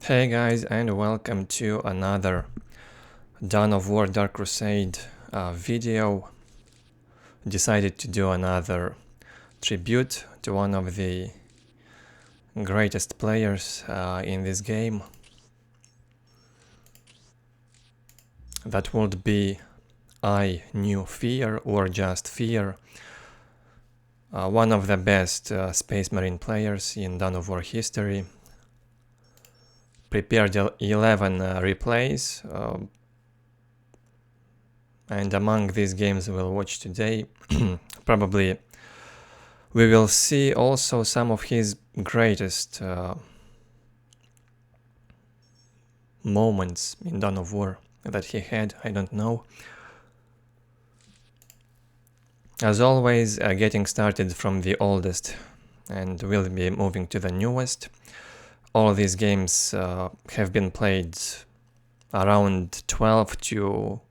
Hey guys, and welcome to another Dawn of War Dark Crusade video. Decided to do another tribute to one of the greatest players in this game. That would be IKn3wFear or just Fear. One of the best Space Marine players in Dawn of War history. Prepared 11 replays, and among these games we'll watch today, probably we will see also some of his greatest moments in Dawn of War that he had, I don't know. As always, getting started from the oldest, and we'll be moving to the newest. All of these games have been played around 12 to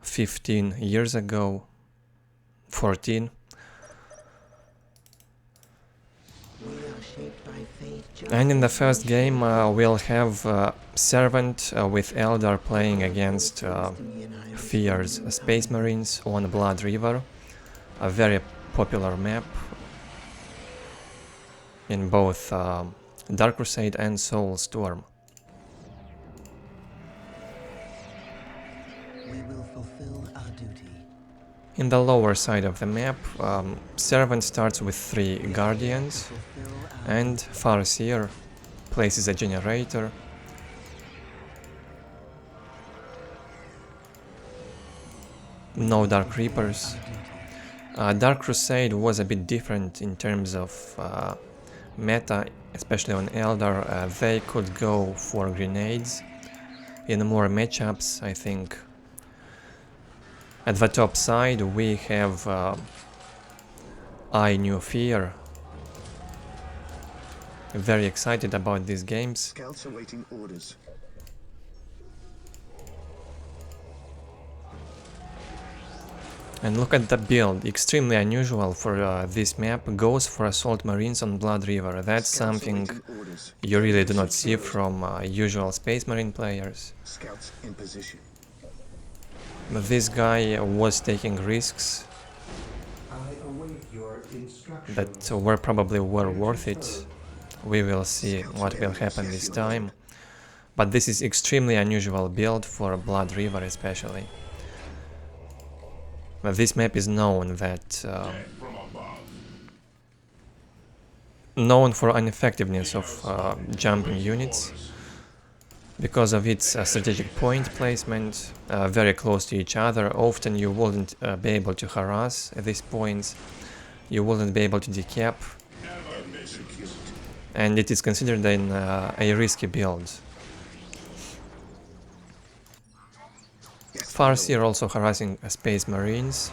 15 years ago, 14. And in the first game we'll have Servant with Eldar playing against Fear's Space Marines on Blood River, a very popular map in both Dark Crusade and Soulstorm. We will fulfill our duty. In the lower side of the map, Servant starts with 3 Guardians, and Farseer places a generator. No Dark Reapers. Dark Crusade was a bit different in terms of meta, especially on Eldar. They could go for grenades in more matchups, I think. At the top side we have IKn3wFear. Very excited about these games. Scouts awaiting orders. And look at the build, extremely unusual for this map, goes for Assault Marines on Blood River. That's something you really do not see from usual Space Marine players. Scouts in position. This guy was taking risks that were probably worth it. We will see what will happen this time. But this is extremely unusual build for Blood River especially. This map is known for ineffectiveness of jumping units because of its strategic point placement, very close to each other. Often you wouldn't be able to harass at these points, you wouldn't be able to decap, and it is considered a risky build. Farseer also harassing Space Marines.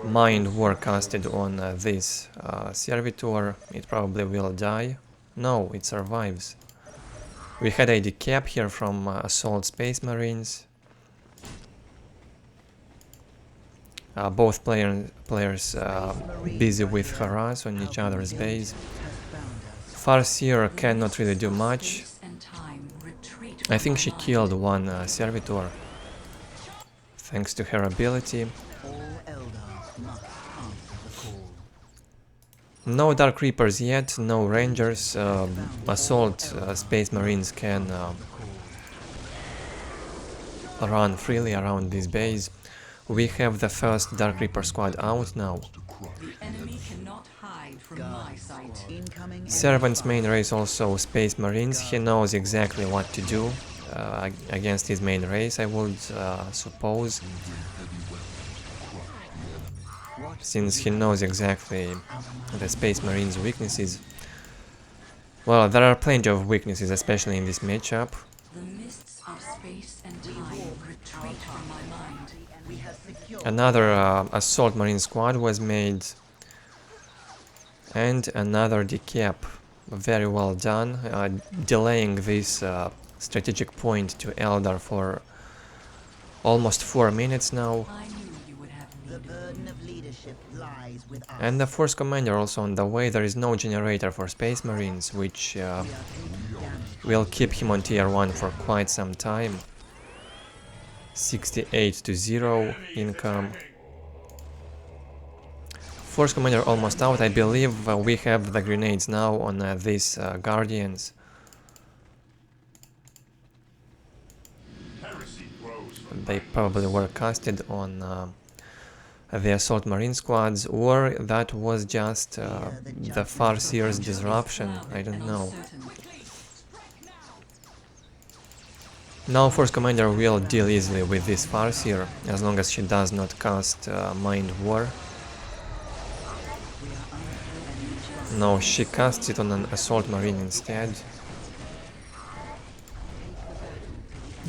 Mind War casted on this Servitor. It probably will die. No, it survives. We had a decap here from Assault Space Marines. Both players busy with harass on each other's base. Farseer cannot really do much. I think she killed one Servitor, thanks to her ability. No Dark Reapers yet, no Rangers. Assault Space Marines can run freely around this base. We have the first Dark Reaper squad out now. Servant's main race also Space Marines. He knows exactly what to do against his main race, I would suppose, since he knows exactly the Space Marines' weaknesses. Well, there are plenty of weaknesses, especially in this matchup. Another Assault Marine squad was made, and another decap. Very well done, delaying this strategic point to Eldar for almost 4 minutes now. And the Force Commander also on the way. There is no generator for Space Marines, which We'll keep him on tier 1 for quite some time. 68 to 0 income. Force commander almost out. I believe we have the grenades now on these guardians. They probably were casted on the assault marine squads, or that was just the Farseer's disruption. I don't know. Now Force Commander will deal easily with this Farseer, as long as she does not cast Mind War. No, she casts it on an Assault Marine instead.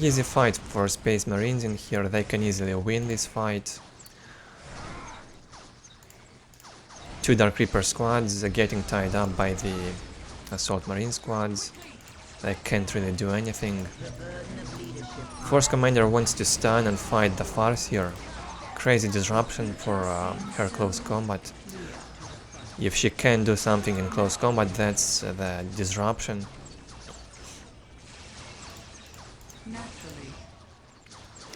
Easy fight for Space Marines in here, they can easily win this fight. 2 Dark Reaper squads getting tied up by the Assault Marine squads. They can't really do anything. Force Commander wants to stun and fight the Farseer. Crazy disruption for her close combat. If she can do something in close combat, that's the disruption.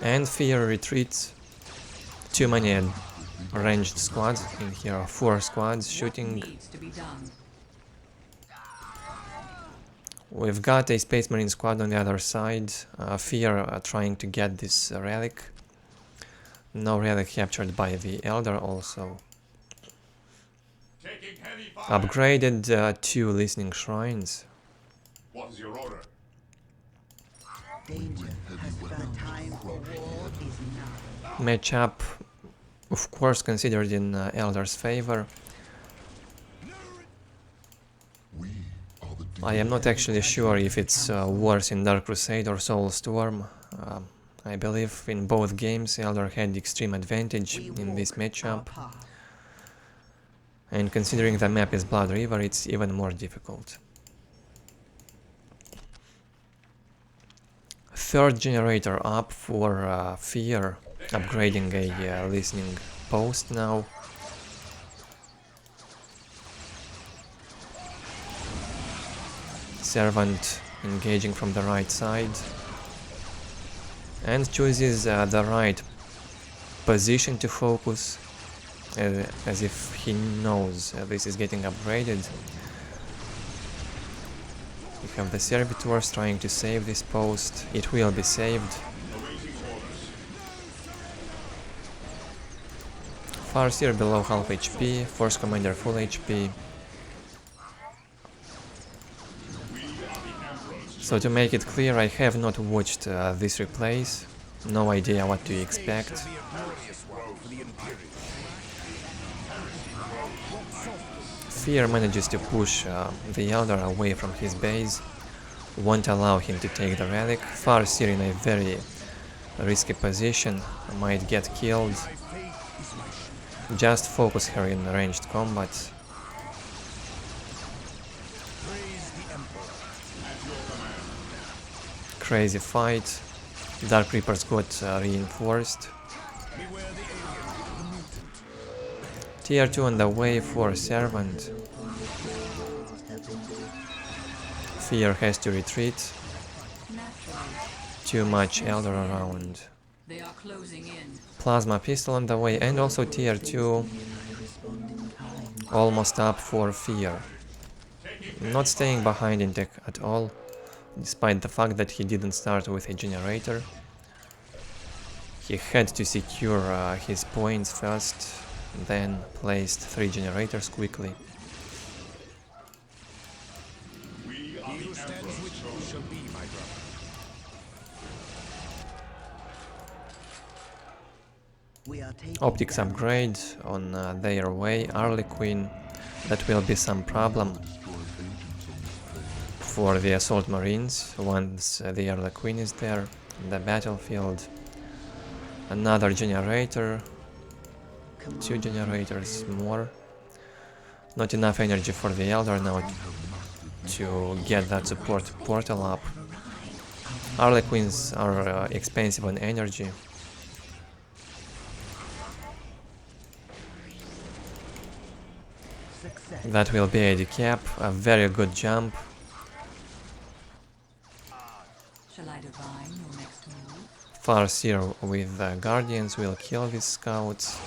And Fear retreats. Too many ranged squads in here, 4 squads shooting. We've got a Space Marine squad on the other side. Fear trying to get this relic. No relic captured by the Eldar also. Upgraded 2 listening shrines. What is your order? Matchup, of course, considered in Eldar's favor. I am not actually sure if it's worse in Dark Crusade or Soulstorm. I believe in both games Eldar had extreme advantage in this matchup. And considering the map is Blood River, it's even more difficult. 3rd generator up for Fear, upgrading a listening post now. Servant engaging from the right side. And chooses the right position to focus, as if he knows this is getting upgraded. We have the servitors trying to save this post. It will be saved. Farseer below half HP, Force Commander full HP. So to make it clear, I have not watched these replays. No idea what to expect. Fear manages to push the Eldar away from his base, won't allow him to take the relic. Farseer in a very risky position, might get killed. Just focus her in ranged combat. Crazy fight. Dark Reapers got reinforced. Tier 2 on the way for Servant. Fear has to retreat. Too much Eldar around. Plasma Pistol on the way, and also Tier 2 almost up for Fear. Not staying behind in tech at all, despite the fact that he didn't start with a generator. He had to secure his points first, then placed 3 generators quickly. Optics upgrade on their way, Harlequin. That will be some problem for the Assault Marines once the Harlequin is there in the battlefield. Another generator, 2 generators more. Not enough energy for the Eldar now to get that support portal up. Harlequins are expensive on energy. That will be a decap, a very good jump. Shall I divine your next move? Farseer with Guardians will kill these scouts.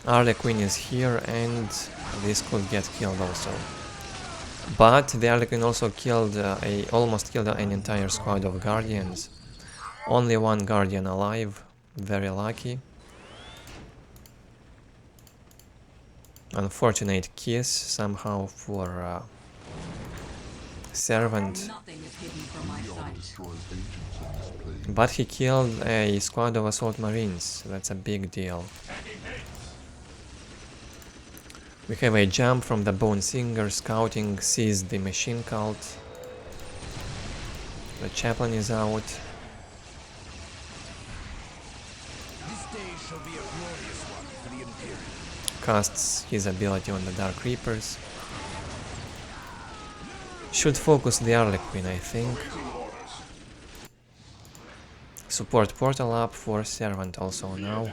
Harlequin is here and this could get killed also. But the Harlequin also killed almost killed an entire squad of Guardians. Only one Guardian alive, very lucky. Unfortunate kiss somehow for Servant. Nothing is hidden from my sight. But he killed a squad of assault marines, that's a big deal. We have a jump from the Bone Singer, scouting sees the machine cult. The chaplain is out. Casts his ability on the Dark Reapers. Should focus the Harlequin, I think. Support portal up for Servant also now.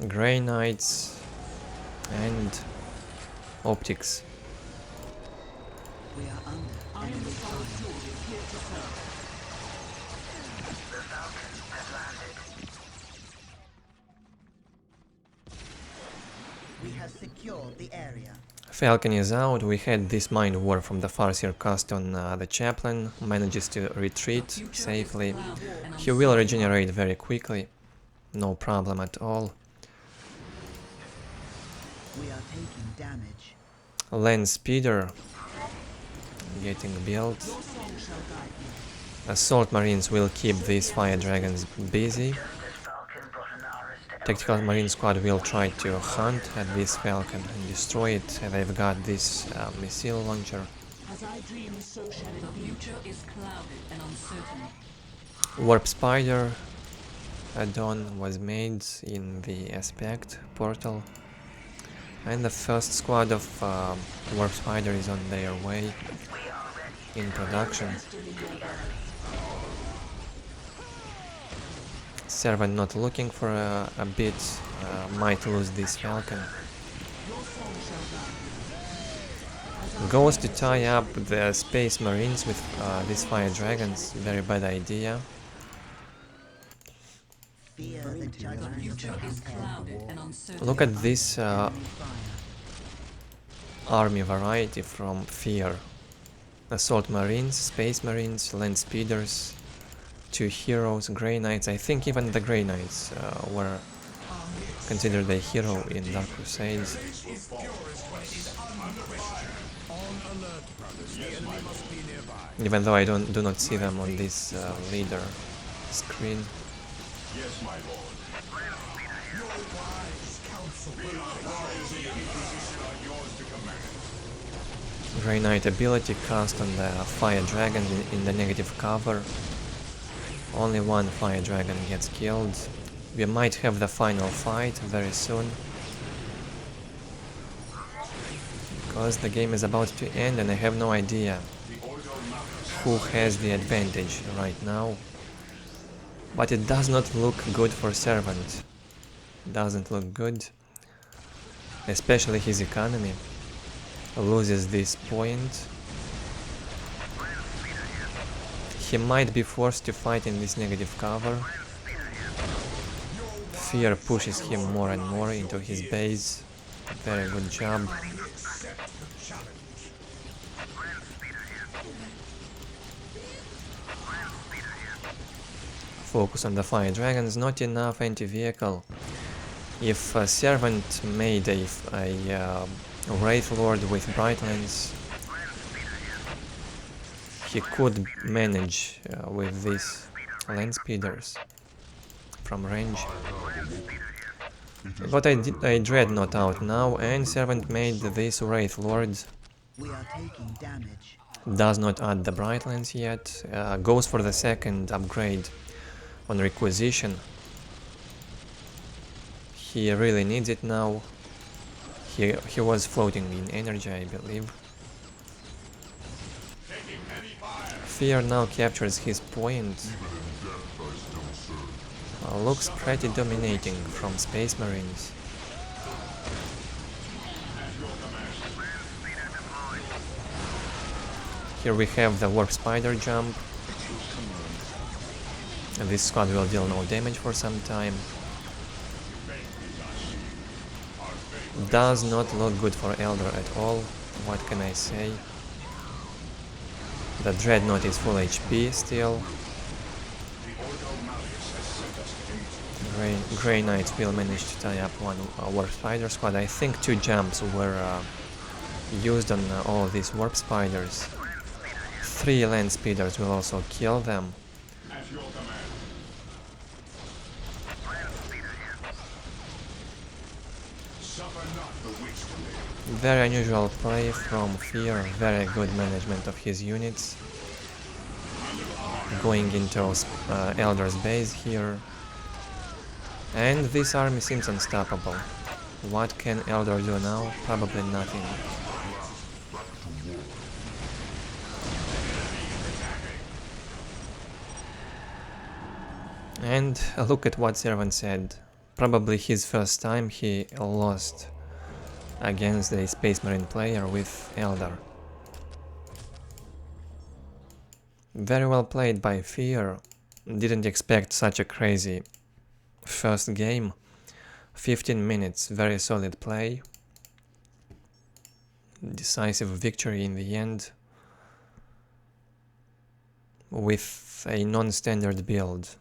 Grey Knights and Optics. We are under enemy fire. We have secured the area. Falcon is out. We had this mind war from the Farseer cast on the chaplain. Manages to retreat safely. He will regenerate very quickly. No problem at all. We are taking damage. Land Speeder getting built. Assault Marines will keep these Fire Dragons busy. Tactical Marine Squad will try to hunt at this Falcon and destroy it. They've got this missile launcher. As I dream, so shall it. The future is clouded and uncertain. Warp Spider add-on was made in the Aspect portal. And the first squad of Warp Spider is on their way in production. Servant not looking for a bit, might lose this Falcon. Goes to tie up the Space Marines with these Fire Dragons, very bad idea. Fear the judgment Future is clouded and uncertain. Look at this army variety from Fear. Assault Marines, Space Marines, Land Speeders, 2 heroes, Grey Knights. I think even the Grey Knights were considered a hero in Dark Crusades. Even though I do not see them on this leader screen. Yes, my lord. Grey Knight ability cast on the Fire Dragon in the negative cover. Only one Fire Dragon gets killed. We might have the final fight very soon. Because the game is about to end and I have no idea who has the advantage right now. But it does not look good for Servant. Doesn't look good. Especially his economy. Loses this point. He might be forced to fight in this negative cover. Fear pushes him more and more into his base. Very good job. Focus on the Fire Dragons, not enough anti-vehicle. If Servant made a Wraith Lord with Brightlands, he could manage with these Land Speeders from range. But I Dreadnought out now, and Servant made this Wraith Lord. We are taking damage. Does not add the Brightlands yet. Goes for the second upgrade on Requisition. He really needs it now. He was floating in energy, I believe. Fear now captures his point. looks pretty dominating from Space Marines. Here we have the Warp Spider jump. This squad will deal no damage for some time. Does not look good for Eldar at all, what can I say? The Dreadnought is full HP still. Grey Knights will manage to tie up one Warp Spider squad. I think 2 jumps were used on all of these Warp Spiders. 3 Land Speeders will also kill them. Very unusual play from Fear, very good management of his units. Going into Eldar's base here. And this army seems unstoppable. What can Eldar do now? Probably nothing. And look at what Servant said. Probably his first time he lost against a Space Marine player with Eldar. Very well played by Fear. Didn't expect such a crazy first game. 15 minutes, very solid play. Decisive victory in the end. With a non-standard build.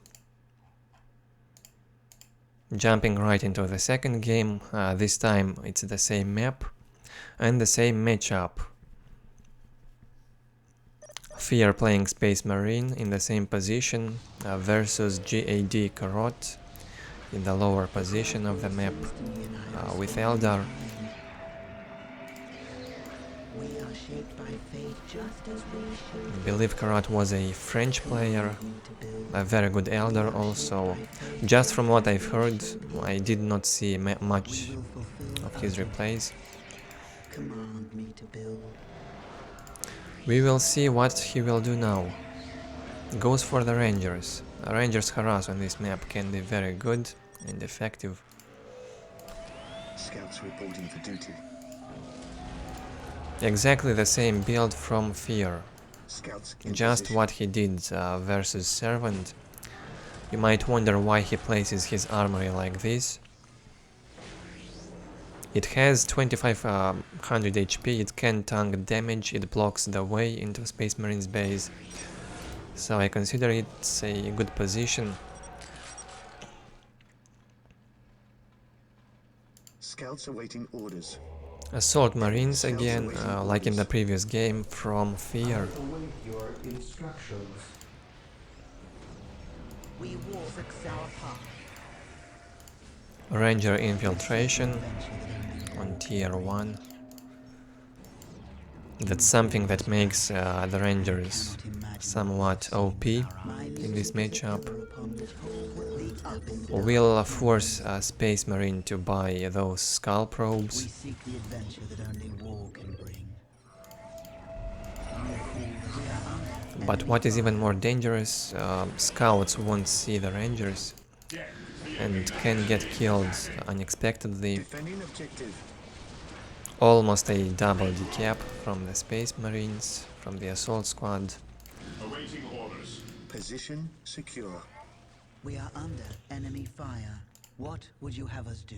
Jumping right into the second game, this time it's the same map and the same matchup. Fear playing Space Marine in the same position versus GAD Carotte in the lower position of the map with Eldar. I believe Carotte was a French player, a very good Eldar also. Just from what I've heard, I did not see much of his replays. We will see what he will do now. Goes for the Rangers. Rangers harass on this map can be very good and effective. Scouts reporting for duty. Exactly the same build from Fear. Scouts Just position. what he did versus Servant. You might wonder why he places his armory like this. It has 2500 HP, it can tank damage, it blocks the way into Space Marine's base. So I consider it's a good position. Scouts awaiting orders. Assault Marines again, like in the previous game, from Fear. Await your instructions. We will fix our path. Ranger Infiltration on tier 1. That's something that makes the Rangers somewhat OP in this matchup. We'll force Space Marine to buy those skull We probes. seek the adventure that only war can bring. But what is even more dangerous, scouts won't see the Rangers and can get killed unexpectedly. Defending objective. Almost a double decap from the Space Marines, from the assault squad. Awaiting orders. Position secure. We are under enemy fire. What would you have us do?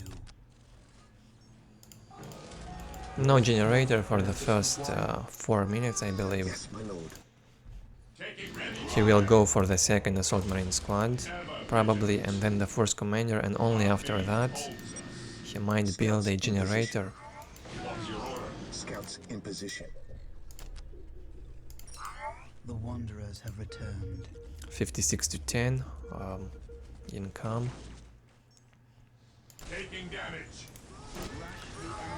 No generator for the first 4 minutes, I believe. Yes, my lord. He will go for the second assault marine squad, probably, and then the first commander, and only after that he might build a generator. Scouts in position. The Wanderers have returned. 56 to 10 income. Taking damage.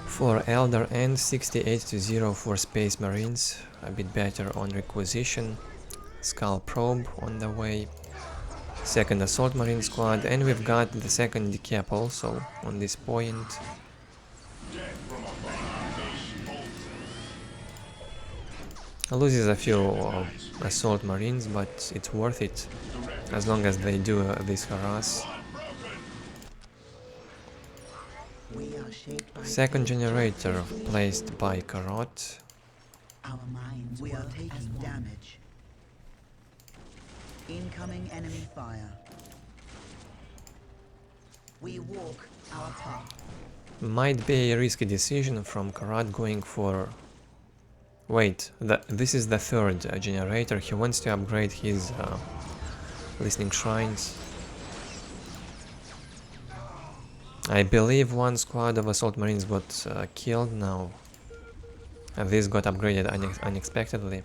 For Eldar and 68 to 0 for Space Marines, a bit better on requisition. Skull probe on the way. Second assault marine squad, and we've got the second decap also on this point. Loses a few assault marines, but it's worth it as long as they do this harass. We are shaped by Second fate. generator placed by Carotte. Our minds. We are taking damage. Incoming enemy fire. We walk our path. Might be a risky decision from Carotte going for... Wait, this is the third generator. He wants to upgrade his listening shrines. I believe one squad of assault marines got killed now. And this got upgraded unexpectedly.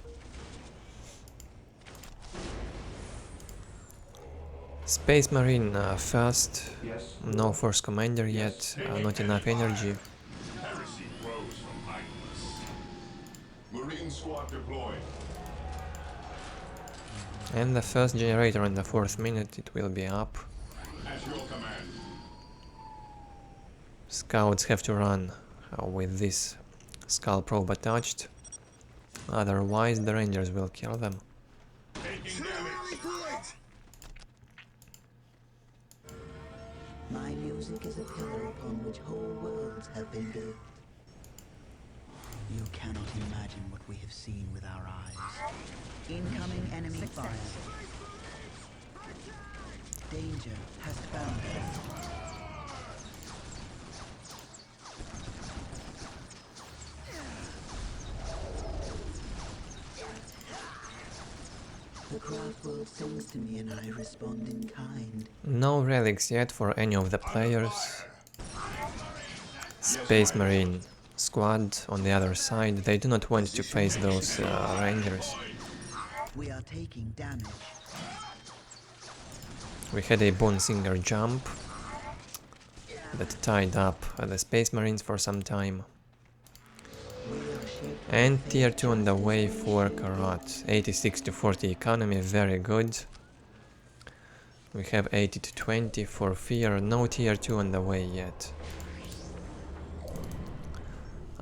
Space Marine first. Yes. No Force Commander yet. Not enough energy. Heresy grows from idleness. Marine squad deployed. And the first generator on the 4th minute, it will be up. At your command. Scouts have to run with this skull probe attached. Otherwise the Rangers will kill them. Taking damage. My music is a pillar upon which whole worlds have been built. You cannot imagine what we have seen with our eyes. Incoming enemy fire. Danger has found us. The craft world sings to me and I respond in kind. No relics yet for any of the players. Space Marine squad on the other side, they do not want to face those Rangers. We are taking damage. We had a Bone Singer jump that tied up the Space Marines for some time. We are shaped And tier 2 on the way for Carotte. 86 to 40 economy, very good. We have 80 to 20 for Fear, no tier 2 on the way yet.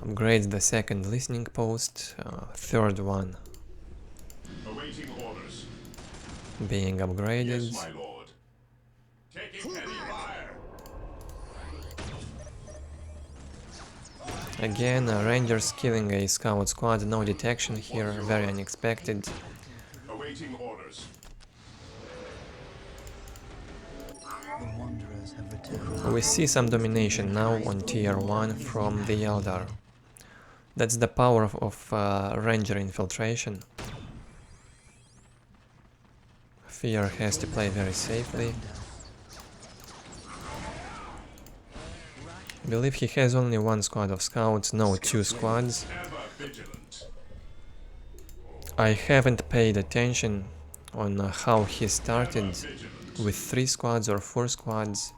Upgrades the second listening post, third one Awaiting orders. being upgraded. Yes, my lord. Taking heavy fire. Again, Rangers killing a scout squad, no detection here, very unexpected. Awaiting orders. The Wanderers have returned. We see some domination now on tier 1 from the Eldar. That's the power of Ranger infiltration. Fear has to play very safely. Believe he has only one squad of scouts, no, 2 squads. Ever vigilant. I haven't paid attention on how he started Vigilant. with 3 squads or 4 squads.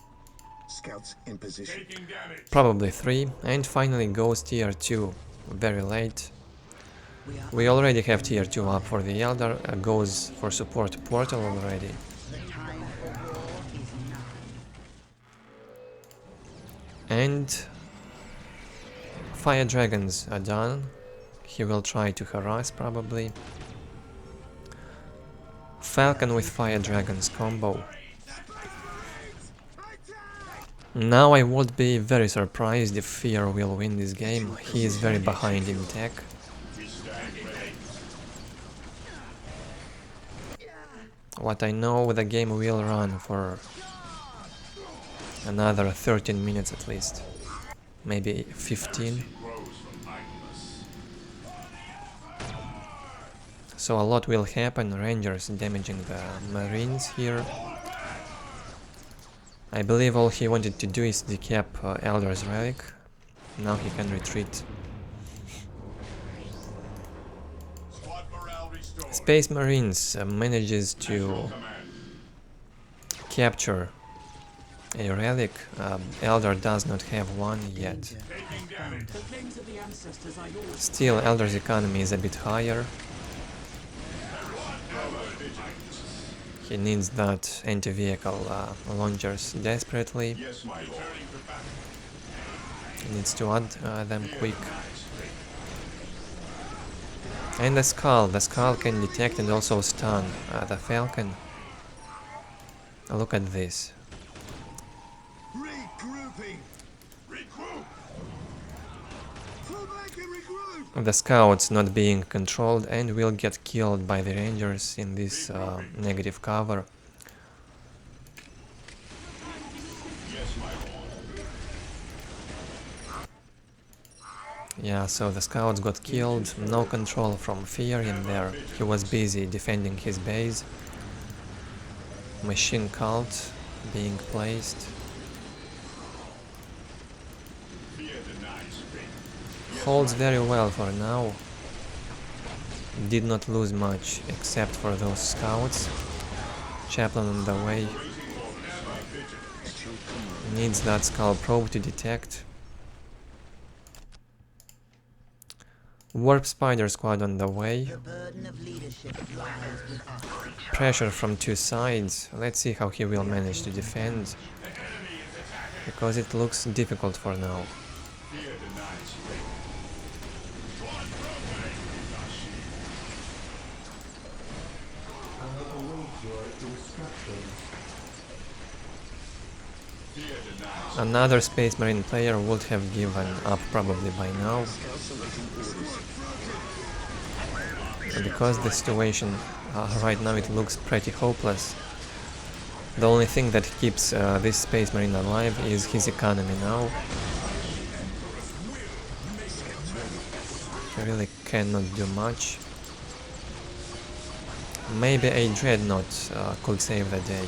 Scouts in position. Taking damage. Probably 3, and finally goes tier 2, very late. We are We already have tier 2 up for the Eldar, goes for support portal already. the time for war is now. And fire dragons are done. He will try to harass probably. Falcon with fire dragons combo. Now I would be very surprised if Fear will win this game. He is very behind in tech. We stand ready. What I know, the game will run for another 13 minutes at least. Maybe 15. Grows from idleness. So a lot will happen. Rangers damaging the Marines here. I believe all he wanted to do is decap Eldar's relic. Now he can retreat. Squad morale restored. Space Marines manages to Command. capture a relic. Eldar does not have one yet. Danger Taking has found damage. The us. flames of the ancestors are yours. Still, Eldar's economy is a bit higher. He needs that anti-vehicle launchers desperately. Yes, my lord. Returning to battle. He needs to add them quick. And the skull can detect and also stun the Falcon. Look at this. Regrouping. Regrouping. The scouts not being controlled and will get killed by the rangers in this negative cover. Yeah, so the scouts got killed, no control from Fear in there. He was busy defending his base. Machine cult being placed. Holds very well for now. Did not lose much except for those scouts. Chaplain on the way. Needs that skull probe to detect. Warp spider squad on the way. The burden of leadership lies with us. Pressure from two sides. Let's see how he will manage to defend. Because it looks difficult for now. I await your instructions. Another Space Marine player would have given up probably by now. Because the situation right now it looks pretty hopeless. The only thing that keeps this Space Marine alive is his economy now. He really cannot do much. Maybe a Dreadnought could save the day.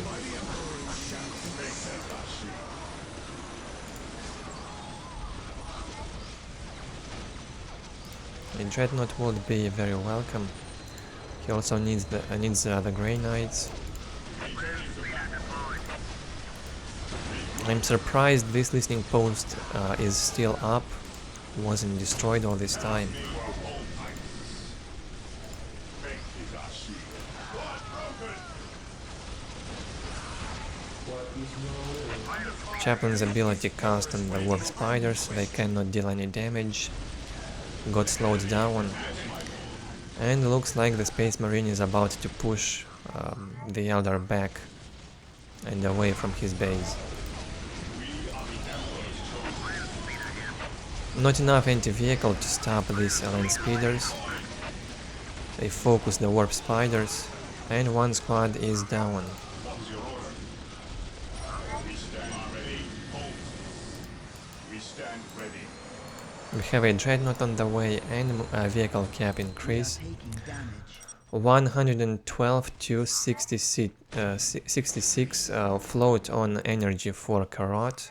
A Dreadnought would be very welcome. He also needs the Grey Knights. I'm surprised this listening post is still up, wasn't destroyed all this time. Chaplain's ability cast on the Warp Spiders, they cannot deal any damage. Got slowed down. And looks like the Space Marine is about to push the Eldar back and away from his base. Not enough anti-vehicle to stop these land speeders. They focus the Warp Spiders and one squad is down. We have a Dreadnought on the way and a vehicle cap increase. 112 to 66 float on energy for Carotte.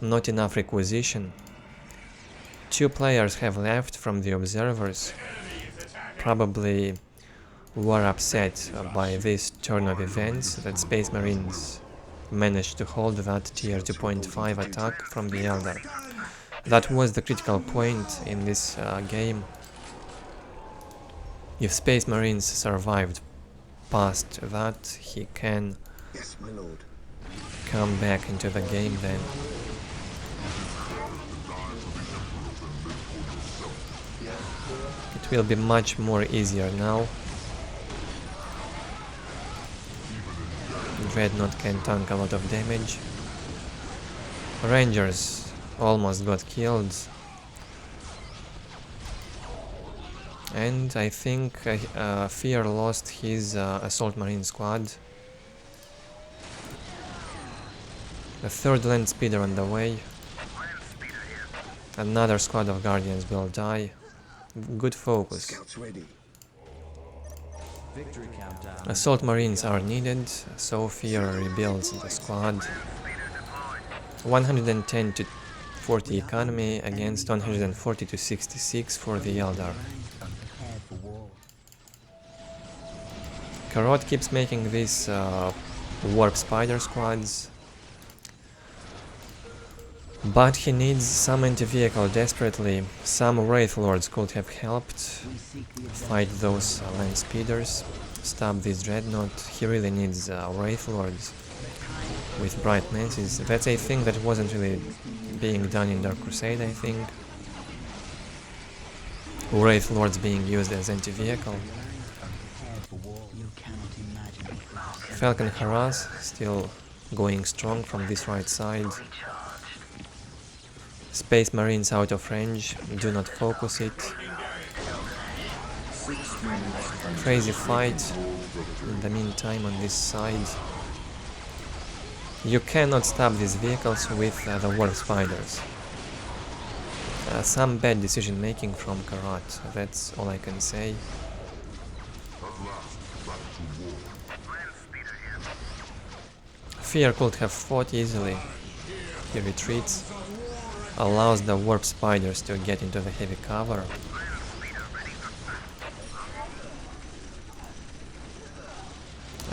Not enough requisition. 2 players have left from the observers. Probably were upset by this turn of events that Space Marines managed to hold that tier 2.5 attack from the Eldar. That was the critical point in this game. If Space Marines survived past that, he can come back into the game then. It will be much more easier now. Dreadnought can tank a lot of damage. Rangers almost got killed. And I think Fear lost his Assault Marine squad. A third land speeder on the way. Another squad of Guardians will die. Good focus. Assault Marines are needed, so Fear rebuilds the squad. 110 to 40 economy against 140 to 66 for the Eldar. Carotte keeps making these Warp Spider squads, but he needs some anti-vehicle desperately. Some Wraith Lords could have helped fight those land speeders, stop this Dreadnought. He really needs Wraith Lords with Bright Lances. That's a thing that wasn't really being done in Dark Crusade, I think. Wraith Lords being used as anti-vehicle. Falcon Harass still going strong from this right side. Space Marines out of range, do not focus it. Crazy fight in the meantime on this side. You cannot stop these vehicles with the warp spiders. Some bad decision making from Carotte, that's all I can say. Fear could have fought easily. He retreats, allows the warp spiders to get into the heavy cover.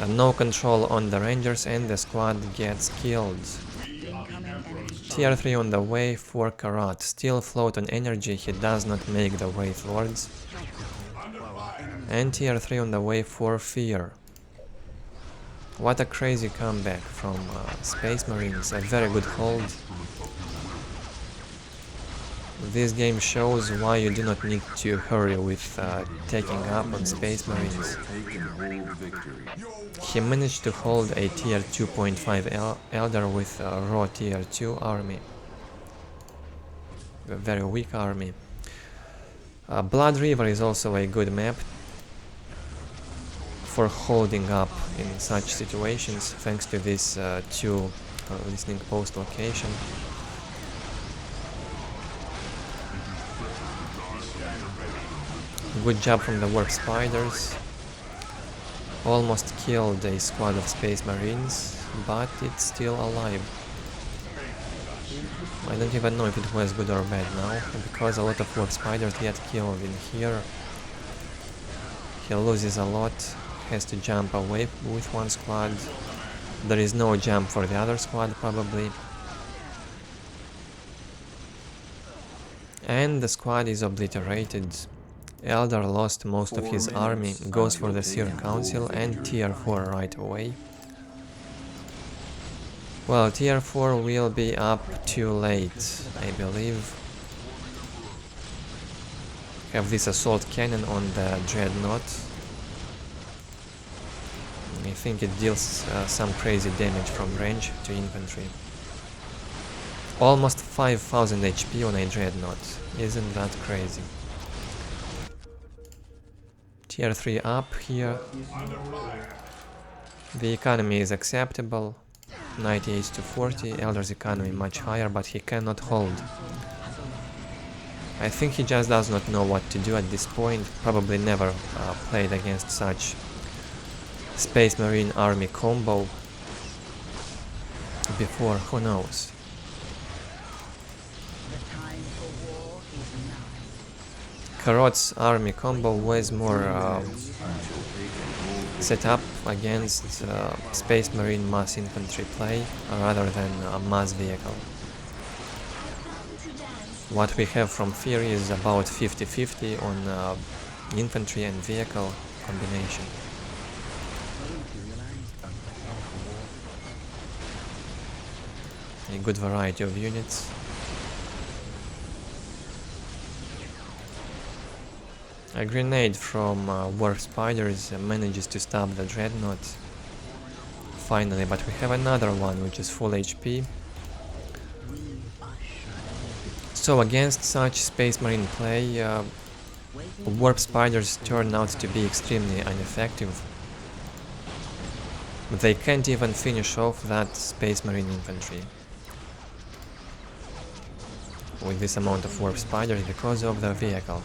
No control on the rangers and the squad gets killed. Tier 3 on the way for Carotte, still float on energy, he does not make the Wraith Lords. And Tier 3 on the way for Fear. What a crazy comeback from Space Marines, a very good hold. This game shows why you do not need to hurry with taking up on Space Marines. He managed to hold a tier 2.5 Eldar with a raw tier 2 army. A very weak army. Blood River is also a good map for holding up in such situations, thanks to this 2 listening post location. Good job from the warp spiders. Almost killed a squad of Space Marines, but it's still alive. I don't even know if it was good or bad now, because a lot of warp spiders get killed in here. He loses a lot, has to jump away with one squad. There is no jump for the other squad probably. And the squad is obliterated. Eldar lost most of his army, goes for the Seer Council and tier 4 right away. Well, tier 4 will be up too late, I believe. Have this assault cannon on the Dreadnought. I think it deals some crazy damage from range to infantry. Almost 5000 HP on a Dreadnought, isn't that crazy? Tier 3 up here. The economy is acceptable, 98 to 40, Eldar's economy much higher, but he cannot hold. I think he just does not know what to do at this point, probably never played against such Space Marine army combo before, who knows. Carotte's army combo was more set up against Space Marine mass infantry play rather than a mass vehicle. What we have from Fear is about 50-50 on infantry and vehicle combination. A good variety of units. A grenade from Warp Spiders manages to stop the Dreadnought. Finally, but we have another one which is full HP. So against such Space Marine play, Warp Spiders turn out to be extremely ineffective. They can't even finish off that Space Marine infantry with this amount of Warp Spiders because of the vehicle.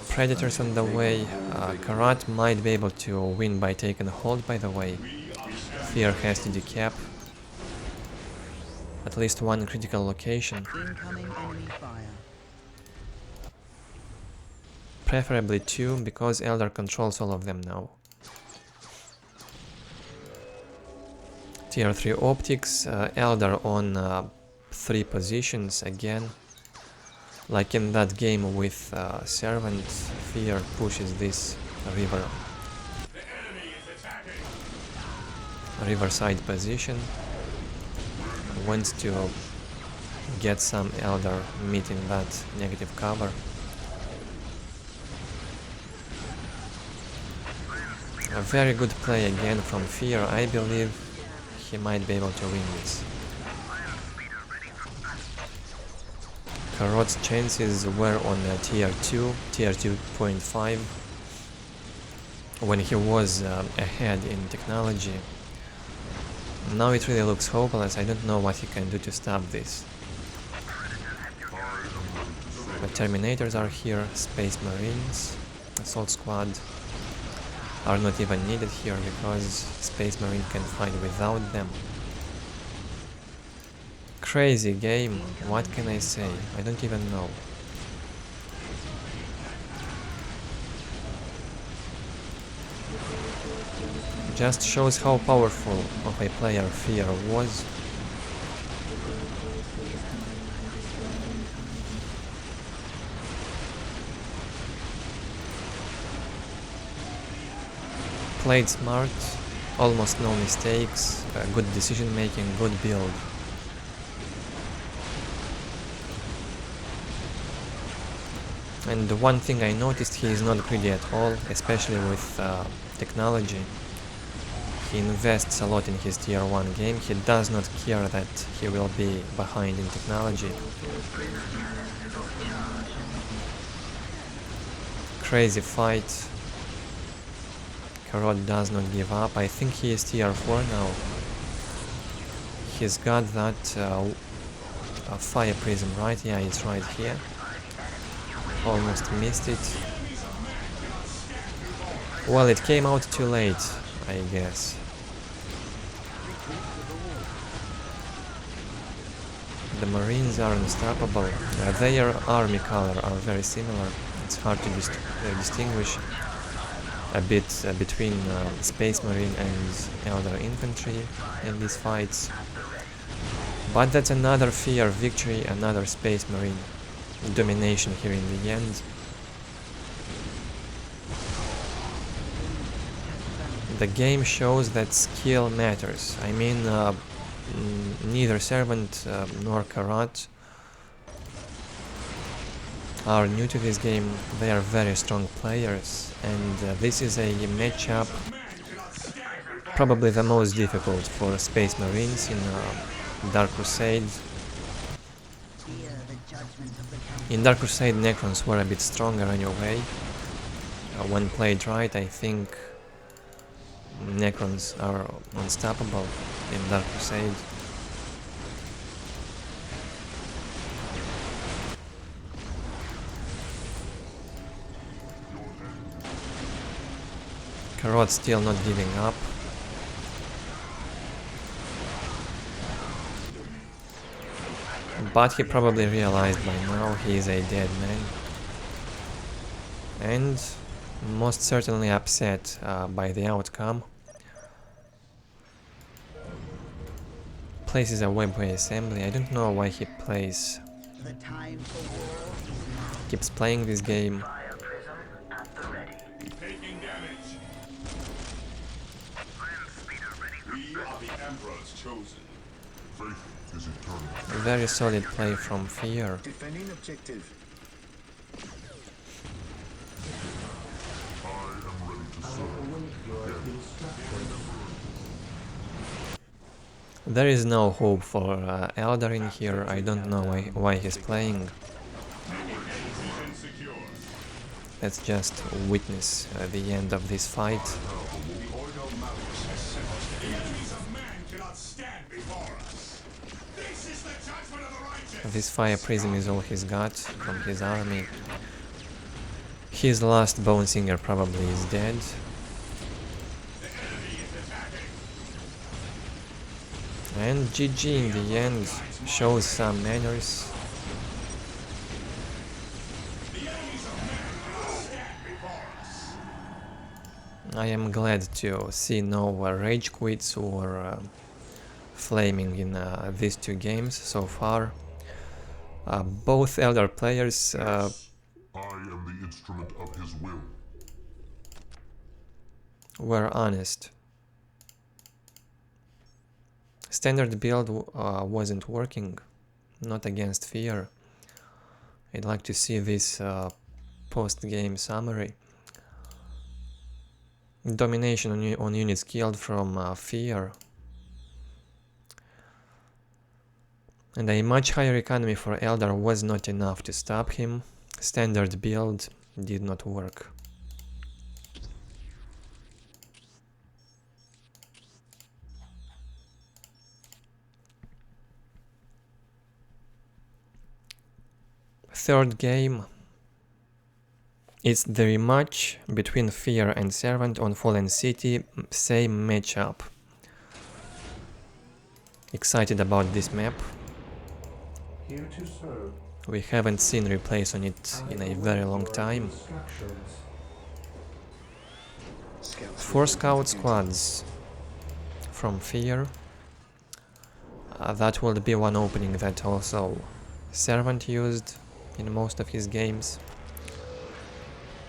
Predators on the way. Carotte might be able to win by taking a hold, by the way. Fear has to decap at least one critical location. Preferably 2, because Eldar controls all of them now. Tier 3 optics, Eldar on 3 positions again. Like in that game with Servant, Fear pushes this riverside position. Wants to get some Eldar meeting that negative cover. A very good play again from Fear. I believe he might be able to win this. Carotte's chances were on tier 2, tier 2.5, when he was ahead in technology. Now it really looks hopeless. I don't know what he can do to stop this. The Terminators are here, Space Marines, Assault Squad are not even needed here because Space Marine can fight without them. Crazy game, what can I say? I don't even know. Just shows how powerful of a player Fear was. Played smart, almost no mistakes, good decision making, good build. And the one thing I noticed, he is not greedy at all, especially with technology. He invests a lot in his tier 1 game, he does not care that he will be behind in technology. Crazy fight. Carotte does not give up. I think he is tier 4 now. He's got that fire prism, right? Yeah, it's right here. Almost missed it. Well, it came out too late, I guess. The Marines are unstoppable. Their army color are very similar. It's hard to distinguish a bit between Space Marine and Eldar infantry in these fights. But that's another Fear victory, another Space Marine domination here in the end. The game shows that skill matters. I mean, neither Servant nor Carotte are new to this game. They are very strong players, and this is a matchup probably the most difficult for Space Marines in Dark Crusade. In Dark Crusade, Necrons were a bit stronger anyway. When played right, I think Necrons are unstoppable in Dark Crusade. Carotte still not giving up. But he probably realized by now he is a dead man. And most certainly upset by the outcome. Places a webway assembly. I don't know why he plays. Keeps playing this game. Taking damage. We are the Emperor's chosen. Faith is eternal. Very solid play from Fear. Defending objective. I am ready to serve. There is no hope for Eldar in here. I don't know why he's playing. Let's just witness the end of this fight. This fire prism is all he's got from his army. His last Bone Singer probably is dead. And GG in the end, shows some manners. I am glad to see no rage quits or flaming in these two games so far. Both Eldar players I am the instrument of his will. were honest. Standard build wasn't working, not against Fear. I'd like to see this post-game summary. Domination on units killed from Fear. And a much higher economy for Eldar was not enough to stop him. Standard build did not work. Third game. It's the rematch between Fear and Servant on Fallen City, same matchup. Excited about this map. Here to serve. We haven't seen replays on it in a very long time. Scouts 4 report scout entry. squads from Fear. That will be one opening that also Servant used in most of his games.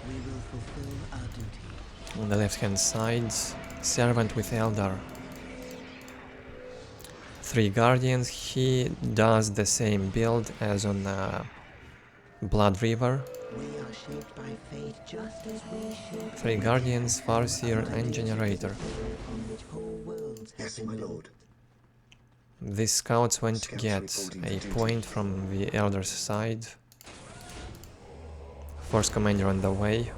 We will fulfill our duty. On the left hand side, Servant with Eldar. 3 Guardians, he does the same build as on Blood River. We are shaped by fate just as we shape 3 Guardians, Farseer and Generator. on which whole worlds have Yes, been my built. lord. These scouts went to Scouts get reporting a to duty. point from the Eldar's side. Force commander on the way.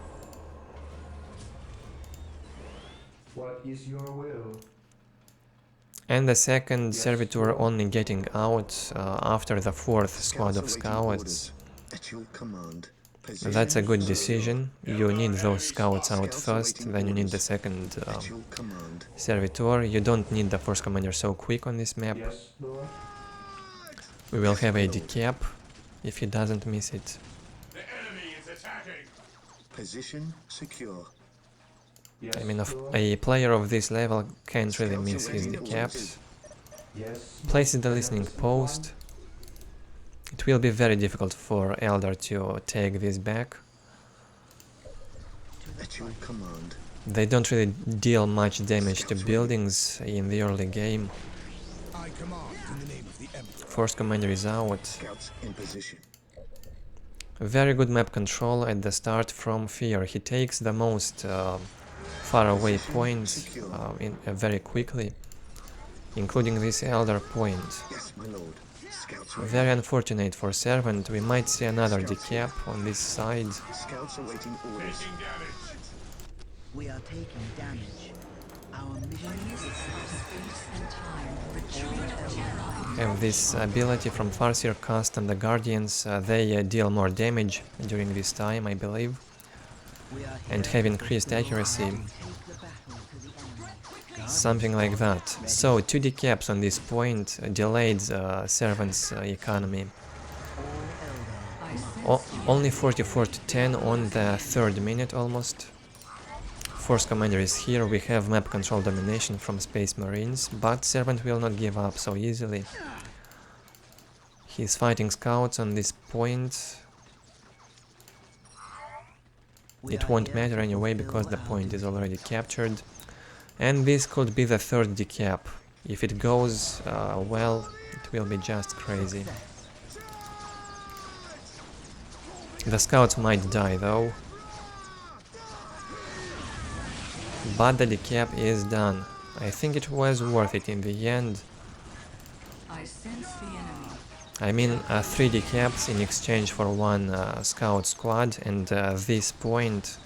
What is your will? And the second servitor only getting out after the 4th squad of awaiting scouts. orders. At your command. Position That's a good secure. decision. You need those scouts out Scouts first, awaiting then you need the orders. second At your command. servitor. You don't need the force commander so quick on this map. Yes, Lord. We will Yes, have my a lord. decap if he doesn't miss it. The enemy is attacking. Position secure. Yes, I mean, Lord. a player of this level can't really Scouts miss his awaiting decaps. orders. Yes. Places the listening post. It will be very difficult for Eldar to take this back. At your command. They don't really deal much damage to buildings in the early game. I command in the name of the Emperor. Force commander is out. Scouts in position. Very good map control at the start from Fear. He takes the most far away points very quickly, including this Eldar point. Yes, my lord. Scouts ready. Very unfortunate for Servant. We might see another decap on this side. Scouts awaiting orders. Taking damage. We are taking damage. Our mission is Space and time. Retreat online. Have this ability from Farseer cast on the Guardians. They deal more damage during this time, I believe, we are and here have to increased fulfill accuracy. our- take the battle to the enemy. Something like that. So 2 decaps on this point delayed Servant's economy. All Eldar. Only 44 to 10 on the 3rd minute almost. Force commander is here. We have map control domination from Space Marines, but Servant will not give up so easily. He's fighting scouts on this point. We It are won't here matter to anyway fulfill because the our point is duty. already captured. And this could be the 3rd decap. If it goes well, it will be just crazy. The scouts might die though. But the decap is done. I think it was worth it in the end. I sense the enemy. I mean, 3 decaps in exchange for 1 scout squad, and this point,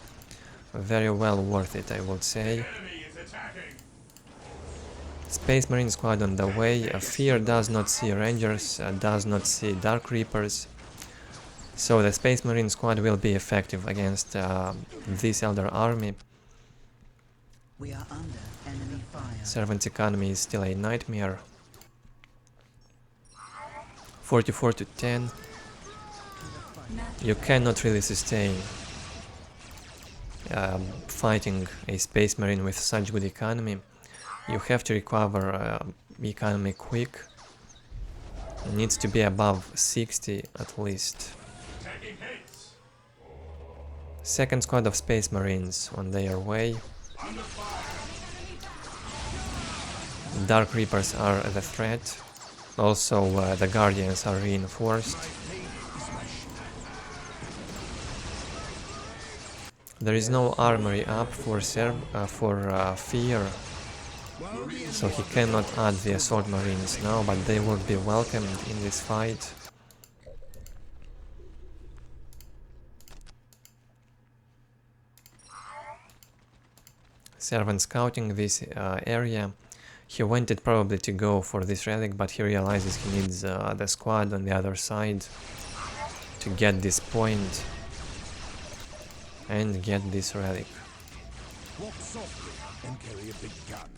very well worth it, I would say. Enemy is attacking. Space Marine squad on the way. Fear does not see Rangers, does not see Dark Reapers. So the Space Marine squad will be effective against this Eldar army. We are under enemy fire. Servant's economy is still a nightmare. 44 to 10. You cannot really sustain fighting a Space Marine with such good economy. You have to recover economy quick. It needs to be above 60 at least. Taking hits. Second squad of Space Marines on their way. Under fire. Dark Reapers are the threat. Also, the Guardians are reinforced. There is no armory up for Fear. So he cannot add the assault marines now, but they would be welcomed in this fight. Servant scouting this area. He wanted probably to go for this relic, but he realizes he needs the squad on the other side to get this point and get this relic. Walk softly and carry a big gun.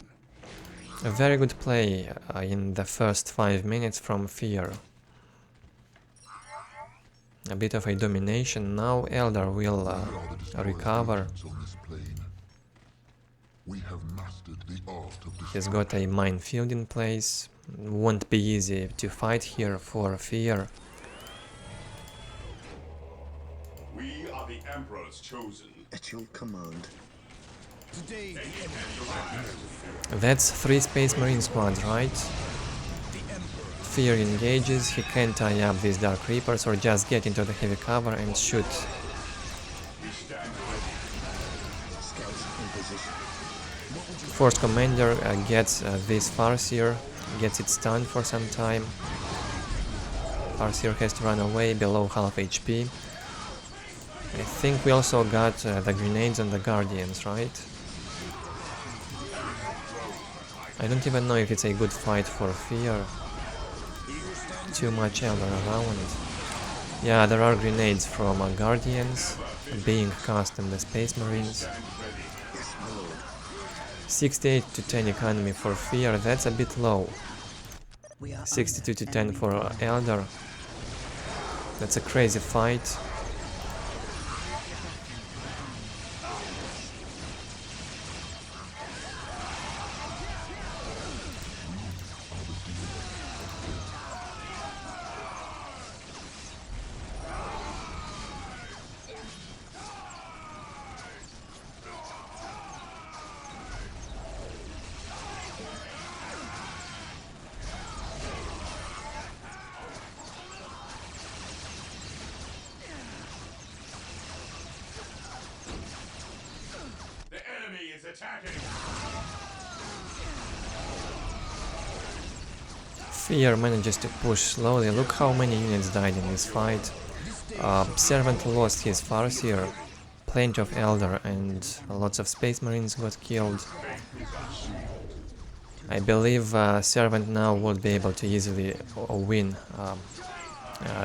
A very good play in the first 5 minutes from Fear. A bit of a domination. Now Eldar will recover. We have mastered the art of He's got a minefield in place. Won't be easy to fight here for Fear. We are the Emperor's chosen. At your command. Today, the That's 3 Space Marine squads, right? Fear engages, he can tie up these Dark Reapers or just get into the heavy cover and shoot. Scouts in position. Force Commander gets this Farseer, gets it stunned for some time. Farseer has to run away below half HP. I think we also got the grenades on the Guardians, right? I don't even know if it's a good fight for Fear. Too much Eldar around. Yeah, there are grenades from Guardians being cast on the Space Marines. 68 to 10 economy for Fear, that's a bit low. 62 to 10 for Eldar. That's a crazy fight. Attacking! Fear manages to push slowly. Look how many units died in this fight. Servant lost his Farseer, plenty of Eldar and lots of Space Marines got killed. I believe Servant now would be able to easily win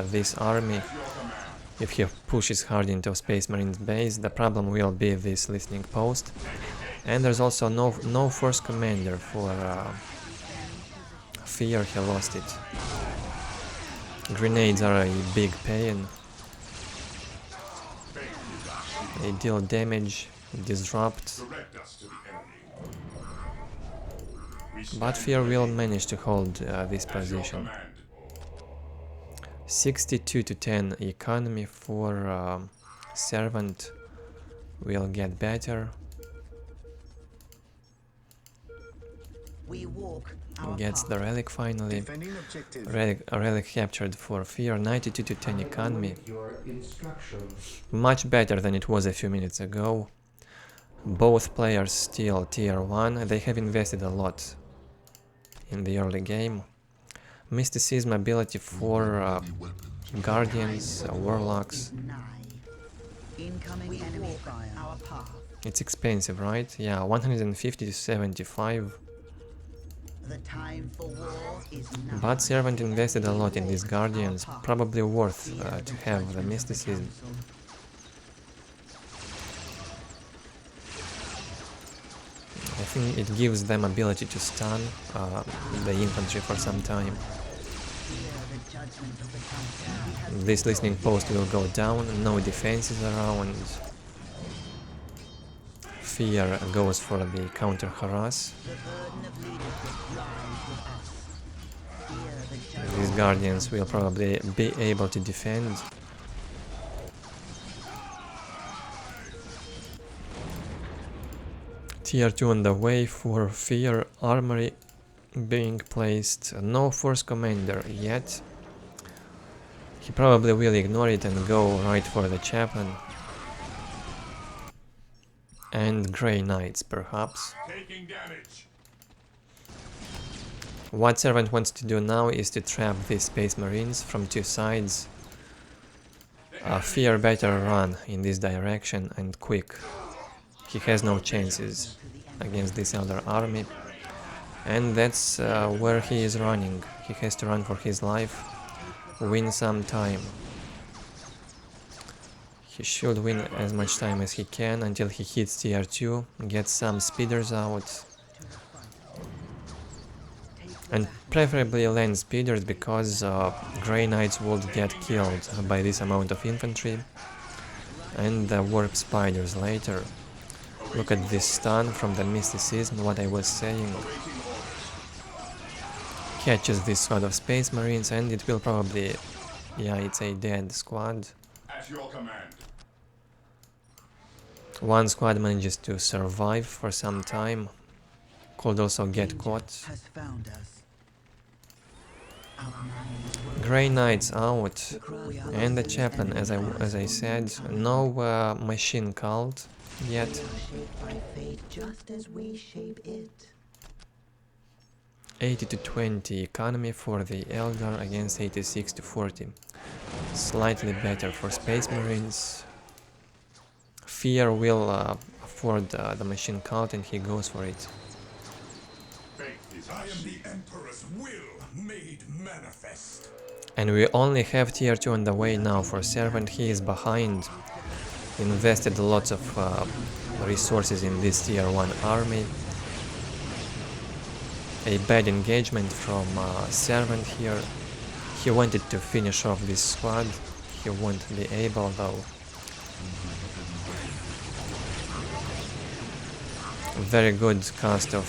this army if he pushes hard into Space Marines base. The problem will be this listening post. And there's also no Force Commander for Fear, he lost it. Grenades are a big pain. They deal damage, disrupt. But Fear will manage to hold this position. 62 to 10 economy for Servant will get better. Gets the relic finally. Defending objective. Relic captured for Fear, 92 to 10 economy. Much better than it was a few minutes ago. Both players still tier 1, they have invested a lot in the early game. Mysticism ability for Guardians, Warlocks. Incoming enemy fire. Our path. It's expensive, right? Yeah, 150 to 75. The time for war is now. But Servant invested a lot in these Guardians, probably worth to have the Mysticism. I think it gives them ability to stun the infantry for some time. This listening post will go down, no defenses around. Fear goes for the counter harass. These Guardians will probably be able to defend. Tier 2 on the way for Fear, armory being placed. No Force Commander yet. He probably will ignore it and go right for the Chaplain. And Grey Knights, perhaps. Taking damage. What Servant wants to do now is to trap these Space Marines from two sides. Fear better run in this direction and quick. He has no chances against this Eldar army. And that's where he is running. He has to run for his life, win some time. He should win as much time as he can until he hits tier 2, gets some speeders out. And preferably land speeders, because Grey Knights would get killed by this amount of infantry. And the warp spiders later. Look at this stun from the mysticism, what I was saying. Catches this squad of Space Marines and it will probably... yeah, it's a dead squad. At your command. One squad manages to survive for some time. Could also get caught. Has found us. Grey Knights out. And the Chaplain, as I said. No machine cult yet. Shaped by fate just as we shape it. 80 to 20 economy for the Eldar against 86 to 40. Slightly better for Space Marines. Fear will afford the machine cult and he goes for it. I am the Emperor's will made manifest. And we only have tier 2 on the way now for Servant. He is behind. Invested lots of resources in this tier 1 army. A bad engagement from Servant here. He wanted to finish off this squad. He won't be able though. Very good cast of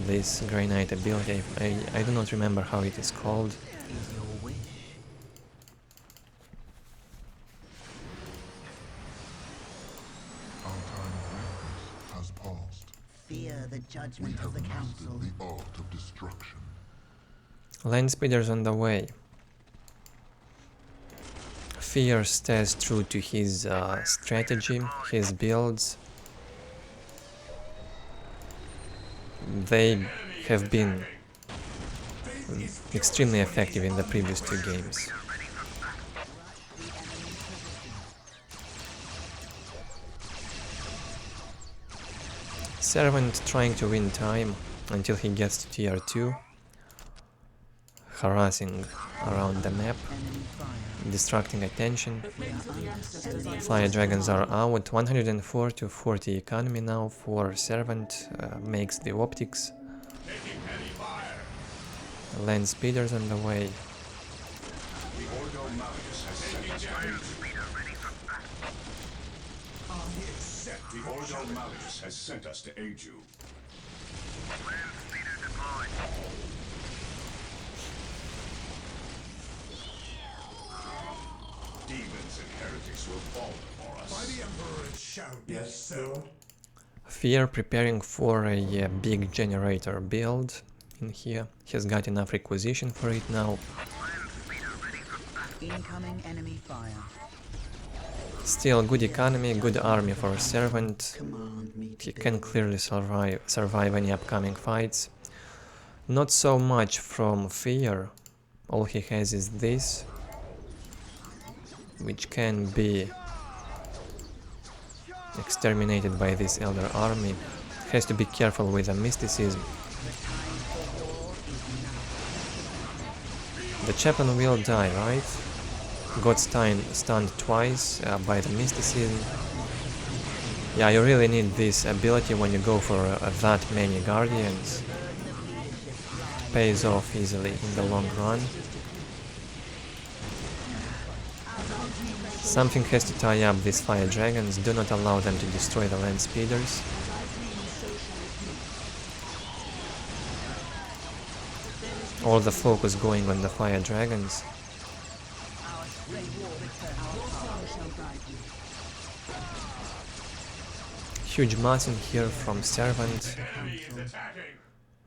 this Grey Knight ability. I do not remember how it is called. Is your wish. Our time of weakness has passed. Fear the We judgment have of the mastered council. the art of destruction. Land speeders on the way. Fear stays true to his strategy, his builds. They have been extremely effective in the previous two games. Servant trying to win time until he gets to tier 2, harassing around the map, Enemy fire. distracting attention. The flames of the ancestors are Fire dragons are out. 104 to 40 economy now for Servant, makes the optics. Land speeders on the way. The Ordo Malleus has sent us to aid you. Demons and heretics will fall before By us. the Emperor it shall be Yes, so. sir. Fear preparing for a big generator build in here. He's got enough requisition for it now. Incoming enemy fire. Still good economy, good army for Servant. Command me to He can clearly survive any upcoming fights. Not so much from Fear. All he has is this, which can be exterminated by this Elder army. Has to be careful with the mysticism. The Chaplain will die, right? Got stunned twice by the mysticism. Yeah, you really need this ability when you go for that many guardians. Pays off easily in the long run. Something has to tie up these fire dragons. Do not allow them to destroy the land speeders. All the focus going on the fire dragons. Huge mass in here from Servant.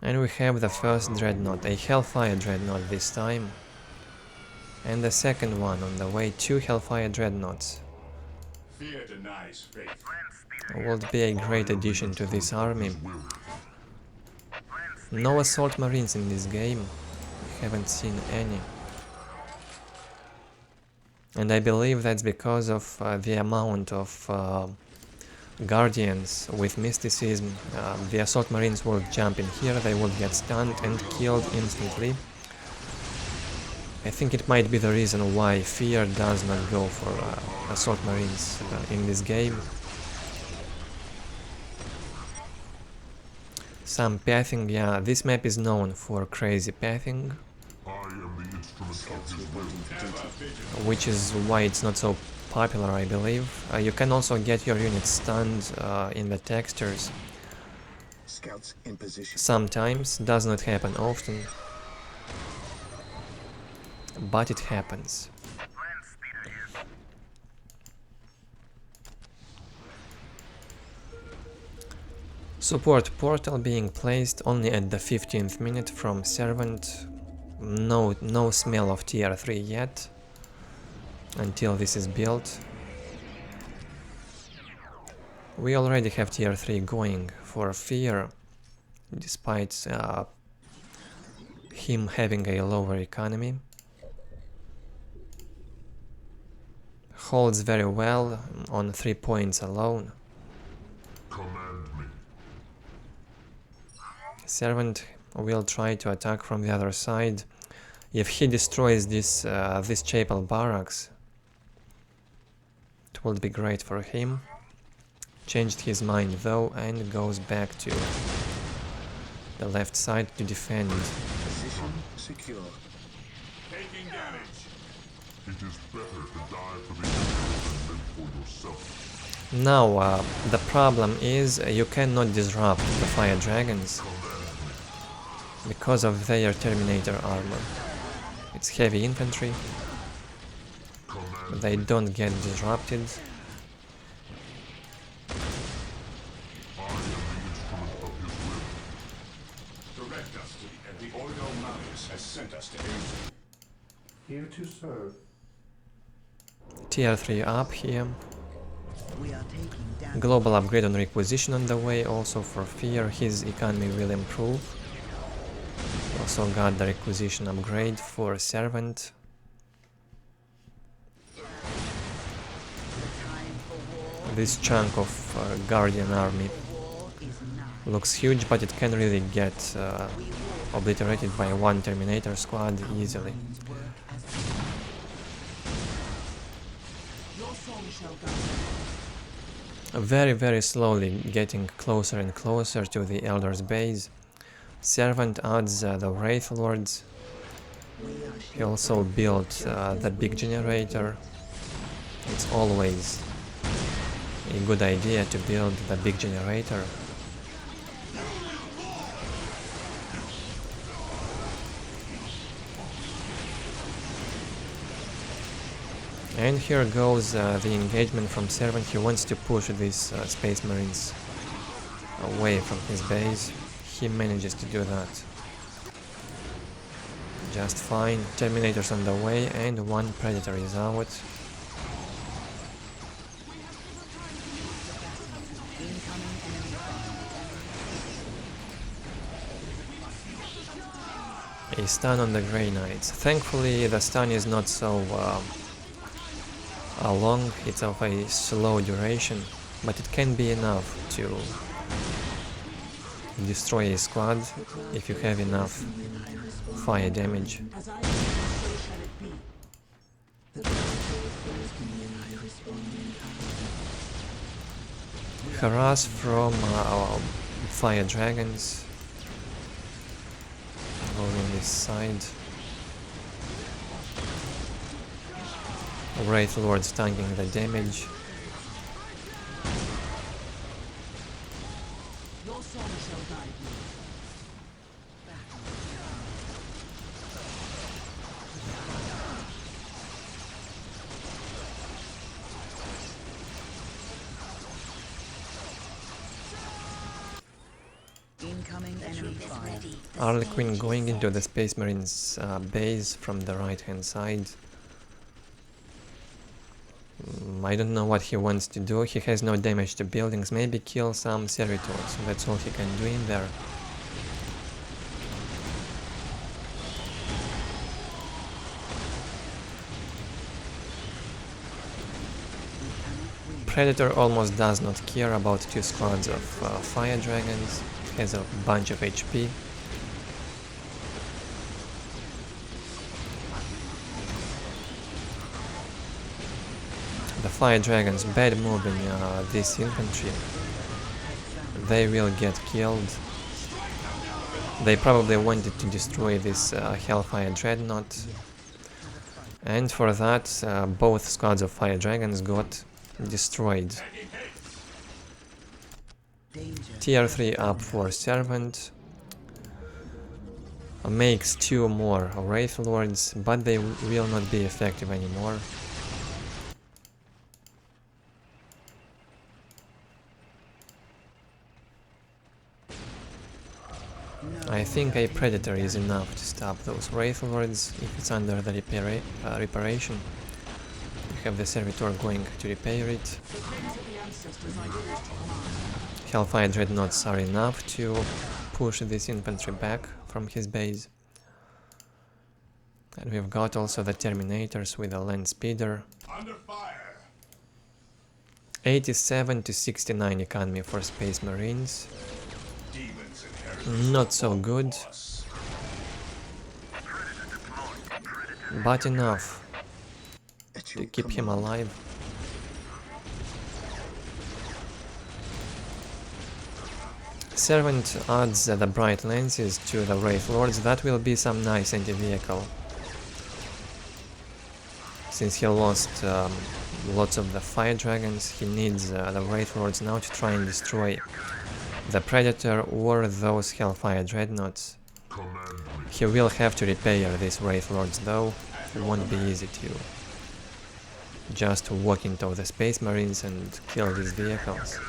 And we have the first dreadnought, a Hellfire dreadnought this time. And the second one on the way, 2 Hellfire dreadnoughts. Fear denies faith. Would be a great addition to this army. No assault marines in this game. Haven't seen any. And I believe that's because of the amount of guardians with mysticism. The assault marines will jump in here, they will get stunned and killed instantly. I think it might be the reason why Fear does not go for assault marines in this game. Some pathing, yeah, this map is known for crazy pathing, I am the instrument of his will. which is why it's not so popular, I believe. You can also get your units stunned in the textures. Scouts in position. Sometimes, does not happen often, but it happens. Support portal being placed only at the 15th minute from Servant. No smell of tier 3 yet, until this is built. We already have tier 3 going for Fear, despite him having a lower economy. Holds very well on 3 points alone. Command me. Servant will try to attack from the other side. If he destroys this chapel barracks, it would be great for him. Changed his mind though and goes back to the left side to defend. Position secure. Taking damage. It is better to die for the Emperor than live for yourself. Now, the problem is you cannot disrupt the fire dragons because of their Terminator armor. It's heavy infantry, they don't get disrupted. I am the instrument of his will. Direct us to the end. The Ordo Malleus has sent us to aid you. Here to serve. Tier 3 up here. We are taking damage. Global upgrade on requisition on the way, also for Fear, his economy will improve. Also got the requisition upgrade for Servant. This chunk of Guardian army looks huge, but it can really get obliterated by one Terminator squad easily. Very slowly getting closer and closer to the Eldar's base. Servant adds the Wraith Lords. He also built the big generator. It's always a good idea to build the big generator. And here goes the engagement from Servant. He wants to push these Space Marines away from his base. He manages to do that just fine. Terminators on the way and one Predator is out. A stun on the Grey Knights. Thankfully the stun is not so long, it's of a slow duration, but it can be enough to destroy a squad if you have enough fire damage. As I am, so shall it be. Harass from fire dragons. Going on this side. Wraith Lords tanking the damage. Your song shall guide me. Incoming enemy fire. Harlequin going into the Space Marines base from the right hand side. I don't know what he wants to do. He has no damage to buildings. Maybe kill some servitors. That's all he can do in there. Predator almost does not care about two squads of fire dragons, has a bunch of HP. The fire dragons bad moving this infantry. They will get killed. They probably wanted to destroy this Hellfire Dreadnought. And for that, both squads of fire dragons got destroyed. Tier 3 up for Servant. Makes 2 more Wraith Lords, but they will not be effective anymore. I think a Predator is enough to stop those Wraith Lords if it's under the reparation. We have the Servitor going to repair it. Hellfire Dreadnoughts are enough to push this infantry back from his base. And we've got also the Terminators with a Land Speeder. Under fire. 87 to 69 economy for Space Marines. Demons inherit Not so good, but enough to keep him alive. Servant adds the bright lenses to the Wraith Lords. That will be some nice anti-vehicle. Since he lost lots of the fire dragons, he needs the Wraith Lords now to try and destroy the Predator or those Hellfire Dreadnoughts. He will have to repair these Wraith Lords though. It won't be easy to just walk into the Space Marines and kill these vehicles.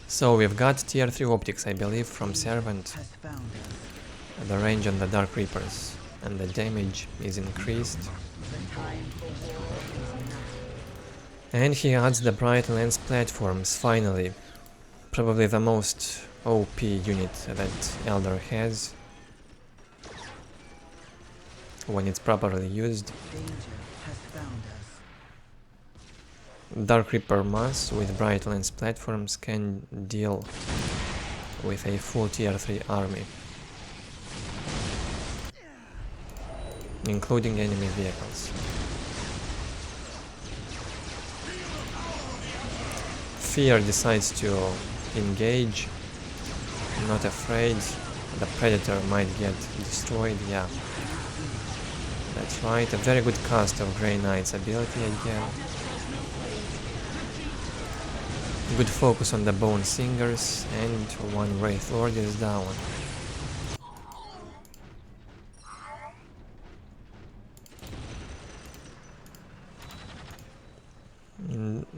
So we've got tier 3 optics, I believe, from Servant. The range on the Dark Reapers and the damage is increased. And he adds the Bright Lens platforms, finally. Probably the most OP unit that Eldar has when it's properly used. Dark Reaper Mass with Bright Lens platforms can deal with a full tier 3 army, including enemy vehicles. Fear decides to engage, not afraid. The Predator might get destroyed, yeah. That's right, a very good cast of Grey Knight's ability again. Good focus on the Bone Singers, and one Wraith Lord is down.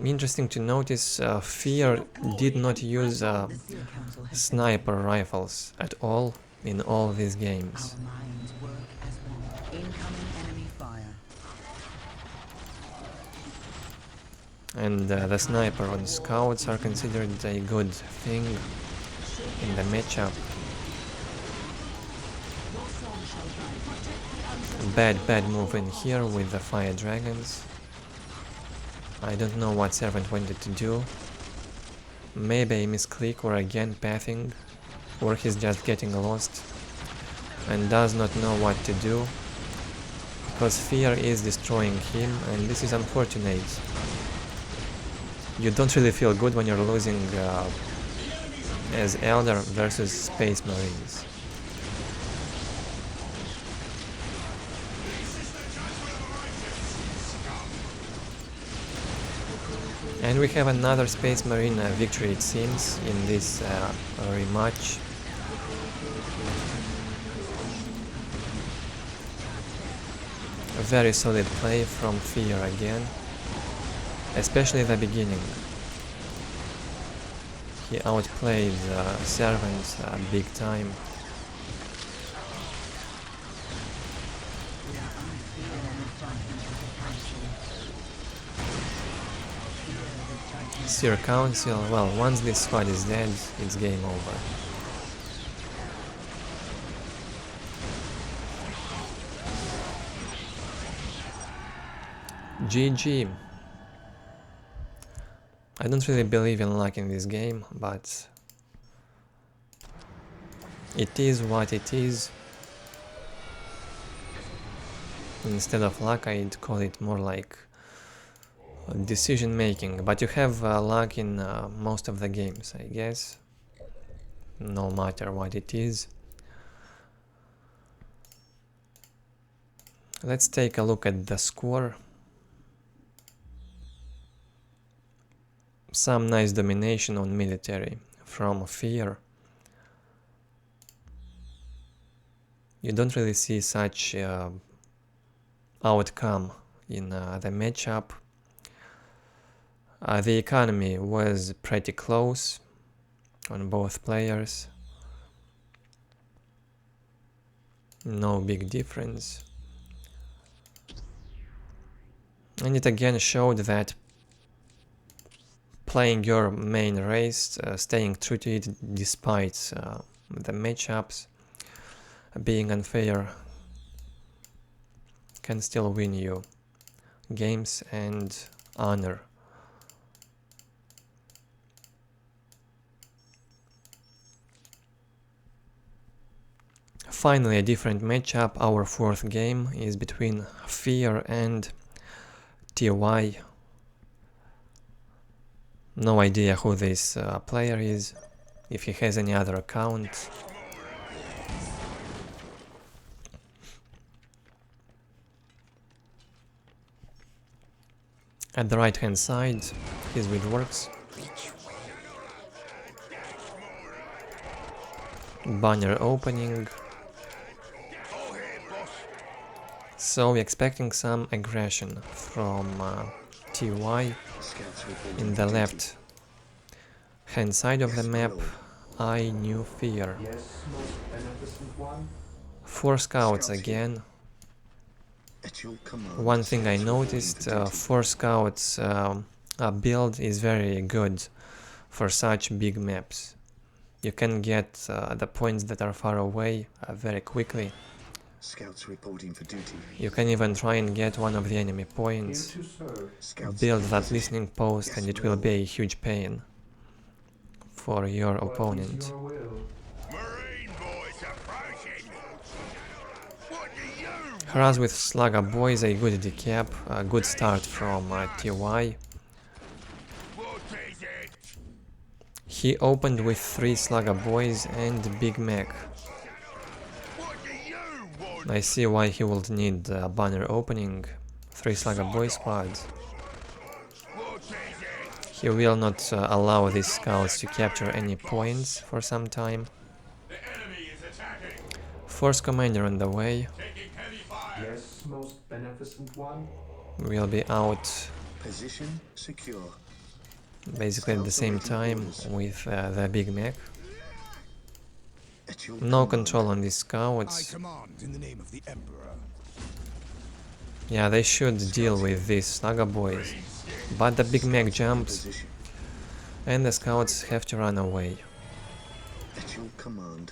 Interesting to notice, Fear did not use sniper rifles at all in all these games. And the sniper on scouts are considered a good thing in the matchup. Bad move in here with the fire dragons. I don't know what Servant wanted to do. Maybe a misclick or again pathing, or he's just getting lost and does not know what to do, because Fear is destroying him, and this is unfortunate. You don't really feel good when you're losing as Eldar versus Space Marines. And we have another Space Marine victory, it seems, in this rematch. A very solid play from Fear again, especially the beginning. He outplayed Servant big time. Seer Council, well, once this squad is dead, it's game over. GG. I don't really believe in luck in this game, but it is what it is. Instead of luck, I'd call it more like decision making, but you have luck in most of the games, I guess, no matter what it is. Let's take a look at the score. Some nice domination on military from Fear. You don't really see such outcome in the matchup. The economy was pretty close on both players. No big difference. And it again showed that playing your main race, staying true to it despite the matchups being unfair, can still win you games and honor. Finally, a different matchup. Our fourth game is between Fear and TY. No idea who this player is, if he has any other account. At the right hand side, he's with Orks. Banner opening. So we're expecting some aggression from TY. In the left hand side of the map, IKn3wFear. Yes, most beneficent one. 4 scouts again. One thing I noticed, 4 scouts build is very good for such big maps. You can get the points that are far away very quickly. Scouts reporting for duty. You can even try and get one of the enemy points, Here to serve. build that listening post, and it will be a huge pain for your What is opponent. your will? Marine boys approaching. What do you? Harass with Slugger Boys, a good decap, a good start from TY. What is it? He opened with 3 Slugger Boys and Big Mac. What do you want? I see why he would need a banner opening. 3 Slugger Boy squads. What is it? He will not allow these scouts to capture any points for some time. The enemy is attacking. Force commander on the way. Taking heavy fire. Yes, most beneficent one. Will be out Position secure. basically at the same time with the Big Mac. At your No command. control on these I scouts. command in the name of the Emperor. Yeah, they should deal with these Slugger Boys. But the Big Mac jumps Position. and the scouts have to run away. At your command.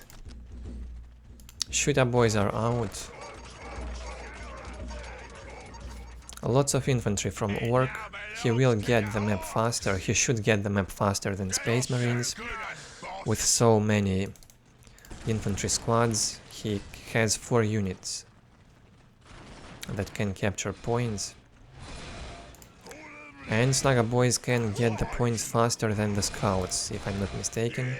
Shooter Boys are out. Lots of infantry from Orc. He will get the map faster. He should get the map faster than Space Marines. With so many infantry squads, he has 4 units that can capture points. And Slugger Boys can get the points faster than the scouts, if I'm not mistaken.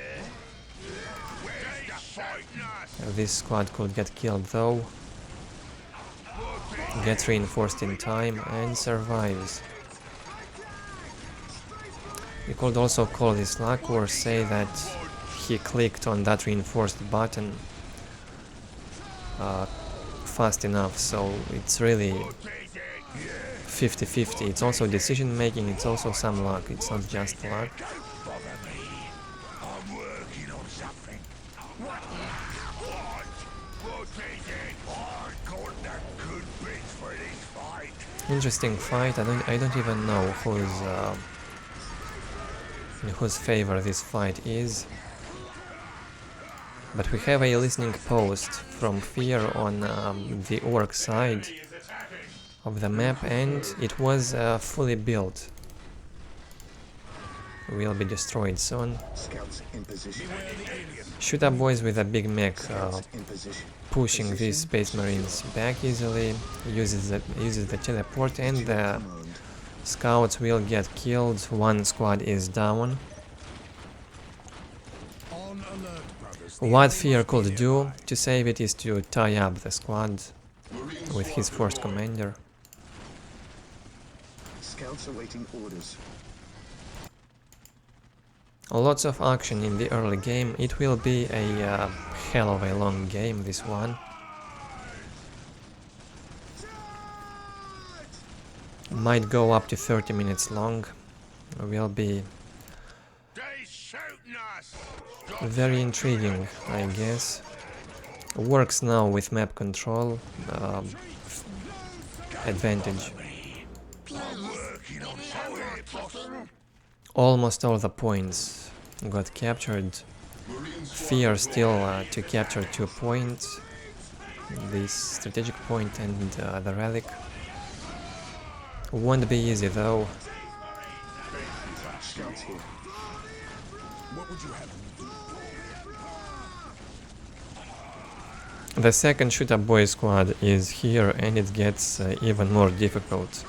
This squad could get killed though. Gets reinforced in time and survives. You could also call this luck or say that he clicked on that reinforced button fast enough, so it's really 50-50. It's also decision making, it's also some luck, it's not just luck. I'm working on something. What is it? I got the good bits for this fight. Interesting fight. I don't even know in whose favor this fight is. But we have a listening post from Fear on the Orc side. of the map, and it was fully built. Will be destroyed soon. Scouts in position. Shooter boys with a big mech Scouts in position. pushing these Position, Space Marines back easily, uses the teleport, and At your the command. scouts will get killed. One squad is down. On alert, brothers. What Fear could do to save it is to tie up the squad with his first commander. Scouts awaiting orders. Lots of action in the early game. It will be a hell of a long game, this one. Might go up to 30 minutes long. Will be They shooting us. very intriguing, I guess. Works now with map control advantage. Almost all the points got captured. Fear still to capture 2 points. This strategic point and the relic. Won't be easy though. Scouts here. What would you have me do? The second shooter boy squad is here, and it gets even more difficult.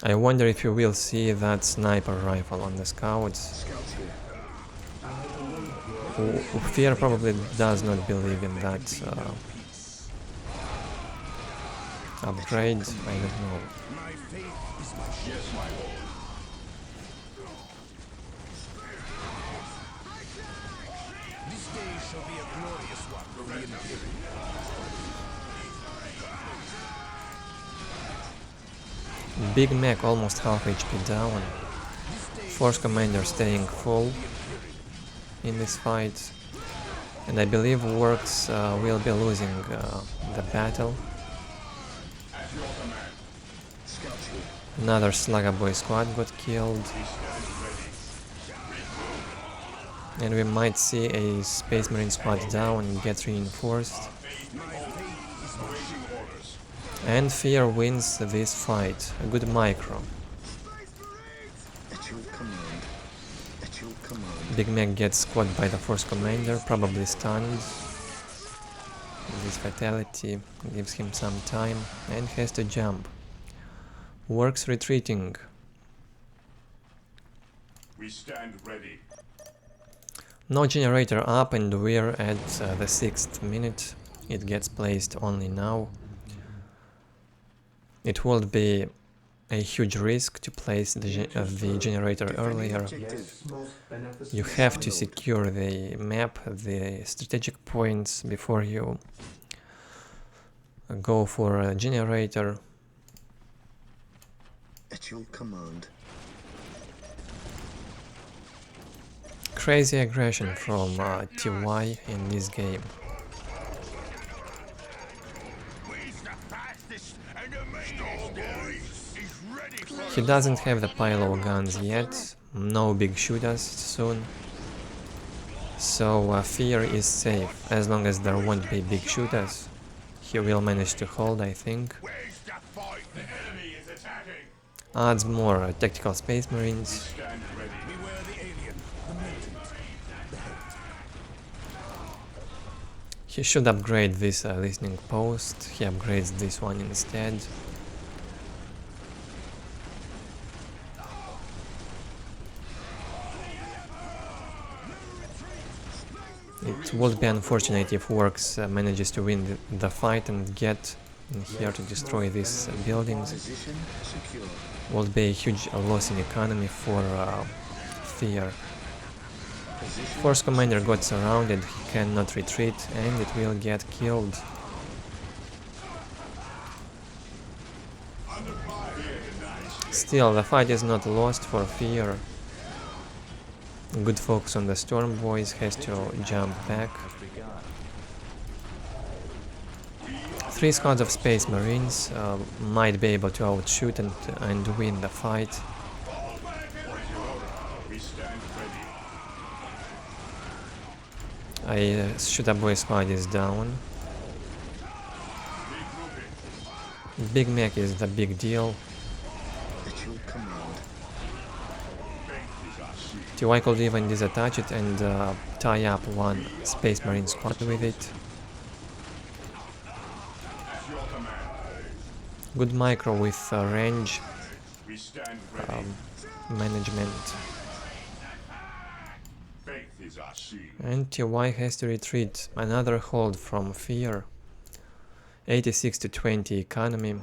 I wonder if you will see that sniper rifle on the scouts. Scouts here. Fear probably does not believe in that upgrade. I don't know. My faith is my shield. This day shall be a glorious one for the Imperium. Big Mac almost half HP down. Force commander staying full in this fight. And I believe Orks will be losing the battle. Scouts here. Another Slugger Boy squad got killed. And we might see a Space Marine squad down and get reinforced. And Fear wins this fight. A good micro. At your command. At your command. Big Mac gets squad by the Force Commander, probably stunned. This fatality gives him some time and has to jump. Works retreating. We stand ready. No generator up, and we're at the 6th minute. It gets placed only now. It would be a huge risk to place the generator earlier. Yes, most beneficent. You have to secure the map, the strategic points before you go for a generator. At your command. Crazy aggression from TY in this game. He doesn't have the payload guns yet, no big shooters soon. So Fear is safe, as long as there won't be big shooters. He will manage to hold, I think. Where's the fight? The enemy is attacking. Adds more tactical Space Marines. Stand ready. Beware the alien, the mutant. He should upgrade this listening post. He upgrades this one instead. It would be unfortunate if Orks manages to win the fight and get in here to destroy these buildings. Position secure. Would be a huge loss in economy for Fear. Position Force Commander got surrounded, he cannot retreat, and it will get killed. Still, the fight is not lost for Fear. Good focus on the Storm Boys, has to jump back. 3 squads of Space Marines might be able to outshoot and win the fight. We stand ready. A Shooter Boy squad is down. Big Mac is the big deal. At your command. TY could even disattach it and tie up one Space Marine squad with it. Good micro with range We stand ready. management. Faith is our shield. And TY has to retreat. Another hold from Fear. 86 to 20 economy.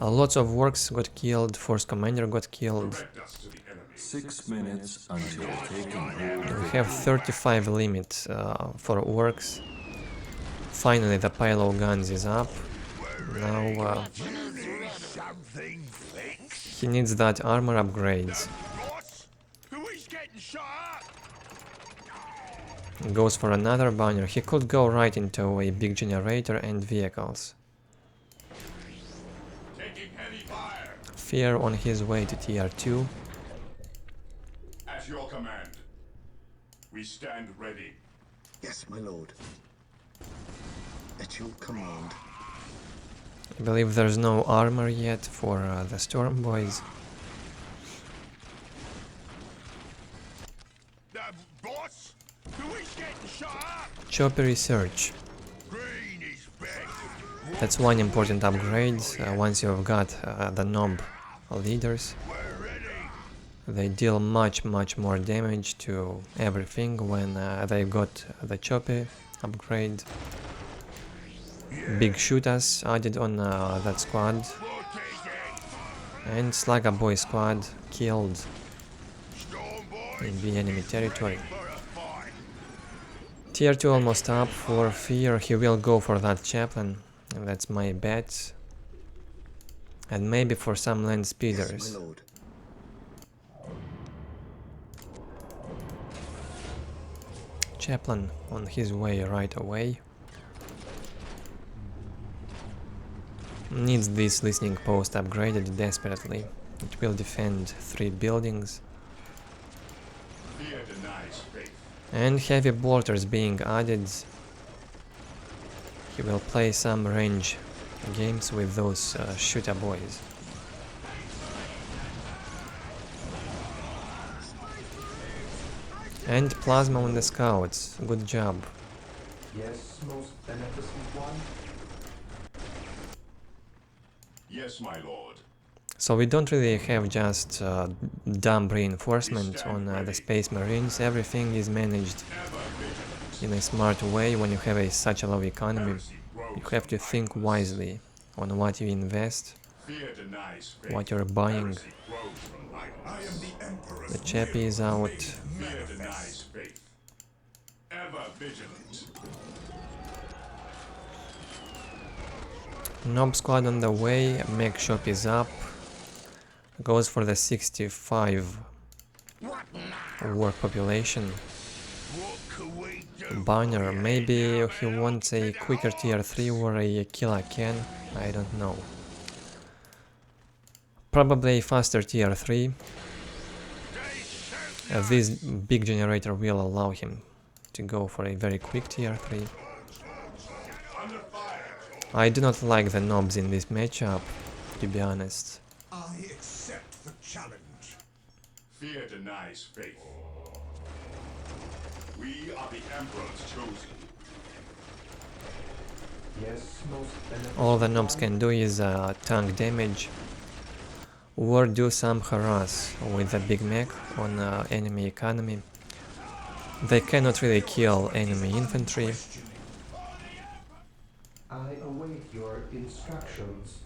Lots of Orks got killed, Force Commander got killed. Direct us to the enemy. 6 minutes until taking hold We of have 35 limit for Orks. Finally the pile of guns is up. Now Something fixed. he needs that armor upgrades. Boss, who is getting shot at? Goes for another banner. He could go right into a big generator and vehicles. Taking heavy fire. Fear on his way to tier 2. At your command. We stand ready. Yes, my lord. At your command. I believe there's no armor yet for the Storm Boys. Boss, who is getting shot at? Chopper Research. Green is best. That's one important upgrade. Once you've got the Nob leaders, We're ready. they deal much more damage to everything when they got the Chopper upgrade. Big shooters added on that squad. We'll take it. And Slugger Boy squad killed Storm boy. in the enemy territory. For a fight. Tier 2 almost up for Fear. He will go for that Chaplain. That's my bet. And maybe for some land Yes, speeders. my lord. Chaplain on his way right away. Needs this listening post upgraded desperately. It will defend 3 buildings. Fear denies faith. And heavy bolters being added. He will play some range games with those shooter boys. And plasma on the scouts. Good job. Yes, most beneficent one. Yes, my lord. So we don't really have just dumb reinforcement on the Space Marines. Everything is managed Ever vigilant. in a smart way. When you have such a low economy, Heresy grows you have to from think idleness. wisely on what you invest, Fear denies faith. what you're buying. Heresy grows from idleness. I am the emperor. The chappy is out. Fear denies faith. Ever vigilant. Nob squad on the way, mech shop is up. Goes for the 65 work population. What can we do? Banner, maybe he wants a quicker tier 3 or a killer can, I don't know. Probably a faster tier 3. This big generator will allow him to go for a very quick tier 3. Under fire. I do not like the Nobs in this matchup, to be honest. I accept the challenge. Fear denies faith. We are the emperor's chosen. Yes, most beneficent All the Nobs one. can do is tank damage or do some harass with the big mech on enemy economy. They cannot really kill enemy infantry. I await your instructions.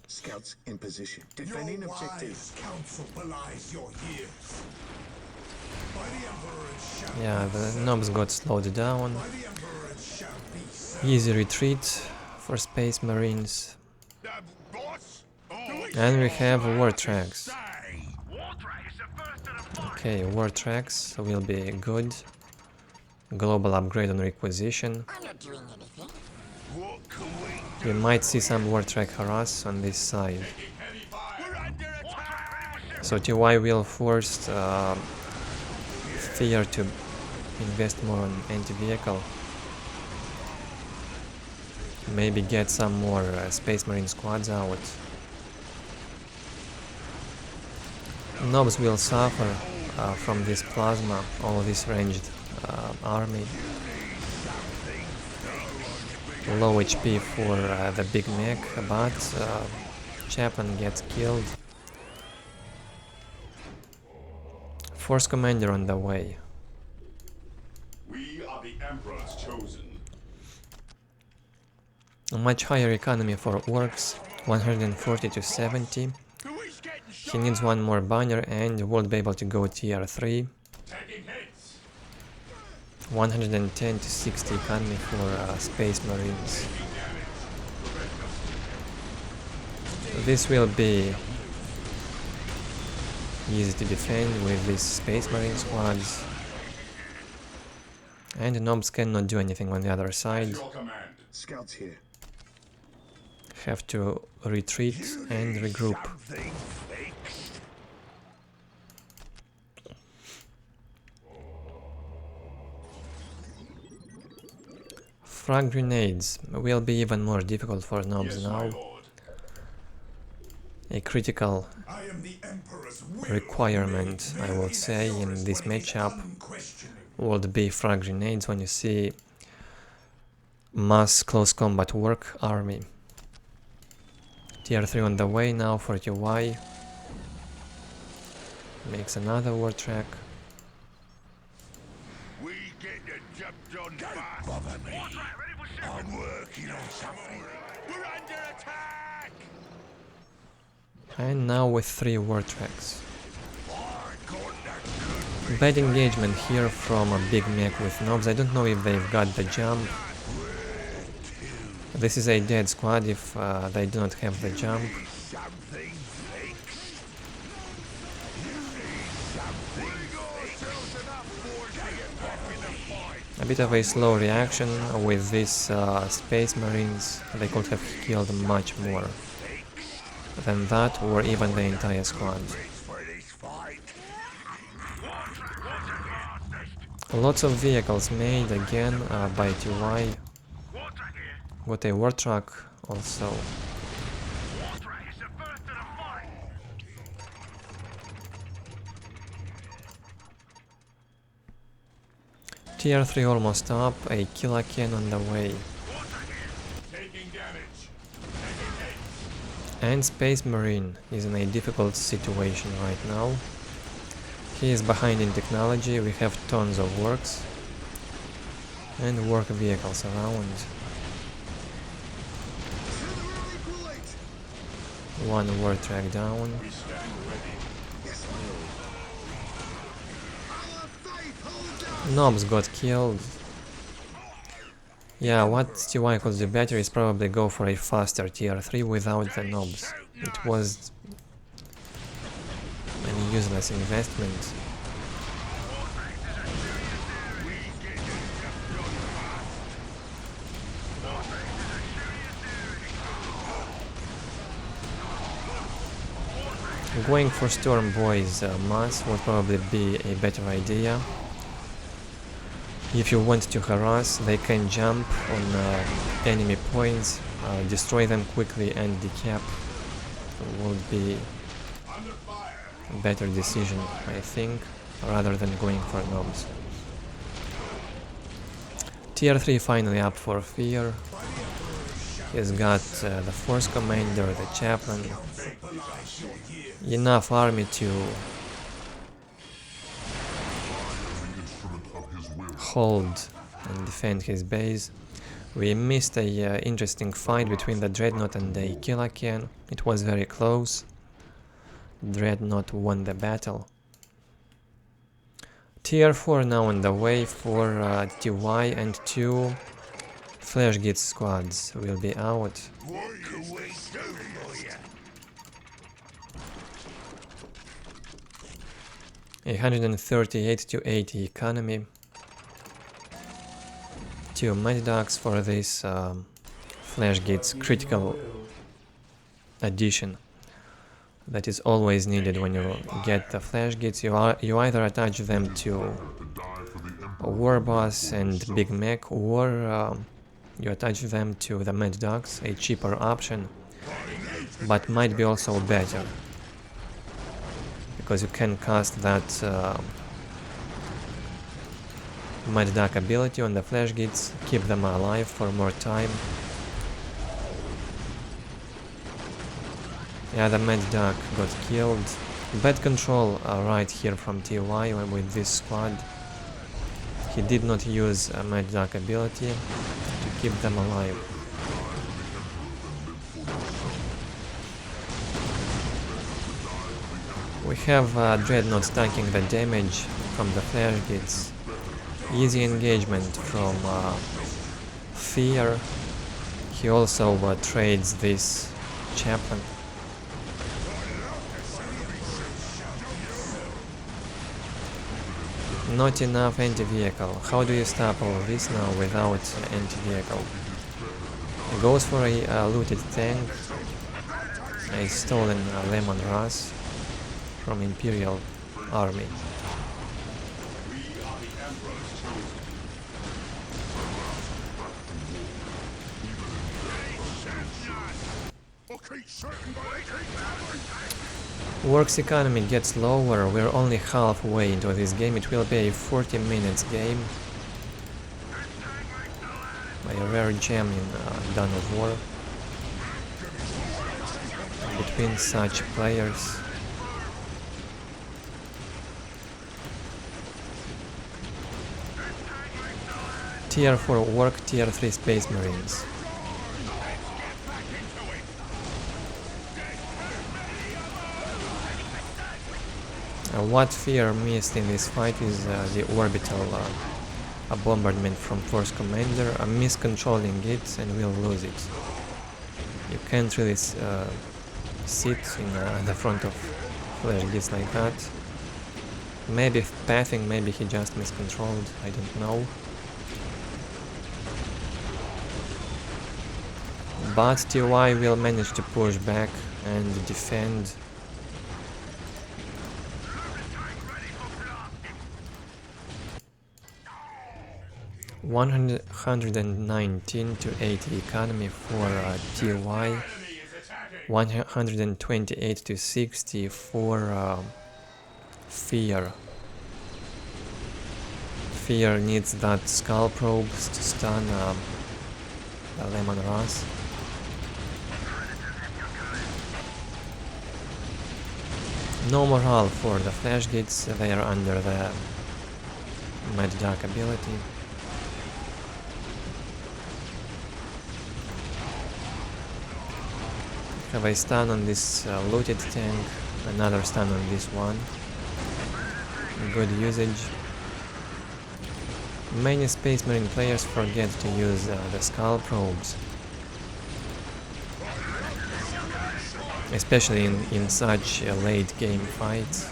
Scouts in position. Defending objective. counsel belies your years. By the emperor's shall Yeah, the Nobs got slowed down. the emperor's shall be said. Easy retreat for Space Marines. Boss? And we have war tracks. Say. War track is the first of the fight. Okay, war tracks will be good. Global upgrade on requisition. What can we We might see some war track harass on this side. We're under attack. So TY will force Fear to invest more on anti-vehicle. maybe get some more Space Marine squads out. Nobs will suffer from this plasma, all this ranged army. Low HP for the big mech, but Chaplain gets killed. Force Commander on the way. We are the Emperor's chosen. A much higher economy for Orks, 140 to 70. He needs one more banner and won't be able to go tier 3. 110 to 60 economy for Space Marines. This will be easy to defend with these Space Marine squads. And the Nobs cannot do anything on the other side. Scouts here. Have to retreat and regroup. Frag grenades will be even more difficult for Nobs now. A critical requirement, I would say, in this matchup would be frag grenades when you see mass close combat work army. Tier 3 on the way now for TY. Makes another war track. We get the job done fast. Bother me. I'm working on something. We're under attack. And now with 3 war tracks. Bad engagement here from a big mech with Nobs. I don't know if they've got the jump. This is a dead squad if they do not have the jump. A bit of a slow reaction with these Space Marines. They could have killed much more than that, or even the entire squad. Lots of vehicles made again by TY. Got a war truck also. Tier 3 almost up, a IKn on the way. And Space Marine is in a difficult situation right now. He is behind in technology, we have tons of works and work vehicles around. One war track down. Nobs got killed. Yeah, what TY could do better is probably go for a faster tier 3 without the Nobs. It was an useless investment. Going for Storm Boy's mass would probably be a better idea. If you want to harass, they can jump on enemy points, destroy them quickly and decap. Would be a better decision, I think, rather than going for Nobs. Tier 3 finally up for Fear. He's got the Force Commander, the Chaplain. Enough army to hold and defend his base. We missed a interesting fight between the Dreadnought and the IKn. It was very close. Dreadnought won the battle. Tier 4 now on the way for TY, and 2 Flash Git squads will be out. 138 to 80 economy. 2 Medidocs for this Flash Git's critical addition that is always needed when you get the Flash Gits. You either attach them to a War Boss and Big Mech, or you attach them to the Mad Dogs, a cheaper option, but might be also better, because you can cast that Mad Dog ability on the Flash Gates, keep them alive for more time. Yeah, the Mad Dog got killed. Bad control right here from TY with this squad. He did not use a Mad Dog ability to keep them alive. We have Dreadnought tanking the damage from the Flash Gates. Easy engagement from Fear. He also trades this Chaplain. Not enough anti-vehicle. How do you stop all this now without anti-vehicle? Goes for a looted tank, a stolen Lemon Ras from Imperial Army. Orks economy gets lower, we're only halfway into this game, it will be a 40 minutes game. A rare gem in Dawn of War between such players. Tier 4 Ork, Tier 3 Space Marines. What Fear missed in this fight is the orbital bombardment from Force Commander, miscontrolling it and will lose it. You can't really sit in the front of Flash Gates like that. Maybe pathing, maybe he just miscontrolled, I don't know. But TY will manage to push back and defend. $119 to 80 economy for TY, 128 to 60 for Fear. Fear needs that skull probes to stun the Lemon Ras. No morale for the Flash Gates, they are under the Mad Dog ability. Have a stun on this looted tank, another stun on this one. Good usage. Many Space Marine players forget to use the skull probes. Especially in such late game fights.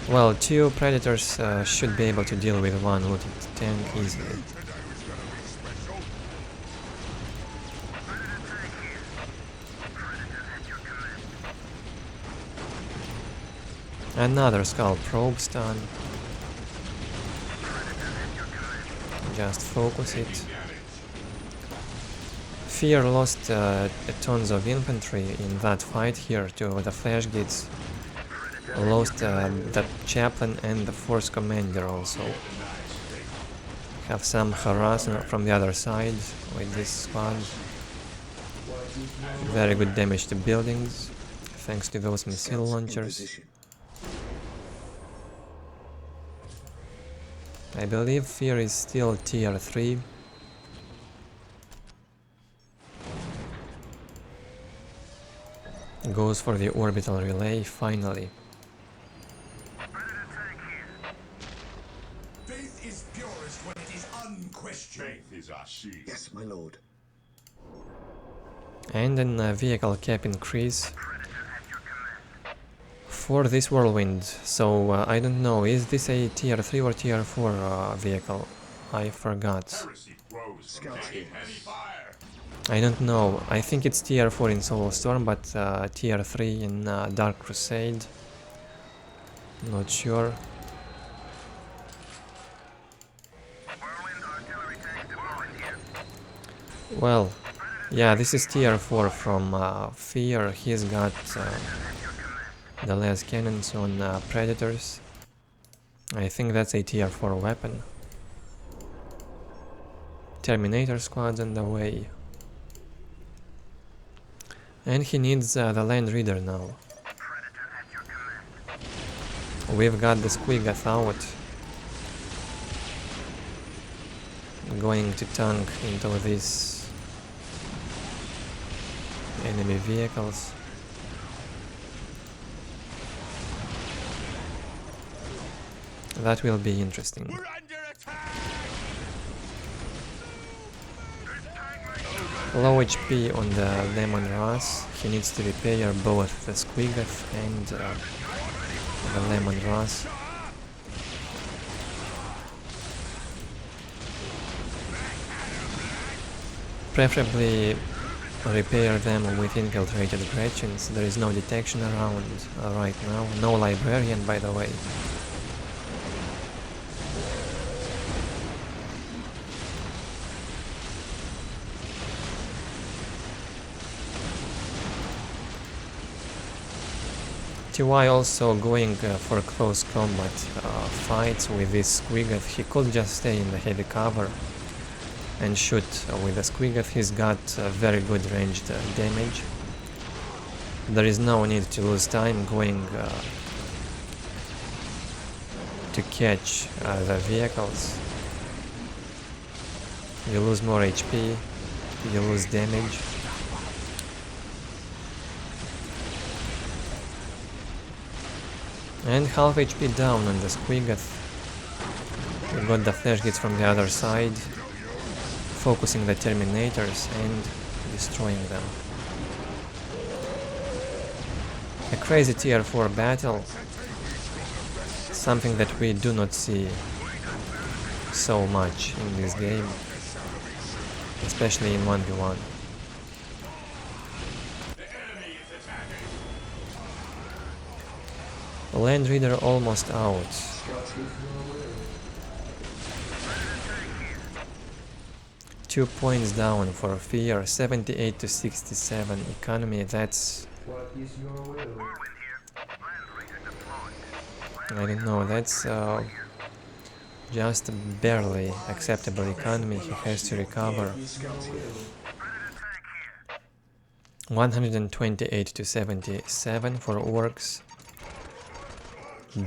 Well, two Predators should be able to deal with one looted tank easily. Another skull probe stun. Just focus it. Fear lost tons of infantry in that fight here to the Flash Gates. Lost the Chaplain and the Force Commander also. Have some harassment from the other side with this squad. Very good damage to buildings, thanks to those missile launchers. I believe Fear is still Tier 3. Goes for the orbital relay, finally. Faith is purest when it is unquestioned. Faith is our shield. Yes, my lord. And a vehicle cap increase for this whirlwind. So I don't know, is this a Tier 3 or Tier 4 vehicle? I forgot. Scouts here. I don't know. I think it's Tier 4 in Soul Storm, but Tier 3 in Dark Crusade. Not sure. Well, yeah, this is tier 4 from Fear. He's got the less cannons on Predators. I think that's a tier 4 weapon. Terminator squad's on the way. And he needs the Land Reader now. We've got the Squiggoth out. Going to tank into these enemy vehicles. That will be interesting. We're under attack! Low HP on the Demon Ras. He needs to repair both the Squiggoth and the Lemon Ras. Preferably repair them with infiltrated Gretchens. There is no detection around right now. No Librarian, by the way. TY also going for close combat fights with this Squiggoth. He could just stay in the heavy cover and shoot with the Squiggoth. He's got very good ranged damage. There is no need to lose time going to catch the vehicles. You lose more HP, you lose damage. And half HP down on the Squiggoth. We got the flash hits from the other side, focusing the Terminators and destroying them. A crazy tier 4 battle, something that we do not see so much in this game, especially in 1v1. Land Reader almost out. 2 points down for Fear, 78 to 67 economy. That's... What is your will? I don't know, that's just barely acceptable economy. He has to recover. 128 to 77 for Orks.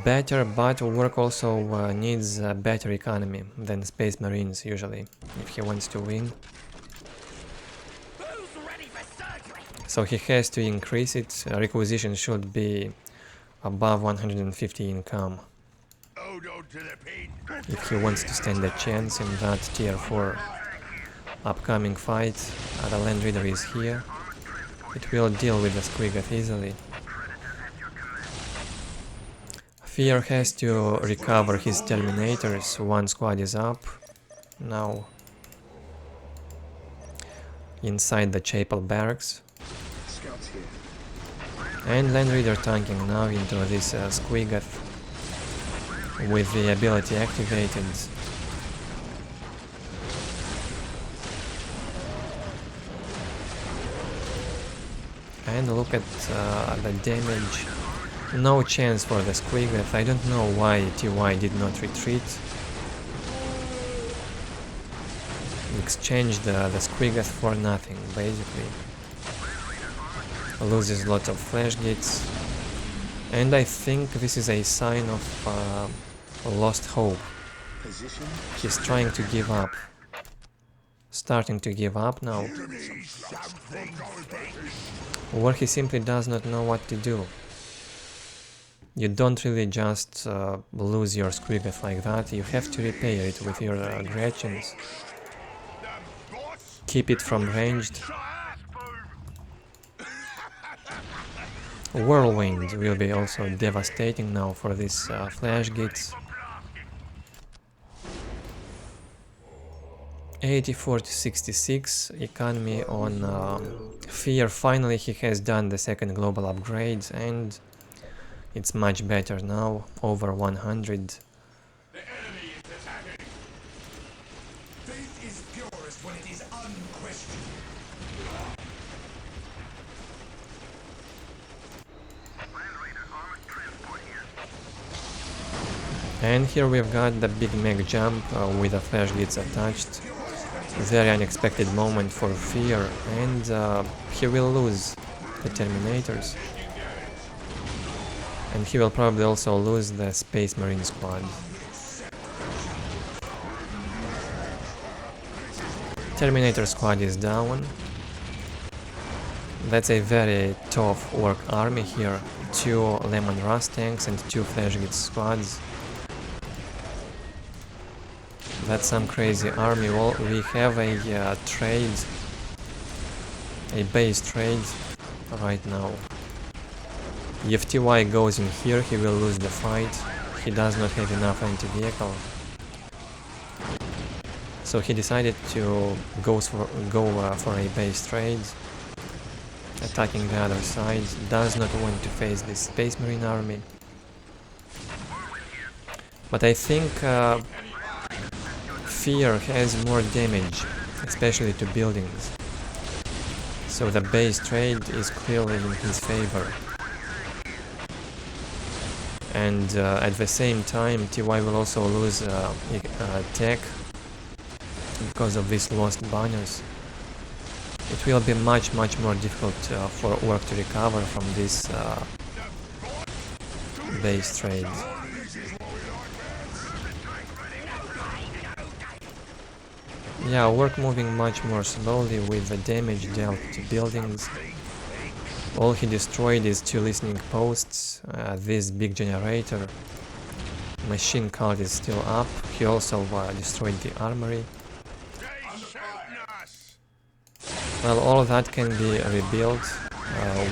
Better, but Ork also needs a better economy than Space Marines usually, if he wants to win. So he has to increase it. Requisition should be above 150 income if he wants to stand a chance in that tier 4 upcoming fight. The Land Reader is here. It will deal with the Squiggoth easily. Fear has to recover his Terminators. One squad is up now inside the Chapel Barracks. And Land Reader tanking now into this Squiggoth with the ability activated. And look at the damage. No chance for the Squiggoth. I don't know why TY did not retreat. Exchanged the Squiggoth for nothing, basically. Loses lots of flash gates. And I think this is a sign of lost hope. He's trying to give up. Starting to give up now. Or he simply does not know what to do. You don't really just lose your Squiggoth like that, you have to repair it with your Gretchens. Keep it from ranged. Whirlwind will be also devastating now for these flash gates. 84 to 66 economy on Fear. Finally he has done the second global upgrade and it's much better now, over 100. The enemy is attacking. Faith is purest when it is And here we've got the big mech jump with the flash gets attached. Very unexpected moment for Fear, and he will lose the Terminators. And he will probably also lose the Space Marine squad. Terminator squad is down. That's a very tough Orc army here. 2 Lemon Rust tanks and 2 Flash Git squads. That's some crazy army. Well, we have a trade, a base trade right now. If TY goes in here, he will lose the fight. He does not have enough anti-vehicle. So he decided to go for a base trade, attacking the other side. Does not want to face this Space Marine army. But I think Fear has more damage, especially to buildings. So the base trade is clearly in his favor. And at the same time, TY will also lose tech because of these lost banners. It will be much more difficult for Orc to recover from this base trade. Yeah, Orc moving much more slowly with the damage dealt to buildings. All he destroyed is 2 listening posts, this big generator. Machine cult is still up. He also destroyed the armory. Well, all that can be rebuilt.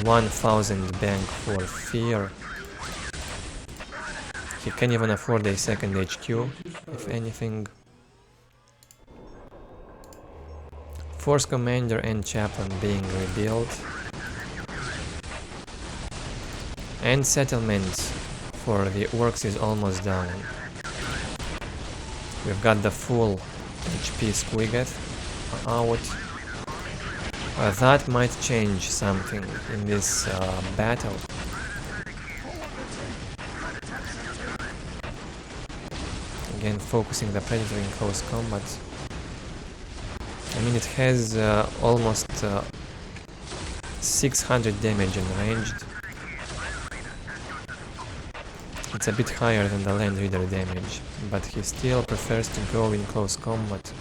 1000 bank for Fear. He can't even afford a second HQ, if anything. Force Commander and Chaplain being rebuilt. And settlement for the Orcs is almost done. We've got the full HP Squiggoth out. That might change something in this battle. Again, focusing the Predator in close combat. I mean, it has almost 600 damage in ranged. It's a bit higher than the Land Reader damage, but he still prefers to go in close combat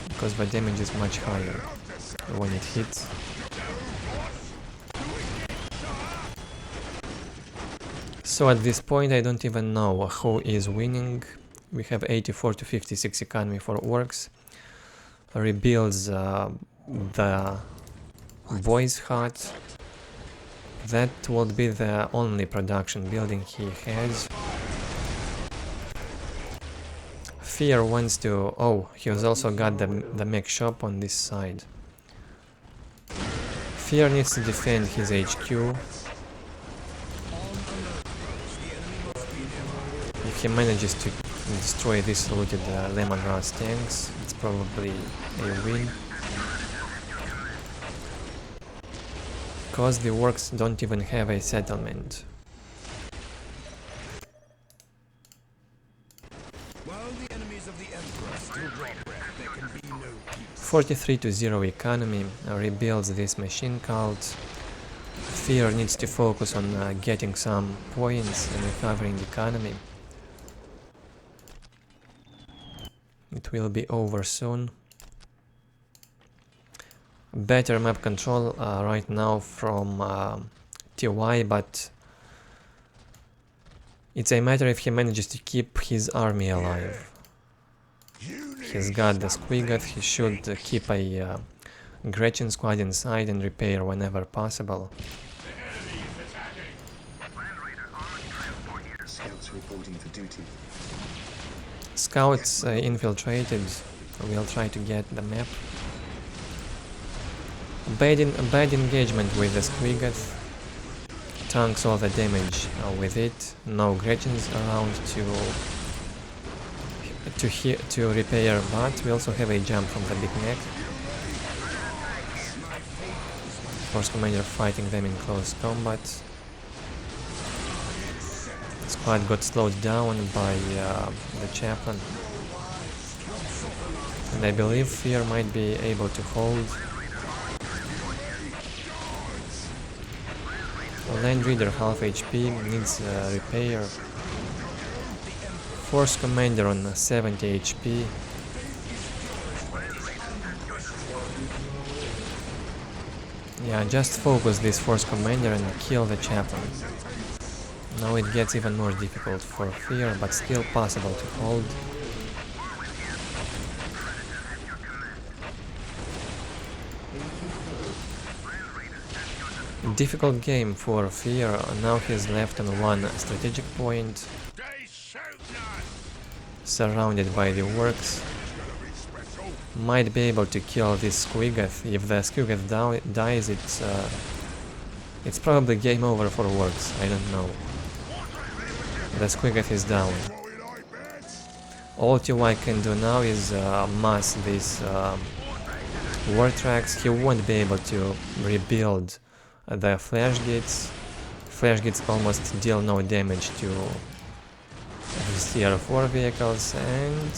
because the damage is much higher when it hits. So at this point I don't even know who is winning. We have 84 to 56 economy for Orcs. Rebuilds the Boys Hut. That would be the only production building he has. Fear wants to... oh, he has also got the mech shop on this side. Fear needs to defend his HQ. If he manages to destroy these looted Lemon Rust tanks, it's probably a win. Because the Orcs don't even have a settlement. While the enemies of the Emperor still draw breath, there can be no peace. 43 to 0 economy rebuilds this machine cult. Fear needs to focus on getting some points and recovering the economy. It will be over soon. Better map control right now from TY, but it's a matter if he manages to keep his army alive. He's got the Squiggoth, he should keep a Gretchen squad inside and repair whenever possible. Scouts reporting for duty. Scouts infiltrated. We'll try to get the map. Bad engagement with the Squiggoth. Tanks all the damage with it. No Gretchens around to repair, but we also have a jump from the big mech. Force Commander fighting them in close combat. Squad got slowed down by the Chaplain. And I believe Fear might be able to hold. Land Reader half HP, needs repair. Force Commander on 70 HP. Yeah, just focus this Force Commander and kill the Chaplain. Now it gets even more difficult for Fear, but still possible to hold. Difficult game for Fear. Now he's left on one strategic point, surrounded by the Orks. Might be able to kill this Squiggoth. If the Squiggoth dies, it's probably game over for Orks. I don't know. The Squiggoth is down. All TY can do now is mass these war tracks. He won't be able to rebuild the flash gates. Flash gates almost deal no damage to these tier 4 vehicles, and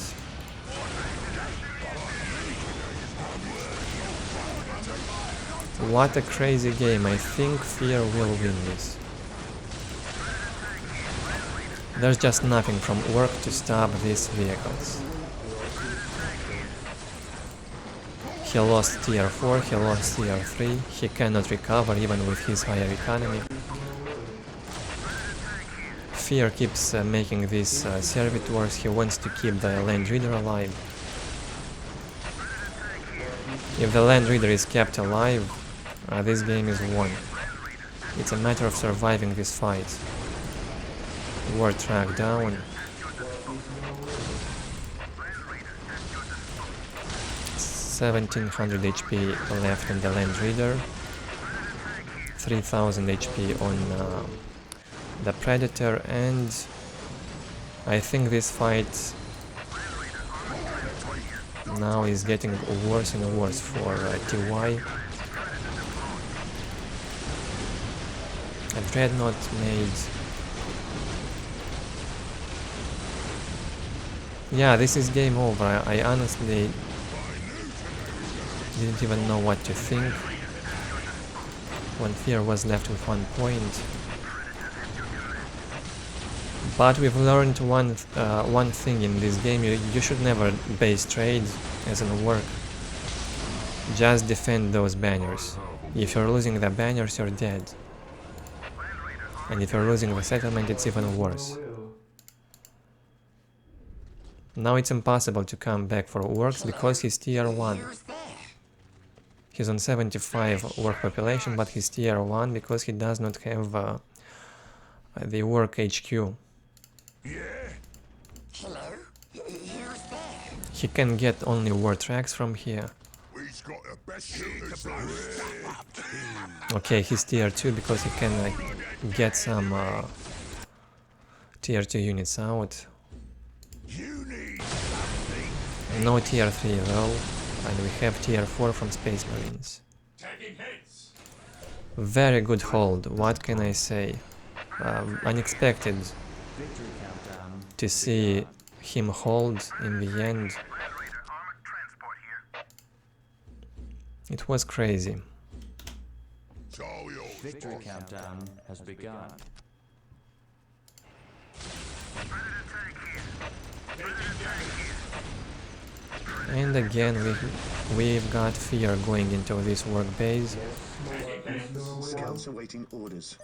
what a crazy game. I think Fear will win this. There's just nothing from Orc to stop these vehicles. He lost tier 4, he lost tier 3, he cannot recover even with his higher economy. Fear keeps making these servitors, he wants to keep the Land Reader alive. If the Land Reader is kept alive, this game is won. It's a matter of surviving this fight. War track down. 1700 HP left on the Land Reader, 3000 HP on the Predator, and I think this fight now is getting worse and worse for TY. A Dreadnought made... Yeah, this is game over. I honestly didn't even know what to think when Fear was left with 1 point. But we've learned one thing in this game: you should never base trade as an Orc. Just defend those banners. If you're losing the banners, you're dead. And if you're losing the settlement, it's even worse. Now it's impossible to come back for Orcs because he's tier 1. He's on 75 Orc population, but he's tier 1 because he does not have the Orc HQ. He can get only war tracks from here. Okay, he's tier 2 because he can get some tier 2 units out. No tier 3 though, and we have tier 4 from Space Marines. Very good hold, what can I say? Unexpected to see him hold in the end. It was crazy. Victory countdown has begun. And again we've got Fear going into this work base. Scouts awaiting orders.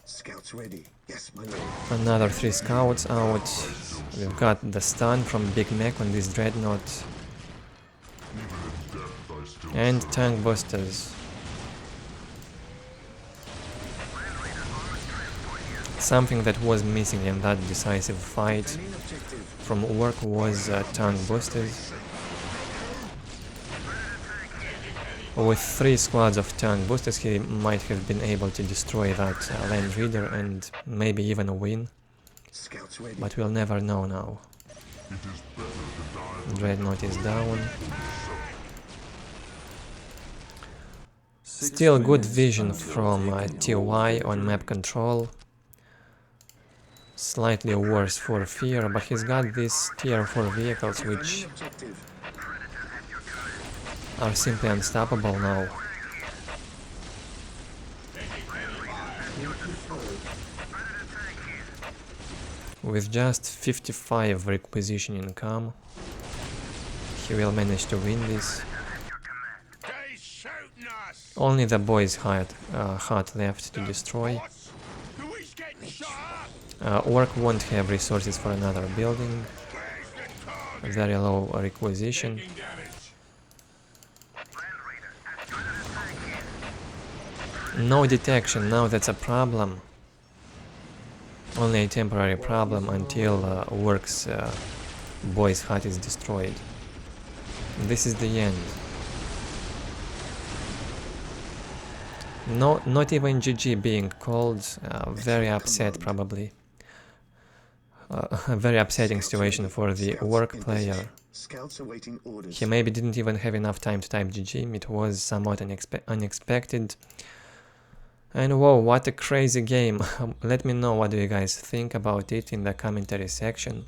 Scouts ready. Yes, my lord. Another 3 scouts out. We've got the stun from Big Mac on this Dreadnought. And tank boosters. Something that was missing in that decisive fight from Orc was tank boosters. With 3 squads of tank boosters, he might have been able to destroy that Land Reader and maybe even win. But we'll never know now. Dreadnought is down. Still good vision from TY on map control. Slightly worse for Fear, but he's got these tier 4 vehicles which are simply unstoppable now. With just 55 requisition income, he will manage to win this. Only the boys hut left to destroy. Orc won't have resources for another building. Very low requisition. No detection, now that's a problem. Only a temporary problem until Orcs boys hut is destroyed. This is the end. No, not even GG being called. Very upset probably. A very upsetting situation for the Orc player. He maybe didn't even have enough time to type GG. It was somewhat unexpected. And whoa, what a crazy game. Let me know what do you guys think about it in the commentary section.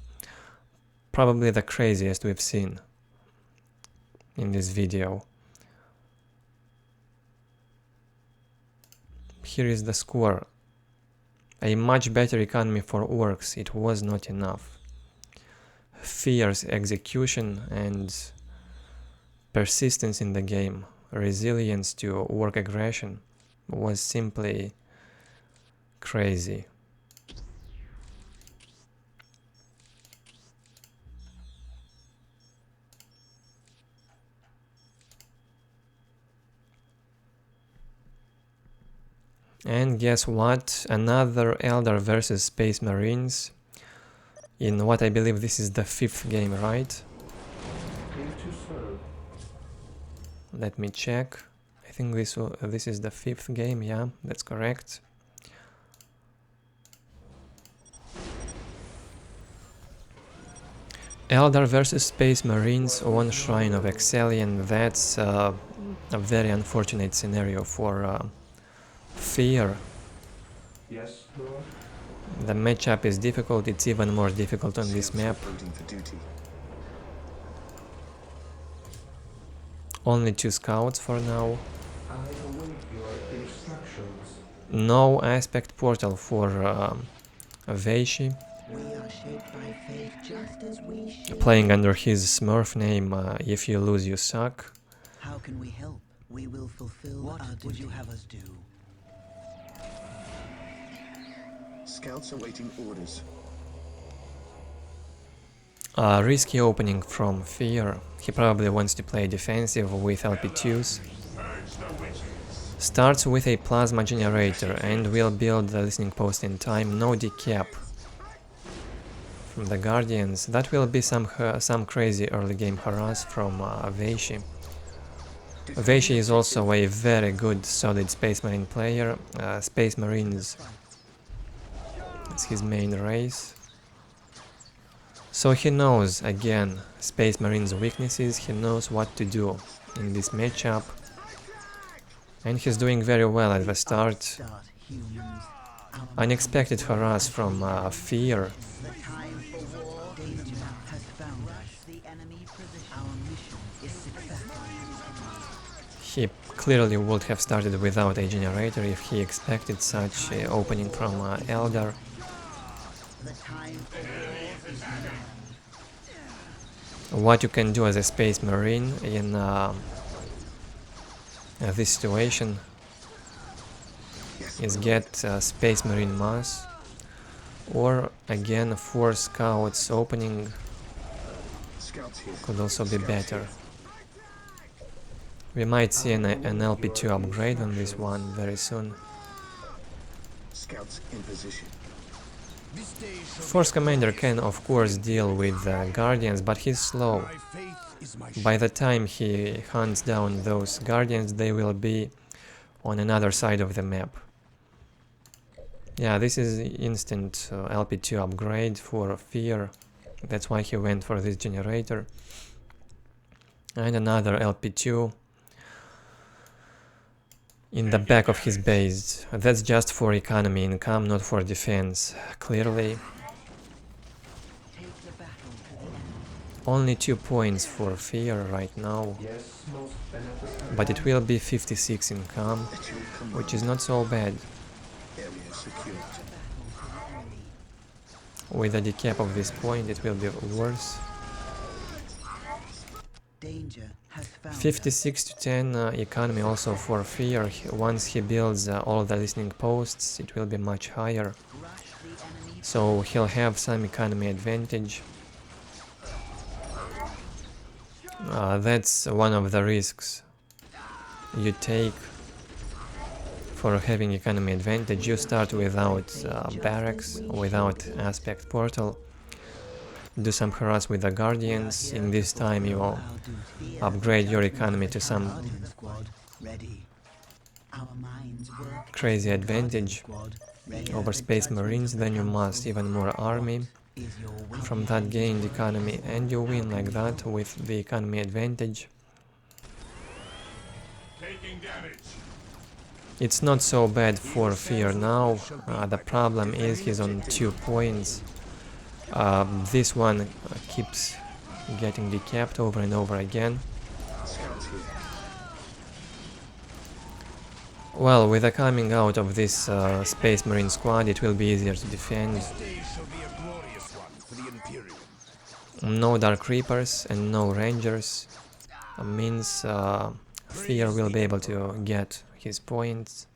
Probably the craziest we've seen in this video. Here is the score. A much better economy for Orcs, it was not enough. Fierce execution and persistence in the game, resilience to Orc aggression was simply crazy. And guess what? Another Eldar versus Space Marines in what I believe this is the 5th game, right? Let me check. I think this is the 5th game, yeah, that's correct. Eldar versus Space Marines, one Shrine of Excellion. That's a very unfortunate scenario for Fear. Yes, Lord. The matchup is difficult, it's even more difficult on this map. Only 2 scouts for now. I await your instructions. No aspect portal for VasHy. We are shaped by fate just as we shape. Playing under his Smurf name, if you lose you suck. How can we help? We will fulfill what would you have us do? Scouts awaiting orders. Risky opening from Fear. He probably wants to play defensive with LP2s. Starts with a plasma generator and will build the listening post in time. No decap from the Guardians. That will be some crazy early game harass from VasHy. VasHy is also a very good solid Space Marine player. Space Marines is his main race. So he knows, again, Space Marines' weaknesses, he knows what to do in this matchup. And he's doing very well at the start. Unexpected harass from Fear. He clearly would have started without a generator if he expected such opening from Eldar. What you can do as a Space Marine in this situation is get Space Marine mass, or again 4 scouts opening could also be better. We might see an LP2 upgrade on this one very soon. Scouts in position. Force Commander can of course deal with Guardians, but he's slow. By the time he hunts down those Guardians, they will be on another side of the map. Yeah, this is instant LP2 upgrade for Fear. That's why he went for this generator. And another LP2. in the back of his base. That's just for economy income, not for defense. Clearly, Take the battle to the end. only 2 points for fear right now, Yes, most beneficent. but it will be 56 income, That you will come which is not so bad. area secured. With the decap of this point, it will be worse. Danger has found us. 56 to 10 economy also for fear. Once he builds all the listening posts, it will be much higher. Rush the enemy. So he'll have some economy advantage. That's one of the risks you take for having economy advantage. You start without barracks, without aspect portal. Do some harass with the guardians. In this time you will upgrade your economy to some Guardian squad ready. Our minds work. crazy advantage Squad ready. over space marines, then you must even more army. Is your will From that gained economy, and you win like that with the economy advantage. Taking damage. It's not so bad for fear now. The problem is he's on 2 points. This one keeps getting decapped over and over again. Scouts here. Well, with the coming out of this Space Marine squad, it will be easier to defend. This day shall be a glorious one for the Imperium. No Dark Reapers and no Rangers means fear will be able to get his points.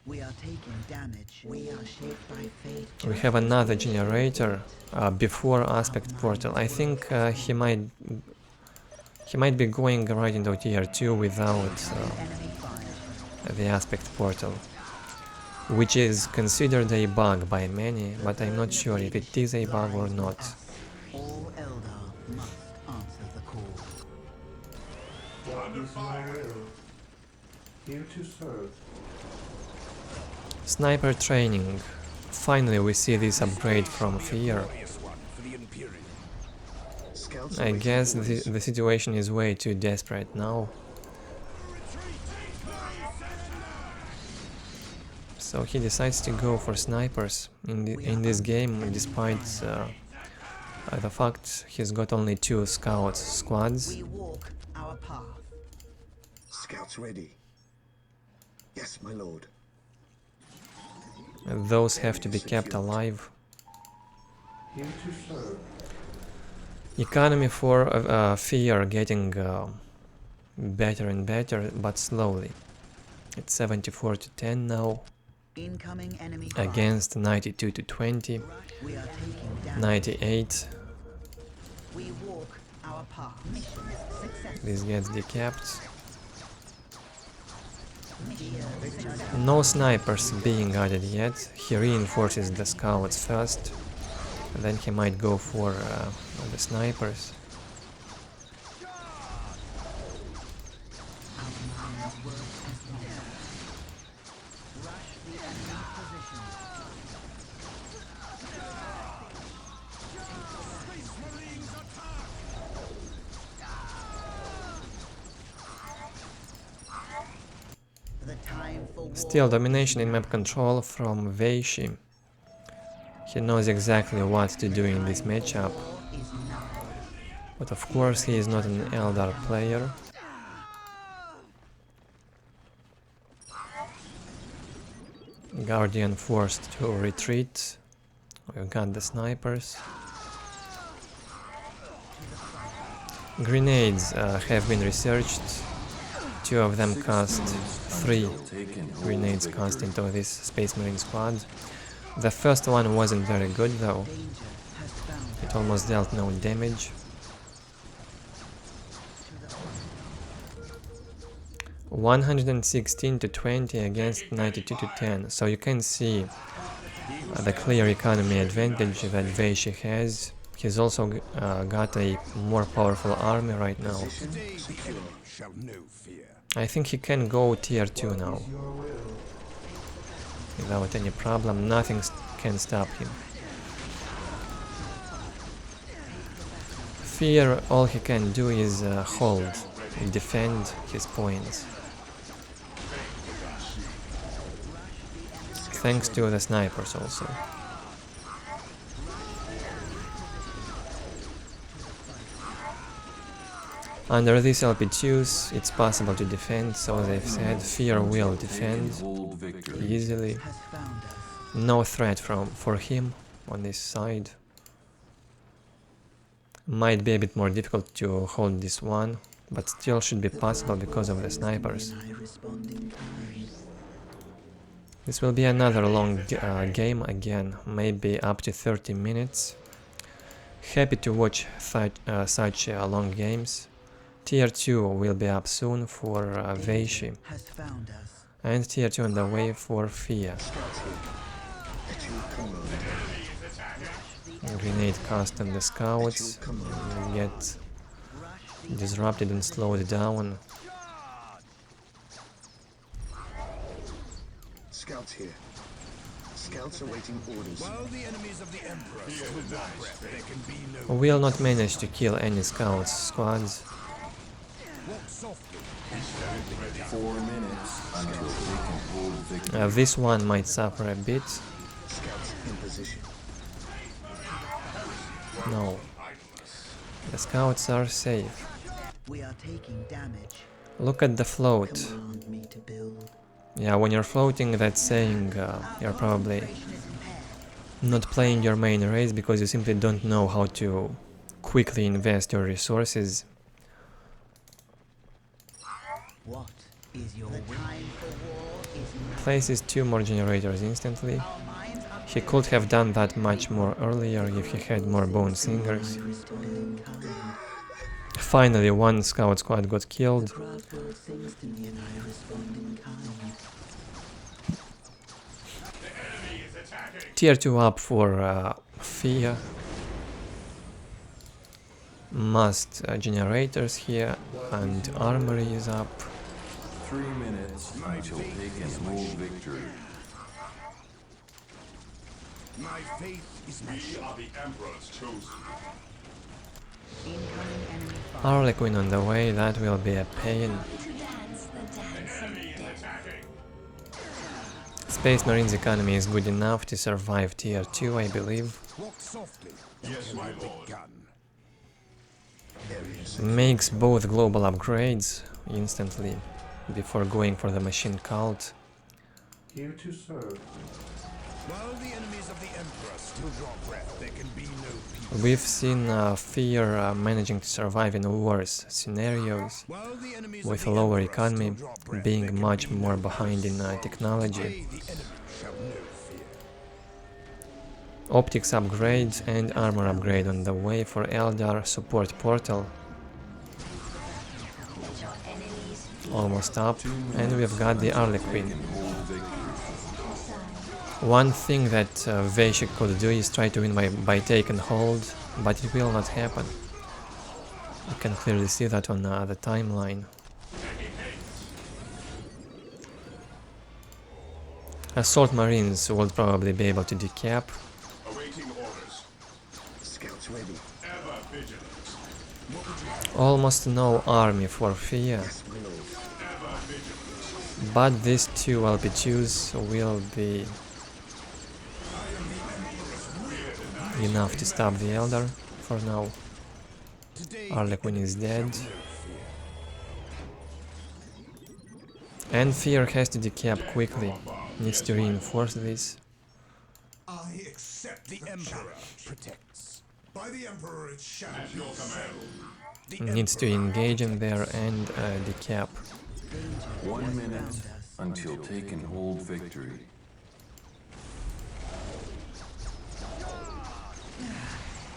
we are taking damage. We are shaped by fate. We have another generator before aspect portal. I think he might be going right into tier 2 without Enemy fire. the aspect portal, which is considered a bug by many, but I'm not sure if it is a bug or not. All Eldar must answer the call. What is my will? Here to serve. Sniper training. Finally we see this upgrade from fear. Glorious one for the Imperium. Scouts I awaiting guess orders. the situation is way too desperate now. So he decides to go for snipers in this game, despite the fact he's got only 2 scout squads. We walk our path. Scouts ready. Yes, my lord. Those have to be kept alive. Here to serve. Economy for fear getting better and better, but slowly. It's 74 to 10 now, Incoming enemy fire. against 92 to 20, We are taking damage. 98. We walk our path. Mission success. This gets decapped. No snipers being added yet. He reinforces the scouts first, then he might go for the snipers. Rush the enemy position. The time for war. Still domination in map control from VasHy. He knows exactly what to do in this matchup, is now. but of course he is not an Eldar player. Guardian forced to retreat. We've got the snipers. Grenades have been researched. 2 of them cast 3 grenades cast into this Space Marine squad. The first one wasn't very good though. Danger has found It almost dealt no damage. 116 to 20 against 92 to 10. So you can see the clear economy advantage that VasHy has. He's also got a more powerful army right now. Today the enemy shall know fear. I think he can go tier 2 now Your will. without any problem. Nothing can stop him. Fear, all he can do is hold and defend his points. thanks to the snipers also. Under these LP2s, it's possible to defend, so they've said Fear will defend easily. No threat for him on this side. Might be a bit more difficult to hold this one, but still should be possible because of the snipers. This will be another long game again, maybe up to 30 minutes. Happy to watch such long games. Tier 2 will be up soon for VasHy, and Tier 2 on the way for Fear. Grenade cast on the scouts, get disrupted and slowed down. Scouts here. Scouts awaiting orders. While the enemies of the Emperor still rise, there can be no We'll not manage to kill any scouts squads. walk softly. 4 minutes until they can hold victory. This one might suffer a bit. Scouts in position. No. The scouts are safe. We are taking damage. Look at the float. Command me to build. Yeah, when you're floating, that's saying you're probably not playing your main race because you simply don't know how to quickly invest your resources. What is your time for war is now. Places 2 more generators instantly. Our minds are He could have done that much more earlier if he had more bone singers. responding kind. Finally, one scout squad got killed. Crowd world sings to me and I respond in kind. Tier 2 up for Fear. Must generators here, and armory is up. 3 minutes until they can hold victory. My faith is my We are the Emperor's chosen. Incoming enemy fire. Harlequin on the way, that will be a pain. Space Marines economy is good enough to survive Tier 2, I believe. walk softly. Yes, my lord. Gun. Makes both global upgrades instantly before going for the machine cult. Here to serve. While the enemies of the Emperor still draw breath, there can be no peace. We've seen Fear managing to survive in worse scenarios, While the enemies with of a the lower Emperor economy, still draw breath, being there can much be more no behind in peace. technology. I, the enemy, shall know fear. Optics upgrades and armor upgrade on the way for Eldar support portal. Almost up, and we've got the Harlequin. One thing that VasHy could do is try to win by take and hold, but it will not happen. You can clearly see that on the timeline. Assault Marines will probably be able to decap. Awaiting orders. Scouts ready. Ever vigilant. Almost no army for Fear, Yes, my lord. Ever vigilant. but these 2 LP2s will be enough to stop the Eldar for now. Today, Harlequin is dead. And Fear has to decap quickly. Needs to reinforce this. I accept the Emperor protects. By the Emperor it shall At your command. The Needs to engage in there and decap. 1 minute until they can hold victory.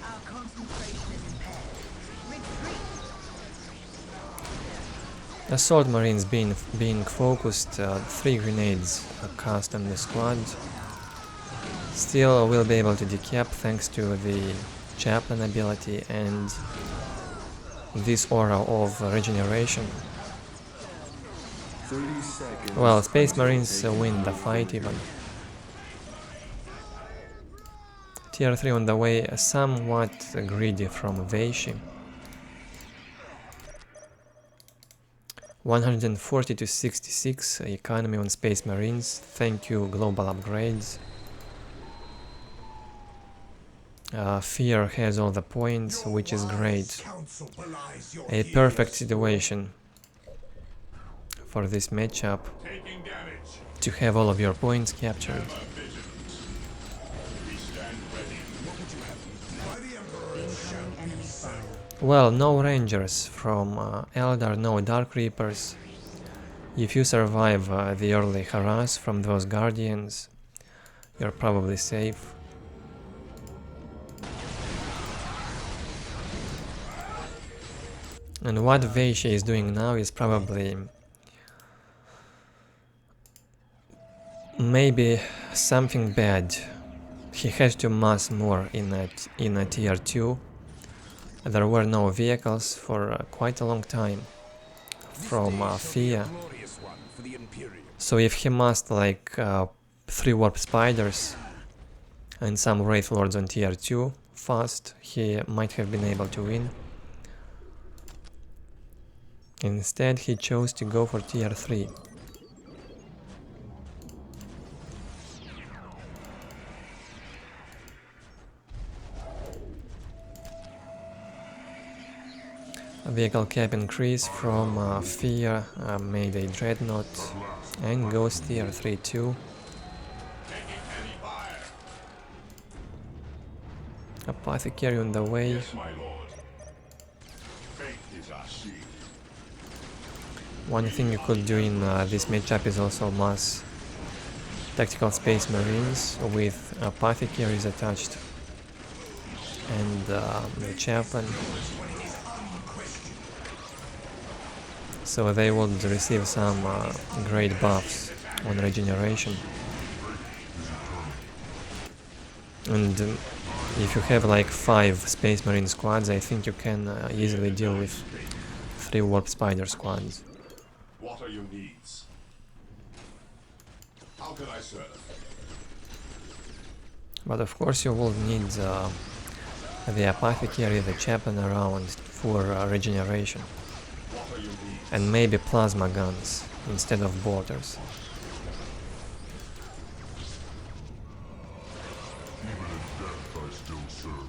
Our concentration is impaired. Retreat. Assault Marines being focused, 3 grenades cast on the squad. Still will be able to decap thanks to the chaplain ability and this aura of regeneration. 30 seconds. Well, Space Marines win the fight even. Tier 3 on the way, somewhat greedy from VasHy. 140 to 66 economy on Space Marines. Thank you, global upgrades. Fear has all the points, which is great. A perfect situation for this matchup, to have all of your points captured. Well, no rangers from Eldar, no Dark Reapers. If you survive the early harass from those guardians, you're probably safe. And what VasHy is doing now is probably maybe something bad. He has to mass more in a tier 2. There were no vehicles for quite a long time from Fear. So if he massed like 3 warp spiders and some wraith lords on tier 2 fast, he might have been able to win. Instead, he chose to go for tier 3. Vehicle cap increase from Fear made a Dreadnought and goes tier 3 too. Apothecary on the way. Yes, my lord. Faith is our shield. One thing you could do in this matchup is also mass Tactical Space Marines with Apothecaries attached and the Chaplain. So they would receive some great buffs on regeneration. And if you have like 5 Space Marine squads, I think you can easily deal with 3 Warp Spider squads. What are your needs? How can I serve? But of course you will need the Apothecary, the Chaplain around for regeneration. What are your needs? And maybe plasma guns instead of bolters.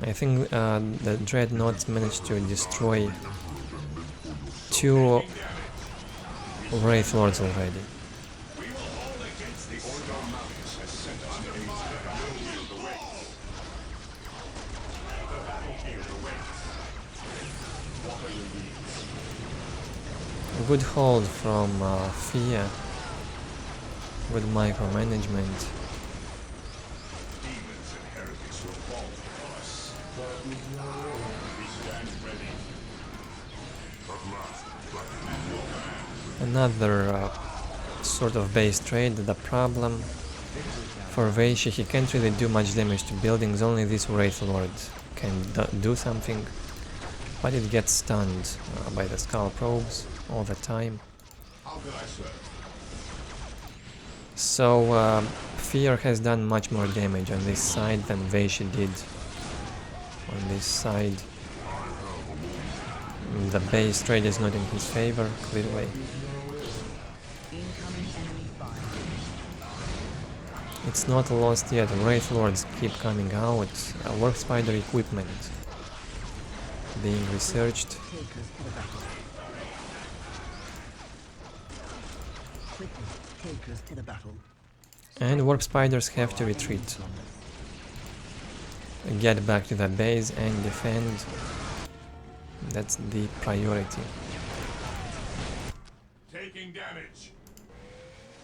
I think the Dreadnoughts managed to destroy 2 Wraith Lords already. Good hold from Fear. Good micromanagement. Another sort of base trade. The problem for VasHy, he can't really do much damage to buildings, only this Wraith Lord can do something, but it gets stunned by the Skull Probes all the time. So Fear has done much more damage on this side than VasHy did on this side. The base trade is not in his favor, clearly. It's not lost yet, Wraith Lords keep coming out, Warp Spider equipment being researched. And Warp Spiders have to retreat. Get back to the base and defend. That's the priority. Taking damage.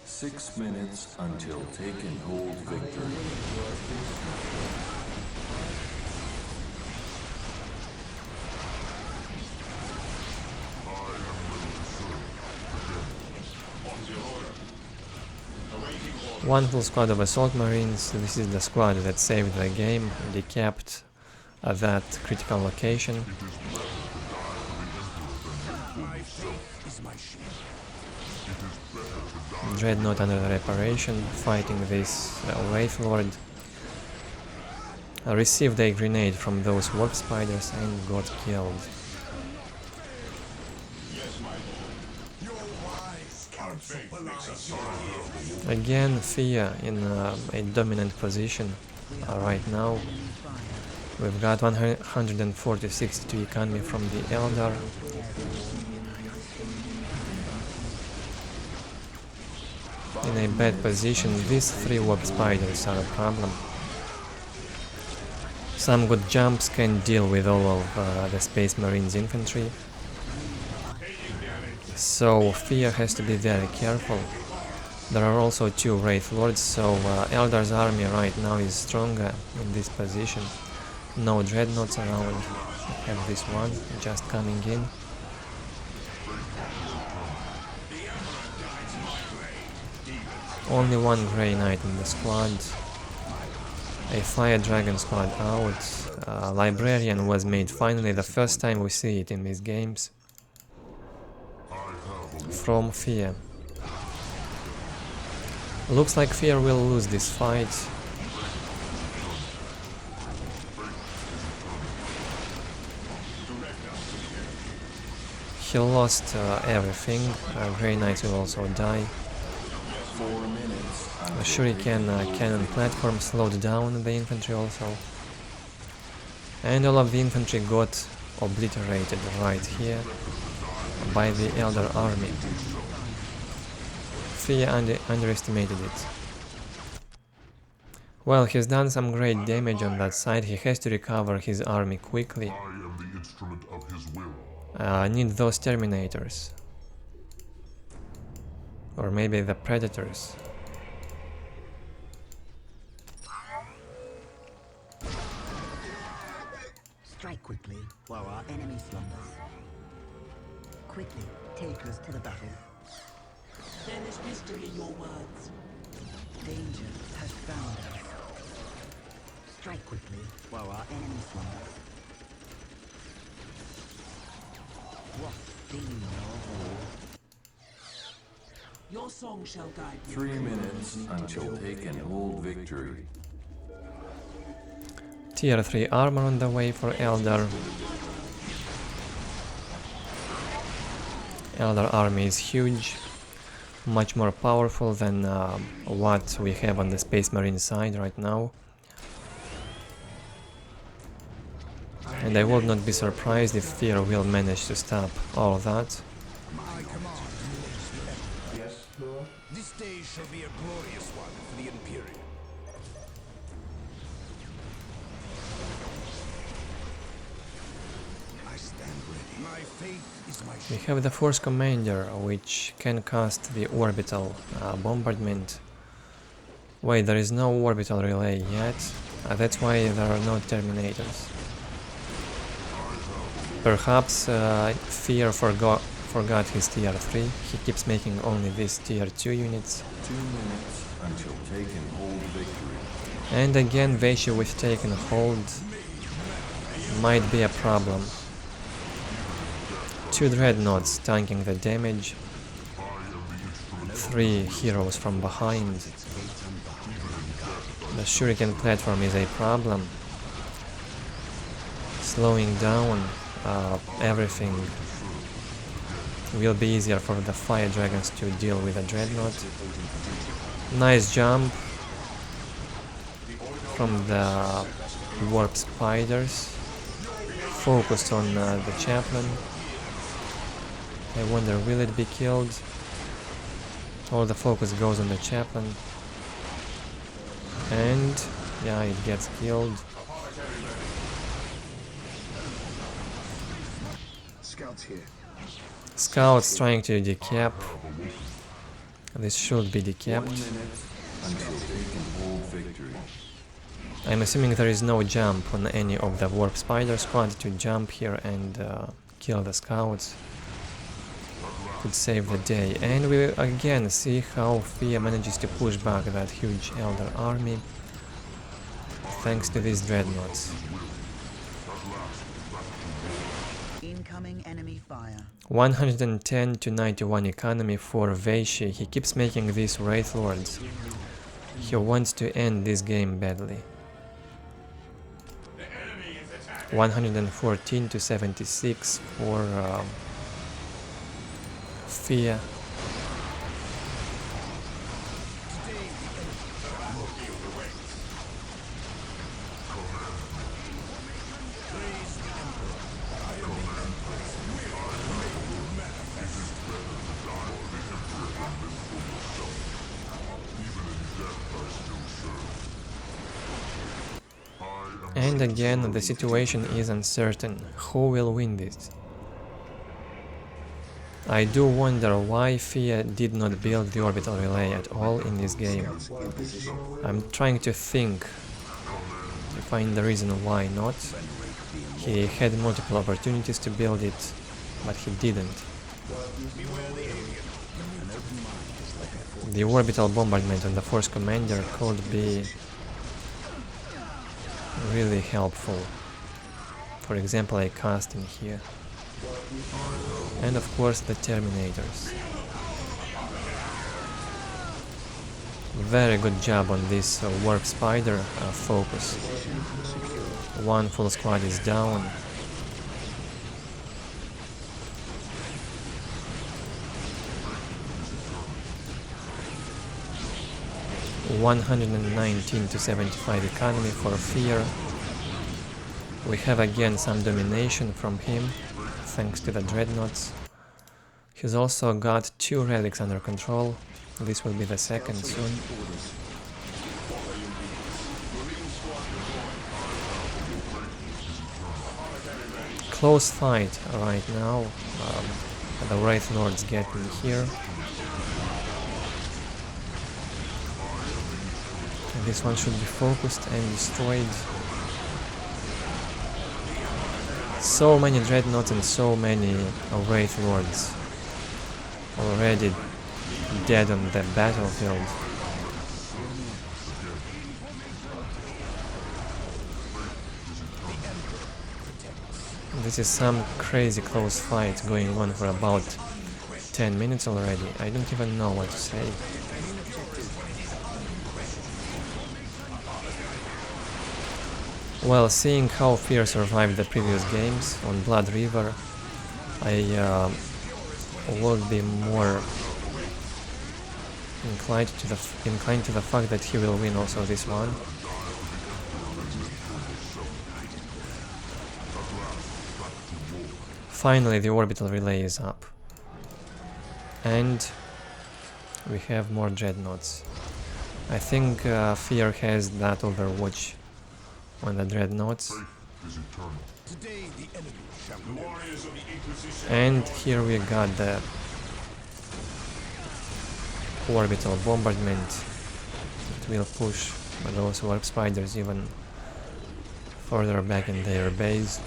6 minutes until take and hold victory. One full squad of Assault Marines. This is the squad that saved the game, decapped that critical location. Dreadnought under reparation, fighting this Wraith Lord. Received a grenade from those Warp Spiders and got killed. Again, Fear in a dominant position right now. We've got 140-62 economy from the Eldar. In a bad position, these 3 warp spiders are a problem. Some good jumps can deal with all of the Space Marines infantry. So Fear has to be very careful. There are also 2 Wraith Lords, so Eldar's army right now is stronger in this position. No dreadnoughts around. We have this one just coming in. Only 1 Grey Knight in the squad. A Fire Dragon squad out. Librarian was made finally, the first time we see it in these games. From Fear. Looks like Fear will lose this fight. He lost everything. Grey Knight will also die. 4 minutes. The Shuriken cannon platform slowed down the infantry also. And all of the infantry got obliterated right here by the Eldar army. Fear underestimated it. Well, he's done some great damage on that side. He has to recover his army quickly. I am the instrument of his will. Need those Terminators. Or maybe the Predators. Strike quickly while our enemy slumbers. Quickly take us to the battle. There is wisdom in your words. Danger has found us. Strike quickly while our enemy slumbers. What demon of war? Your song shall guide me. 3 minutes until take and hold victory. Tier 3 armor on the way for Eldar. Eldar army is huge, much more powerful than what we have on the Space Marine side right now. And I would not be surprised if Fear will manage to stop all that. Yes, Lord. This day shall be a glorious one for the Imperium. I stand ready. My faith is my We shield. have the Force Commander, which can cast the orbital bombardment. Wait, there is no orbital relay yet. That's why there are no Terminators. Perhaps Fear forgot his tier 3. He keeps making only these tier 2 units. 2 minutes until take and hold victory. And again, VasHy with take and hold might be a problem. 2 dreadnoughts tanking the damage. 3 heroes from behind. The Shuriken platform is a problem. Slowing down everything will be easier for the Fire Dragons to deal with a dreadnought. Nice jump from the Warp Spiders. Focused on the Chaplain. I wonder, will it be killed? All the focus goes on the Chaplain. And yeah, it gets killed. Scouts here. Scouts trying to decap. This should be 1 decapped. minute until take and hold victory. I'm assuming there is no jump on any of the Warp Spider squad to jump here and kill the scouts. Could save the day. And we again see how Fear manages to push back that huge Eldar army thanks to these dreadnoughts. Incoming enemy fire. 110 to 91 economy for VasHy. He keeps making these Wraith Lords. He wants to end this game badly. 114 to 76 for Fear. And again, the situation is uncertain. Who will win this? I do wonder why Fear did not build the orbital relay at all in this game. I'm trying to think, to find the reason why not. He had multiple opportunities to build it, but he didn't. The orbital bombardment on the Force Commander could be really helpful. For example, a casting here. And of course the Terminators. Very good job on this Warp Spider focus. One full squad is down. $119 to 75 economy for Fear. We have again some domination from him, thanks to the Dreadnoughts. He's also got 2 relics under control. This will be the second soon. Close fight right now. The Wraith Lords get in here. And this one should be focused and destroyed. So many Dreadnoughts and so many Wraith Lords already dead on the battlefield. This is some crazy close fight going on for about 10 minutes already. I don't even know what to say. Well, seeing how Fear survived the previous games on Blood River, I would be more inclined to the fact that he will win also this one. Finally, the orbital relay is up, and we have more Dreadnoughts. I think Fear has that Overwatch on the Dreadnoughts. And here we got the orbital bombardment. It will push those Warp Spiders even further back in their base.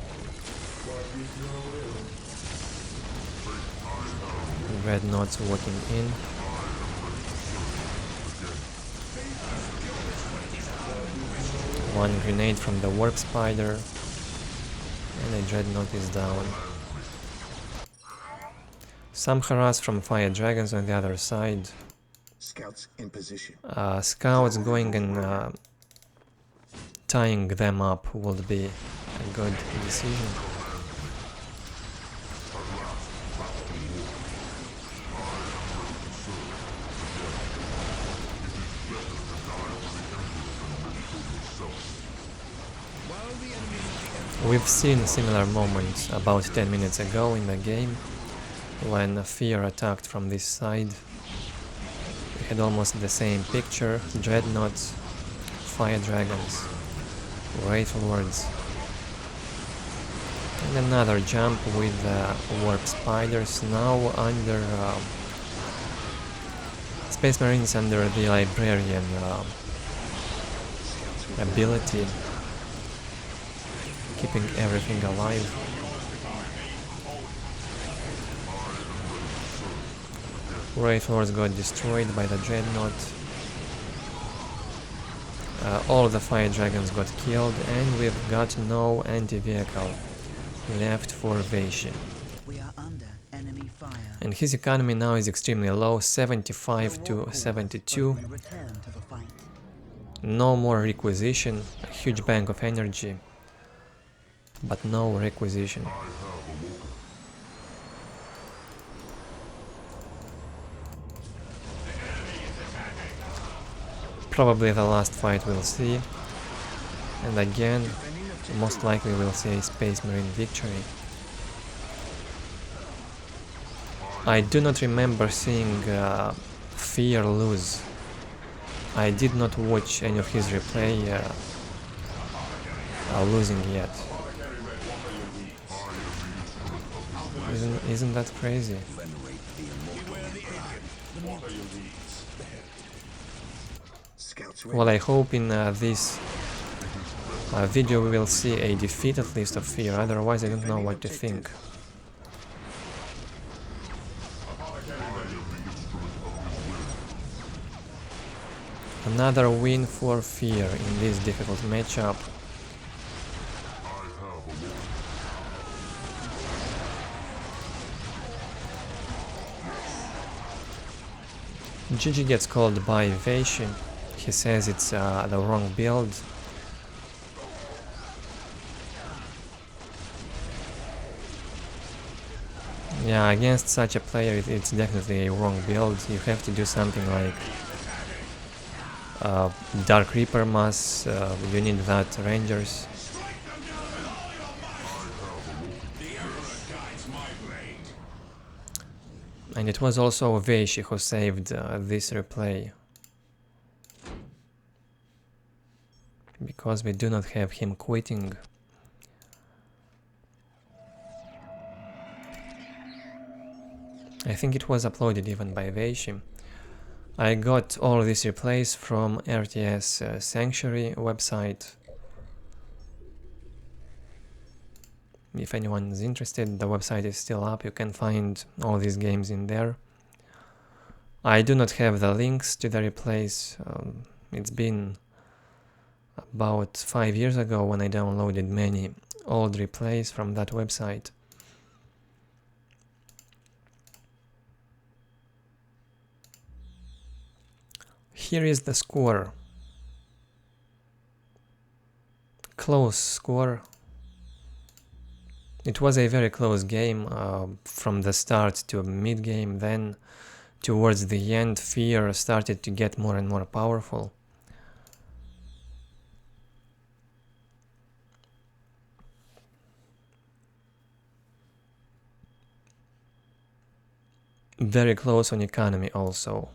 Dreadnoughts walking in. One grenade from the Warp Spider, and a Dreadnought is down. Some harass from Fire Dragons on the other side. Scouts in position. Scouts going and tying them up would be a good decision. We've seen a similar moment about 10 minutes ago in the game, when Fear attacked from this side. We had almost the same picture: Dreadnoughts, Fire Dragons, Wraith Lords, and another jump with Warp Spiders, now under Space Marines under the Librarian ability, keeping everything alive. Wraith Lords got destroyed by the Dreadnought. All the Fire Dragons got killed, and we've got no anti-vehicle left for VasHy. We are under enemy fire. And his economy now is extremely low, 75 to 72. Return to the fight. No more requisition, a huge bank of energy, but no requisition. Probably the last fight we'll see, and again, most likely we'll see a Space Marine victory. I do not remember seeing Fear lose. I did not watch any of his replay losing yet. Isn't that crazy? Scouts ready. Well, I hope in this video we will see a defeat at least of Fear, otherwise I don't know what to think. Another win for Fear in this difficult matchup. GG gets called by VasHy. He says it's the wrong build. Yeah, against such a player it's definitely a wrong build. You have to do something like Dark Reaper Mass, you need that Rangers. And it was also VasHy who saved this replay. Because we do not have him quitting. I think it was uploaded even by VasHy. I got all these replays from RTS Sanctuary website. If anyone is interested, the website is still up, you can find all these games in there. I do not have the links to the replays. It's been about 5 years ago when I downloaded many old replays from that website. Here is the score. Close score. It was a very close game from the start to mid-game, then towards the end Fear started to get more and more powerful. Very close on economy also.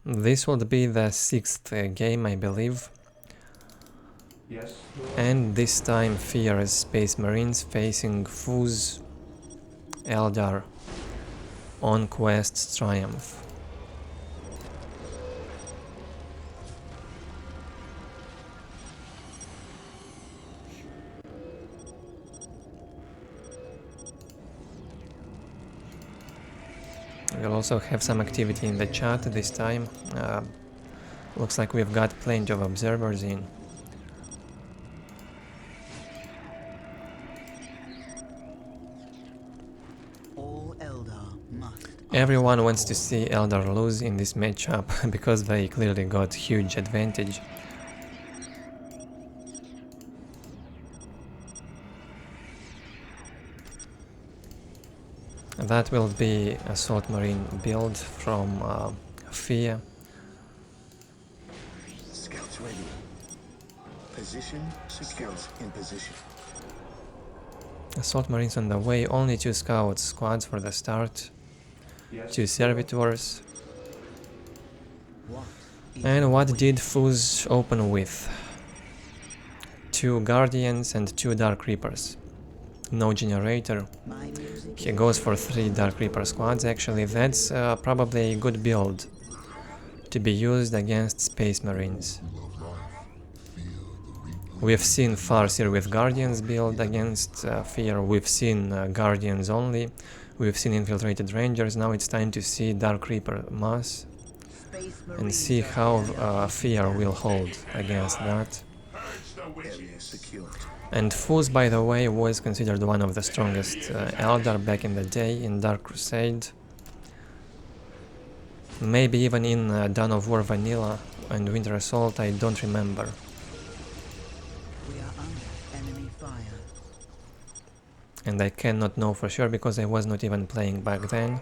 This would be the 6th game, I believe. Yes. And this time Fear as Space Marines facing Fuz Eldar on Quest's Triumph. We'll also have some activity in the chat this time. Looks like we've got plenty of observers in. All Eldar must. Everyone wants to see Eldar lose in this matchup because they clearly got huge advantage. That will be Assault Marine build from Fear. Scouts ready. Position. Scouts in position. Assault Marines on the way, only 2 scout squads for the start, Yes. 2 servitors. What is And what did Fuz open with? 2 Guardians and 2 Dark Reapers. No generator. my music? He goes for 3 Dark Reaper squads actually. That's probably a good build to be used against Space Marines. We've seen Farseer with Guardians build against Fear, we've seen Guardians only, we've seen Infiltrated Rangers, now it's time to see Dark Reaper Mass Space and Marines see are how Eldar. Fear will hold against that. Area secured. And Fuz, by the way, was considered one of the strongest Eldar back in the day in Dark Crusade. Maybe even in Dawn of War Vanilla and Winter Assault, I don't remember. We are under enemy fire. And I cannot know for sure because I was not even playing back then.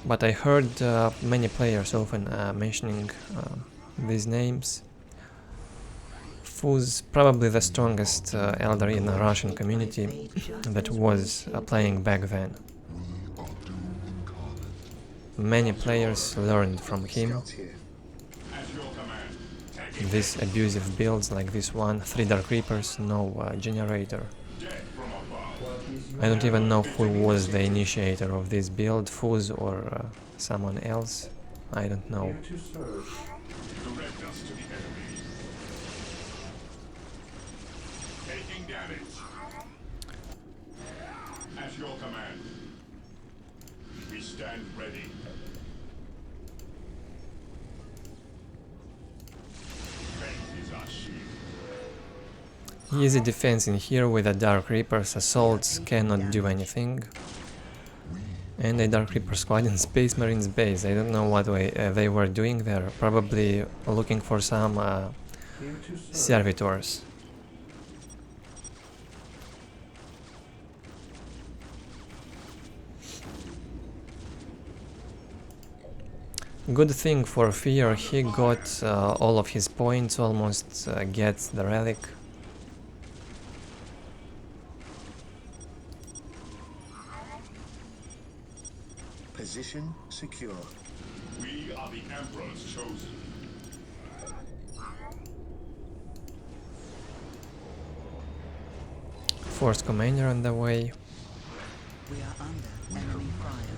but I heard many players often mentioning these names. Fuz, probably the strongest Eldar in the Russian community that was playing back then. Many players learned from him. Scouts here. At your command. Taking These abusive builds like this one, 3 Dark Reapers, no generator. death from above. I don't even know who was the initiator of this build, Fuz or someone else. I don't know. Here to serve. Direct us to the enemy. Taking damage. At your command. We stand ready. Faith is our shield. Easy defense in here with the Dark Reapers. Assaults cannot do anything. And a Dark Reaper squad in Space Marines base. I don't know what they were doing there. Probably looking for some Here to serve. servitors. Good thing for Fear, he got all of his points, almost gets the relic. Position secure. We are the Emperor's chosen. Force commander on the way. We are under enemy fire.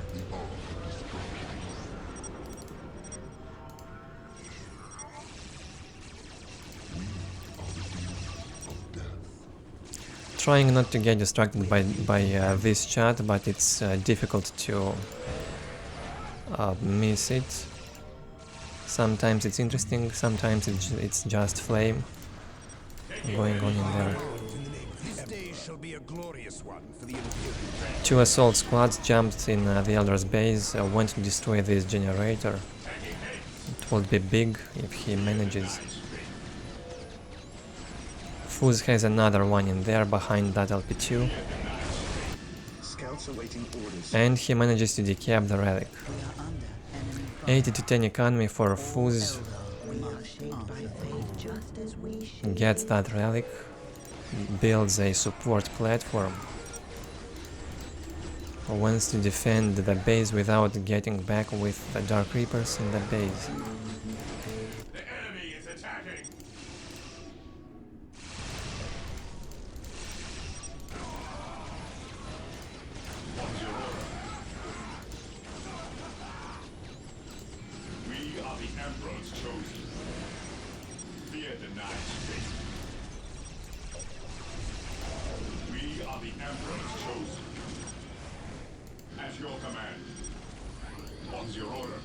Trying not to get distracted by this chat, but it's difficult to miss it. Sometimes it's interesting, sometimes it's just flame going on in there. This day shall be a glorious one for the Imperial. 2 assault squads jumped in the Eldar's base, went to destroy this generator. It will be big if he manages. Fuz has another one in there behind that LP2. Scouts awaiting orders. And he manages to decap the relic. We are under enemy fire. 80 to 10 economy for Fuz. We are shaped by fate just as we shape Gets that relic. Builds a support platform. Wants to defend the base without getting back with the Dark Reapers in the base. The enemy is attacking. What's your order? We are the Emperor's chosen. Fear denies faith. We are the Emperor's chosen. At your command. What's your order?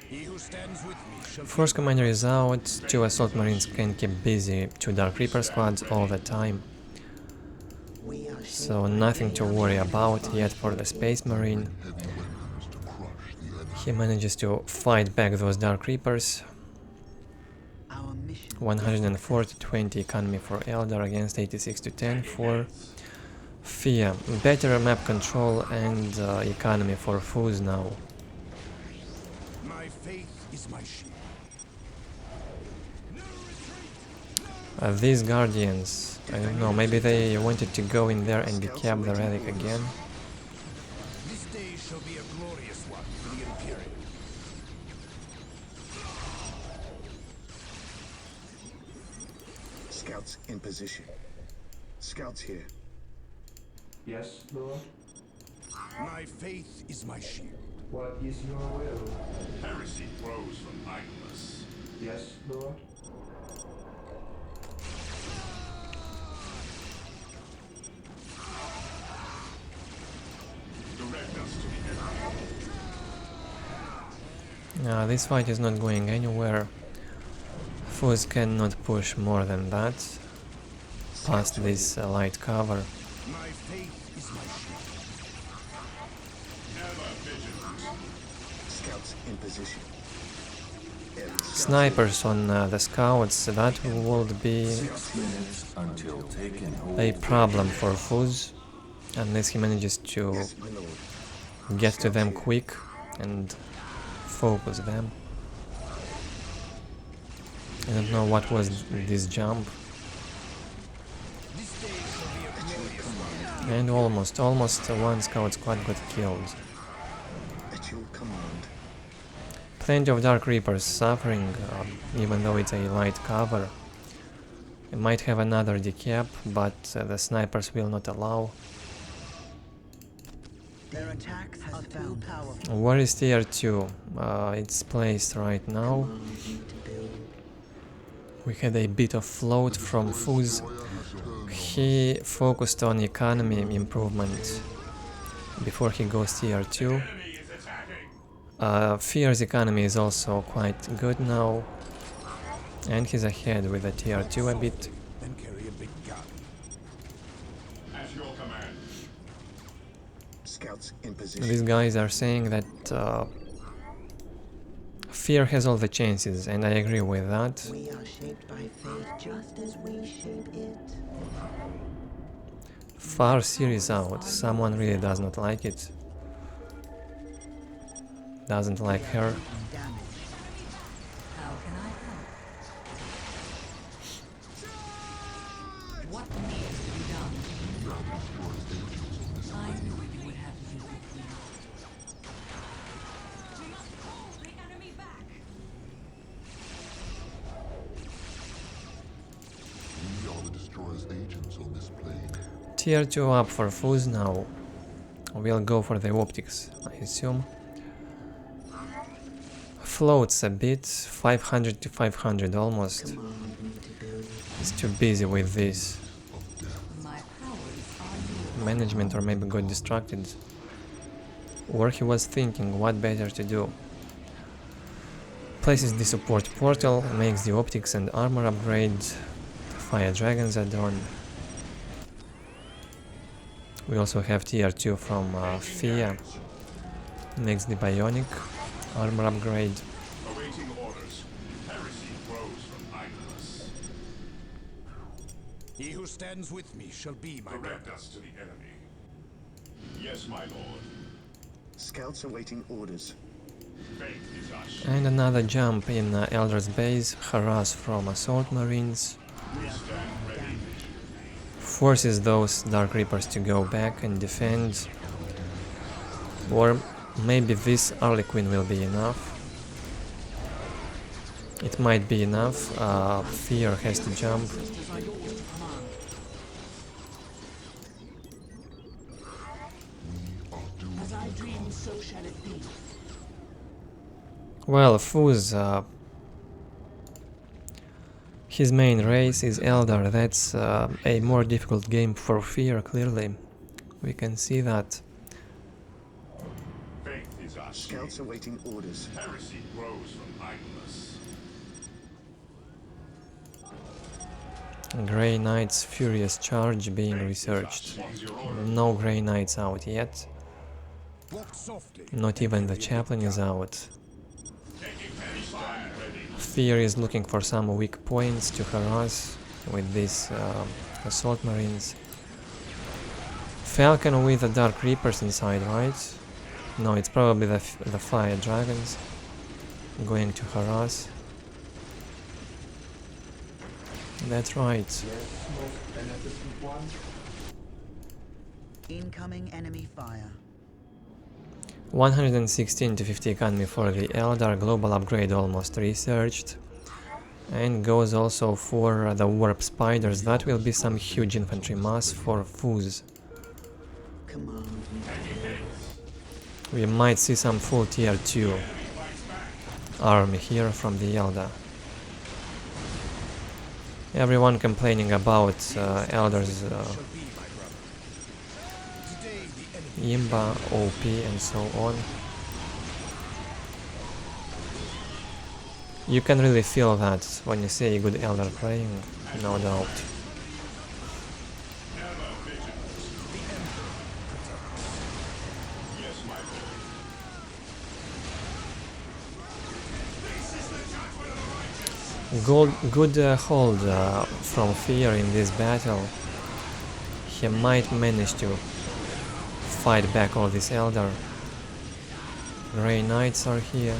He who stands with me shall Force commander is out, 2 assault marines can keep busy, 2 Dark Reaper squads all the time. We are So nothing to worry about yet for the Space Marine. He manages to fight back those Dark Reapers. our mission. 104 to 20 economy for Eldar against 86 to 10 for Fear. Better map control and economy for Fuz now. my faith is my shield. These Guardians, I don't know, maybe they wanted to go in there and decap the relic again. This day shall be a glorious one for the Imperial. Scouts in position. Scouts here. Yes, Lord. My faith is my shield. What is your will? Heresy grows from idleness. Yes, Lord. Direct us to the enemy. This fight is not going anywhere. Fuz cannot push more than that, past this light cover. My faith is my shield. Ever vigilant. Scouts in position. Snipers on the scouts, that would be 6 minutes until taking hold. a problem for Fuz. unless he manages to Yes, my lord. get to them quick and focus them. I don't know what was this jump. And almost one scout squad got killed. At your command. Plenty of Dark Reapers suffering, even though it's a light cover. We might have another decap, but the snipers will not allow. Their attack has found powerful. Where is tier 2? It's placed right now. We had a bit of float from Fuz. He focused on economy improvement before he goes tier 2. Fear's economy is also quite good now. And he's ahead with a tier 2 a bit. Then carry a big gun. At your command. Scouts in position. These guys are saying that Fear has all the chances, and I agree with that. We are shaped by fate just as we shape it. Far series out. Someone really does not like it. Doesn't like her. Damage. How can I help? What needs to be done? I knew you would have you with me. We must hold the enemy back. We are the Destroyer's agents on this plane. Tier 2 up for Fuz now. We'll go for the optics, I assume. Floats a bit, 500 to 500 almost. He's too busy with this. My powers are yours. Management, or maybe got distracted. Or he was thinking what better to do. Places the support portal, makes the optics and armor upgrade. Fire dragons add-on. We also have tier 2 from Fear. Makes the bionic armor upgrade. Awaiting orders. Heresy grows from idleness. He who stands with me shall be my Direct us to the enemy. Yes, my lord. Scouts awaiting orders. Fate is our shield. And another jump in Eldar's base, harass from assault marines. We stand ready. Forces those Dark Reapers to go back and defend. Or maybe this Harlequin will be enough. It might be enough. Fear has to jump. Sisters are yours to command. As I dream, so shall it be. Well, Fuz, his main race is Eldar. That's a more difficult game for Fear, clearly. We can see that. Faith is our shield. Scouts awaiting orders. Heresy grows from idleness. Grey Knight's Furious Charge being researched. No Grey Knights out yet. Walk softly. Not even the Chaplain is out. We stand ready. Fear is looking for some weak points to harass with these assault marines. Falcon with the Dark Reapers inside, right? No, it's probably the Fire Dragons going to harass. That's right. Yes, most beneficent one. Incoming enemy fire. 116 to 50 economy for the Eldar, global upgrade almost researched. And goes also for the Warp Spiders. That will be some huge infantry mass for Fuz. Command. We might see some full tier 2 army here from the Eldar. Everyone complaining about Eldar's Imba, OP and so on. You can really feel that when you see a good Eldar playing, no doubt. Good hold from Fear in this battle. He might manage to fight back all these Eldar. Grey Knights are here.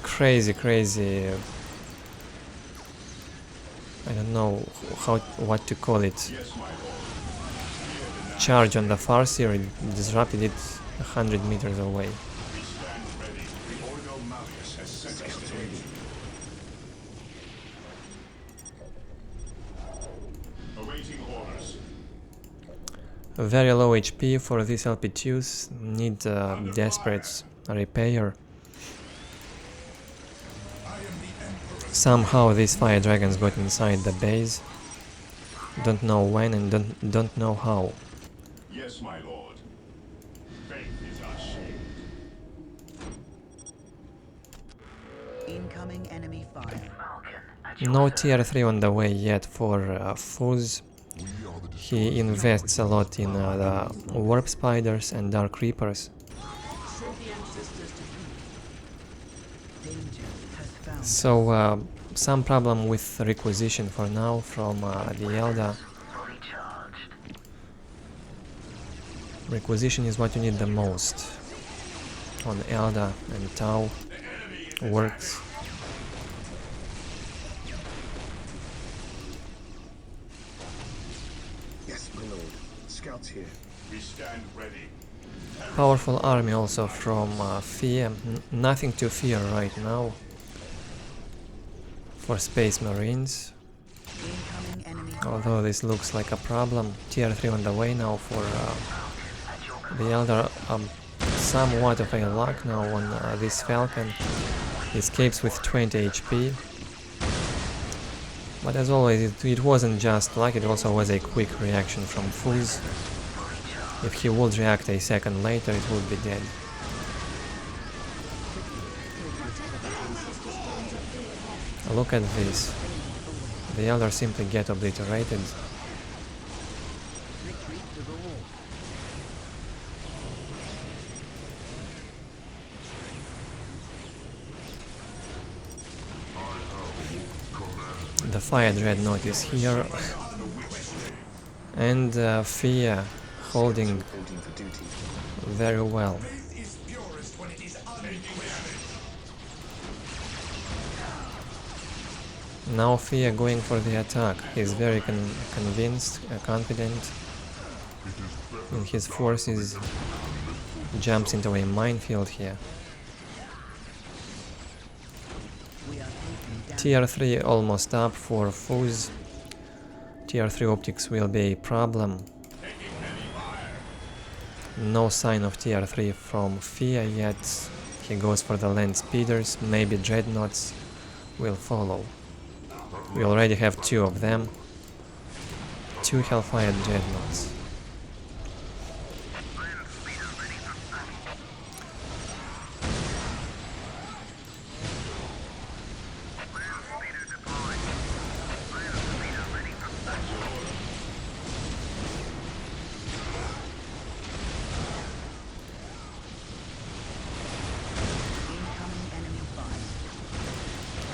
Crazy, crazy. I don't know what to call it. Charge on the Farseer, it disrupted it 100 meters away. Very low HP for these LP2s, need desperate repair. Somehow these fire dragons got inside the base. Don't know when and don't know how. Yes, my lord. Faith is our shield. Incoming enemy fire. No tier 3 on the way yet for Fuz. He invests a lot in the warp spiders and dark reapers. So some problem with requisition for now from the Eldar. Requisition is what you need the most on Eldar and Tau works. Yes, my lord. Scouts here. We stand ready. Powerful army also from Fear. Nothing to fear right now for Space Marines. Although this looks like a problem. Tier 3 on the way now for the Eldar. Somewhat of a luck now on this Falcon. Escapes with 20 HP. But as always, it wasn't just luck, it also was a quick reaction from Fuz. If he would react a second later, it would be dead. Look at this. The Eldar simply get obliterated. The Fire Dreadnought is here. And Fear holding very well. Now Fear going for the attack. He's very convinced, confident in his forces. Jumps into a minefield here. Tier 3 almost up for Fuz. Tier 3 optics will be a problem. No sign of Tier 3 from Fear yet. He goes for the land speeders, maybe dreadnoughts will follow. We already have 2 of them. 2 Hellfire dreadnoughts.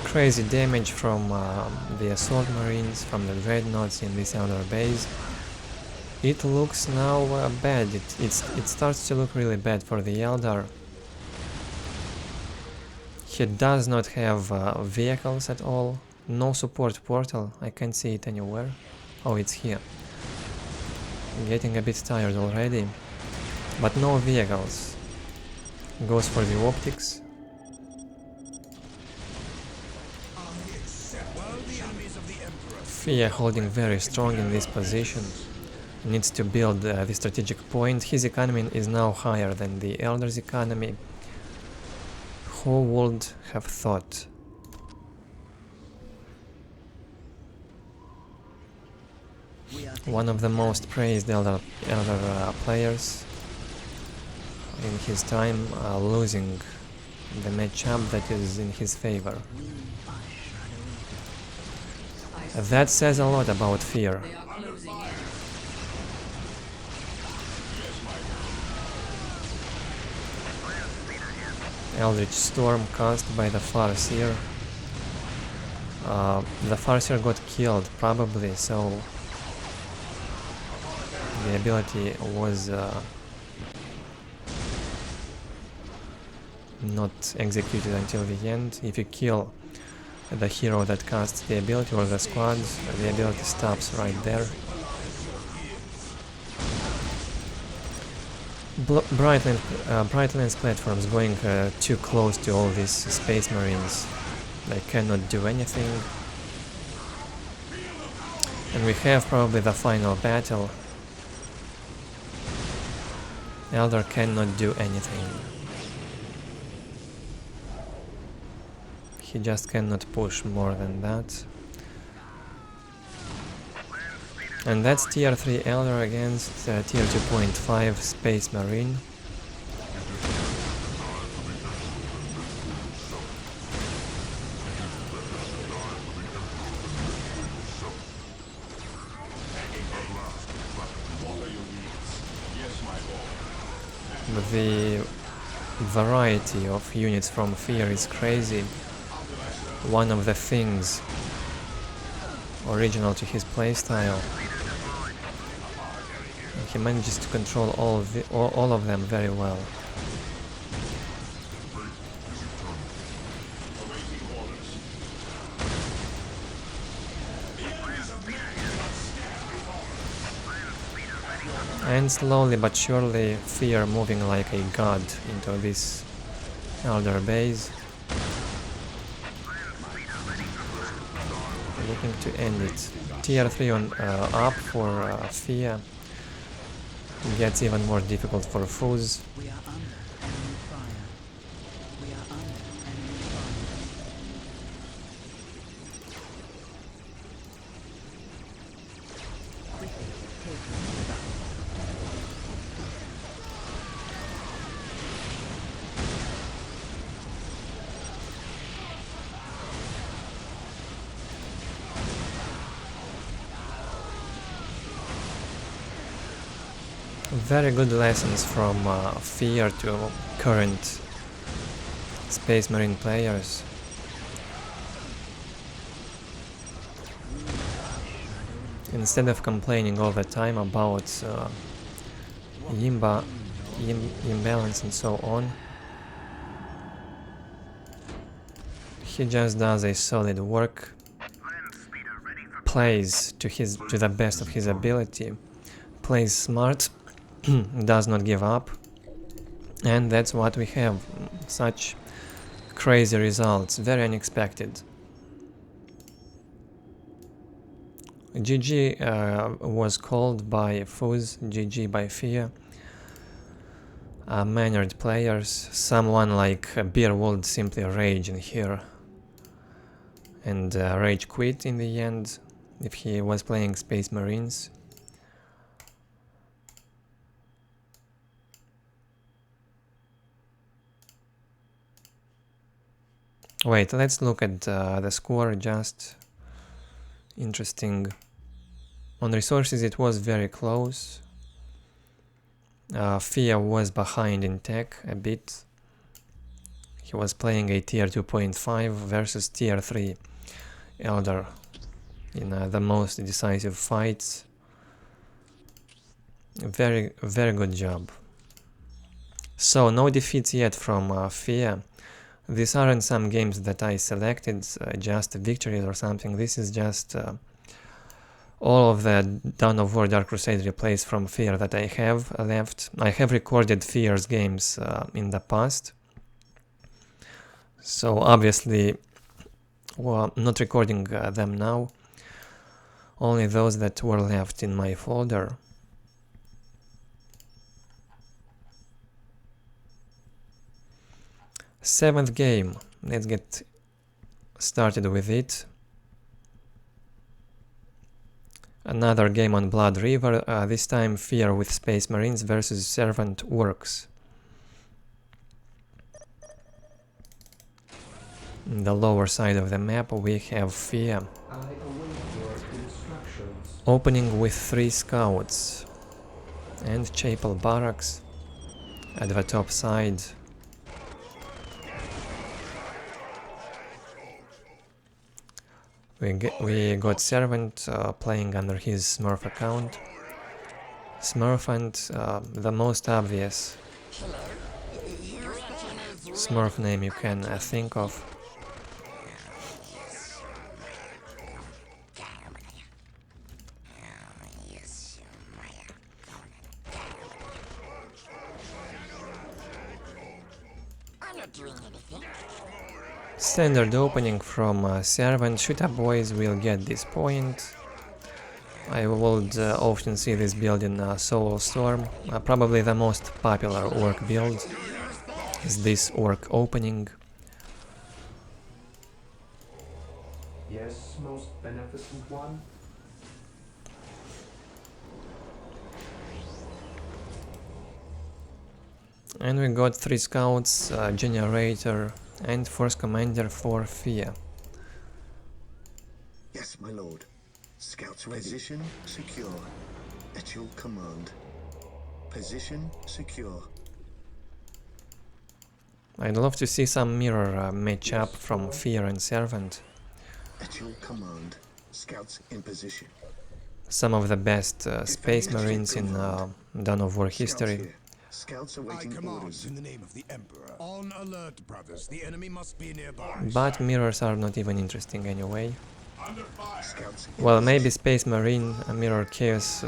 Crazy damage from the assault marines, from the dreadnoughts in this outer base. It looks now bad. It starts to look really bad for the Eldar. He does not have vehicles at all. No support portal. I can't see it anywhere. Oh, it's here. Getting a bit tired already. But no vehicles. Goes for the optics. Fear holding very strong in this position. Needs to build the strategic point. His economy is now higher than the Eldar's economy. Who would have thought? One of the most praised Eldar players in his time, losing the matchup that is in his favor. That says a lot about Fear. Eldritch Storm cast by the Farseer. The Farseer got killed, probably, so the ability was not executed until the end. If you kill the hero that casts the ability or the squad, the ability stops right there. Brightlands platforms going too close to all these space marines. They cannot do anything. And we have probably the final battle. Eldar cannot do anything. He just cannot push more than that. And that's tier 3 Eldar against tier 2.5 Space Marine. The variety of units from Fear is crazy. One of the things original to his playstyle. He manages to control all of them very well. And slowly but surely, Fear moving like a god into this Eldar base. Looking to end it. Tier 3 on up for Fear. Gets even more difficult for foes. We are under enemy fire. We are under enemy Very good lessons from Fear to current Space Marine players. Instead of complaining all the time about imbalance and so on, he just does a solid work, plays to the best of his ability, plays smart, does not give up, and that's what we have. Such crazy results, very unexpected. GG was called by foes, GG by Fear. Mannered players, someone like Beerwold simply rage in here and rage quit in the end if he was playing Space Marines. Wait, let's look at the score, just interesting. On resources it was very close. Fear was behind in tech a bit. He was playing a tier 2.5 versus tier 3 Eldar in the most decisive fights. Very good job. So no defeats yet from Fear. These aren't some games that I selected, just victories or something. This is just all of the Dawn of War Dark Crusade replays from Fear that I have left. I have recorded Fear's games in the past, so obviously not recording them now, only those that were left in my folder. Seventh game, let's get started with it. Another game on Blood River, this time Fear with Space Marines versus Servant Orks. In the lower side of the map we have Fear. Opening with 3 scouts and Chapel Barracks at the top side. We got Servant playing under his Smurf account. Smurf and the most obvious Smurf name you can think of. Standard opening from Servant. Shooter boys will get this point. I would often see this build in Soul Storm. Probably the most popular orc build is this orc opening. Yes, most beneficent one. And we got 3 scouts, generator, and force commander for Fear. Yes, my lord. Scouts ready. Position secure. At your command. Position secure. I'd love to see some mirror matchup from Fear and Servant. At your command. Scouts in position. Some of the best Space Marines in Dawn of War history. Scouts awaiting orders. In the name of the Emperor. On alert, brothers. The enemy must be nearby. But mirrors are not even interesting anyway. Scouts Well, maybe Space Marine, Mirror Chaos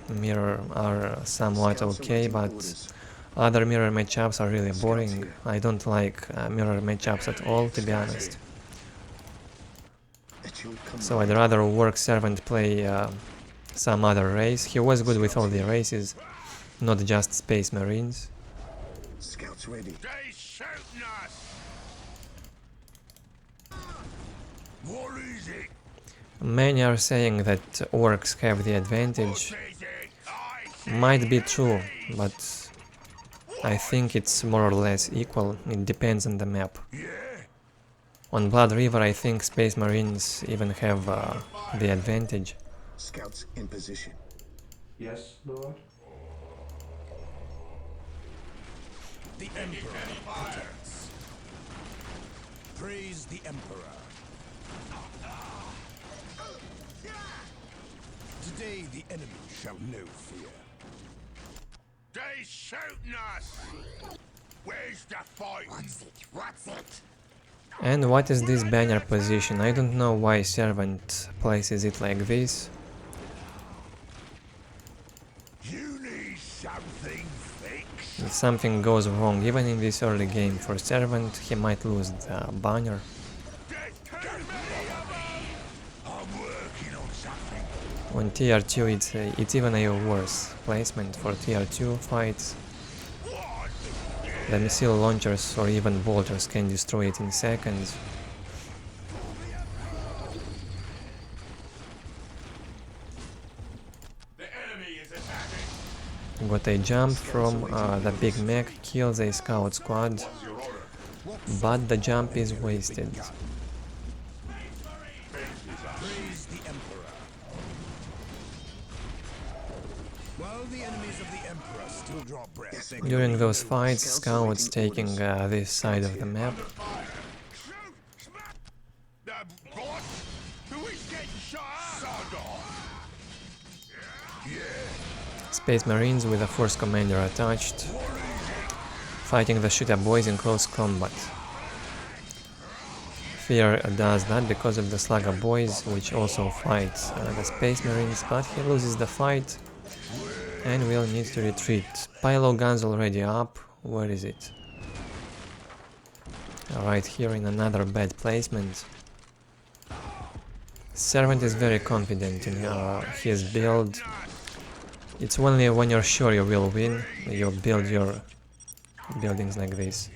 mirror are somewhat okay, but other mirror matchups are really boring. I don't like mirror matchups at all, to be honest. So I'd rather Orc Servant play some other race. He was good with all the races, not just Space Marines. Scouts ready. They shooting us! What is it? Many are saying that Orcs have the advantage. Might be true, but I think it's more or less equal. It depends on the map. On Blood River I think Space Marines even have the advantage. Scouts in position. Yes, Lord. The Emperor protects. Praise the Emperor. Today the enemy shall know fear. They shooting us! Where's the fight? What's it? And what is this banner position? I don't know why Servant places it like this. You need something fixed. If something goes wrong even in this early game for Servant, he might lose the banner. I'm working on something. On tier 2 it's even a worse placement for tier 2 fights. The missile launchers or even bolters can destroy it in seconds. The enemy is attacking. Got a jump from the big mech, kills a scout squad, but the jump is wasted. Praise the Emperor. While the enemies of the Emperor still draw breath, they During those fights, scouts taking this side of the map. The boss? Who is getting shot? Space Marines with a Force Commander attached, fighting the Shooter boys in close combat. Fear does that because of the Slugger boys, which also fights the Space Marines, but he loses the fight and will need to retreat. Pylo guns already up. Where is it? Right here in another bad placement. Servant is very confident in his build. It's only when you're sure you will win, you build your buildings like this.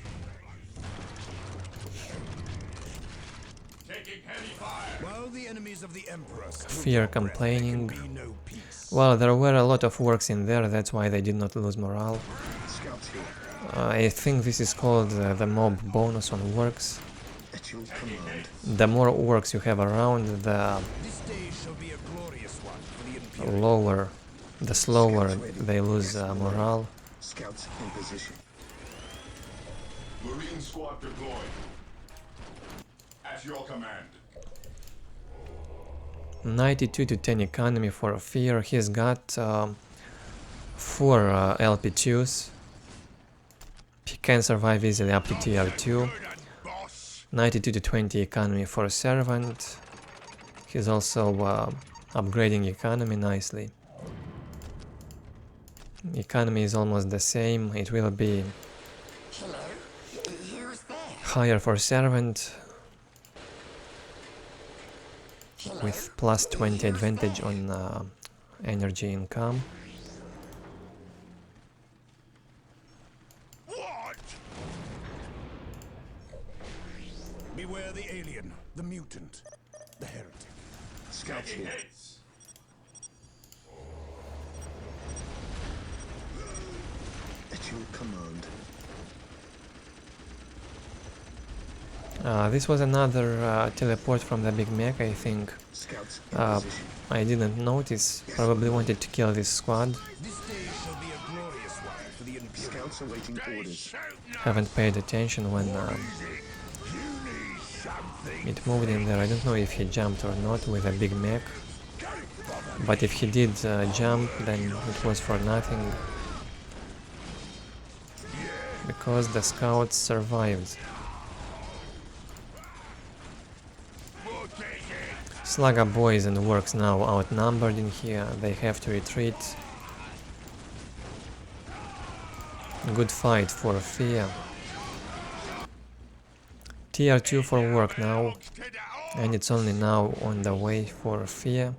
While the enemies of the Emperor still Fear draw breath, there complaining. can be no peace. Well, there were a lot of Orcs in there, that's why they did not lose morale. Scouts here. I think this is called the mob bonus on Orcs. At your command. The more Orcs you have around, the This day shall be a glorious one for the Imperial. lower, the slower they lose morale. Scouts in position. Marine squad deployed. At your command. 92 to 10 economy for Fear. He's got 4 LP2s. can survive easily up to tier 2. 92 to 20 economy for a servant. He's also upgrading economy nicely. Economy is almost the same. It will be higher for servant with plus 20 advantage on energy income. Beware the alien, the mutant, the heretic. Scouts here. At your command. This was another teleport from the big mech, I think. Scouts in position. I didn't notice, probably wanted to kill this squad. This day shall be a glorious one for the Imperial. Scouts awaiting orders. Haven't paid attention when it moved in there. I don't know if he jumped or not with a big mech. But if he did jump, then it was for nothing. Because the scouts survived. Slugger boys and Orks now outnumbered in here. They have to retreat. Good fight for Fear. Tier 2 for work now, and it's only now on the way for Fear.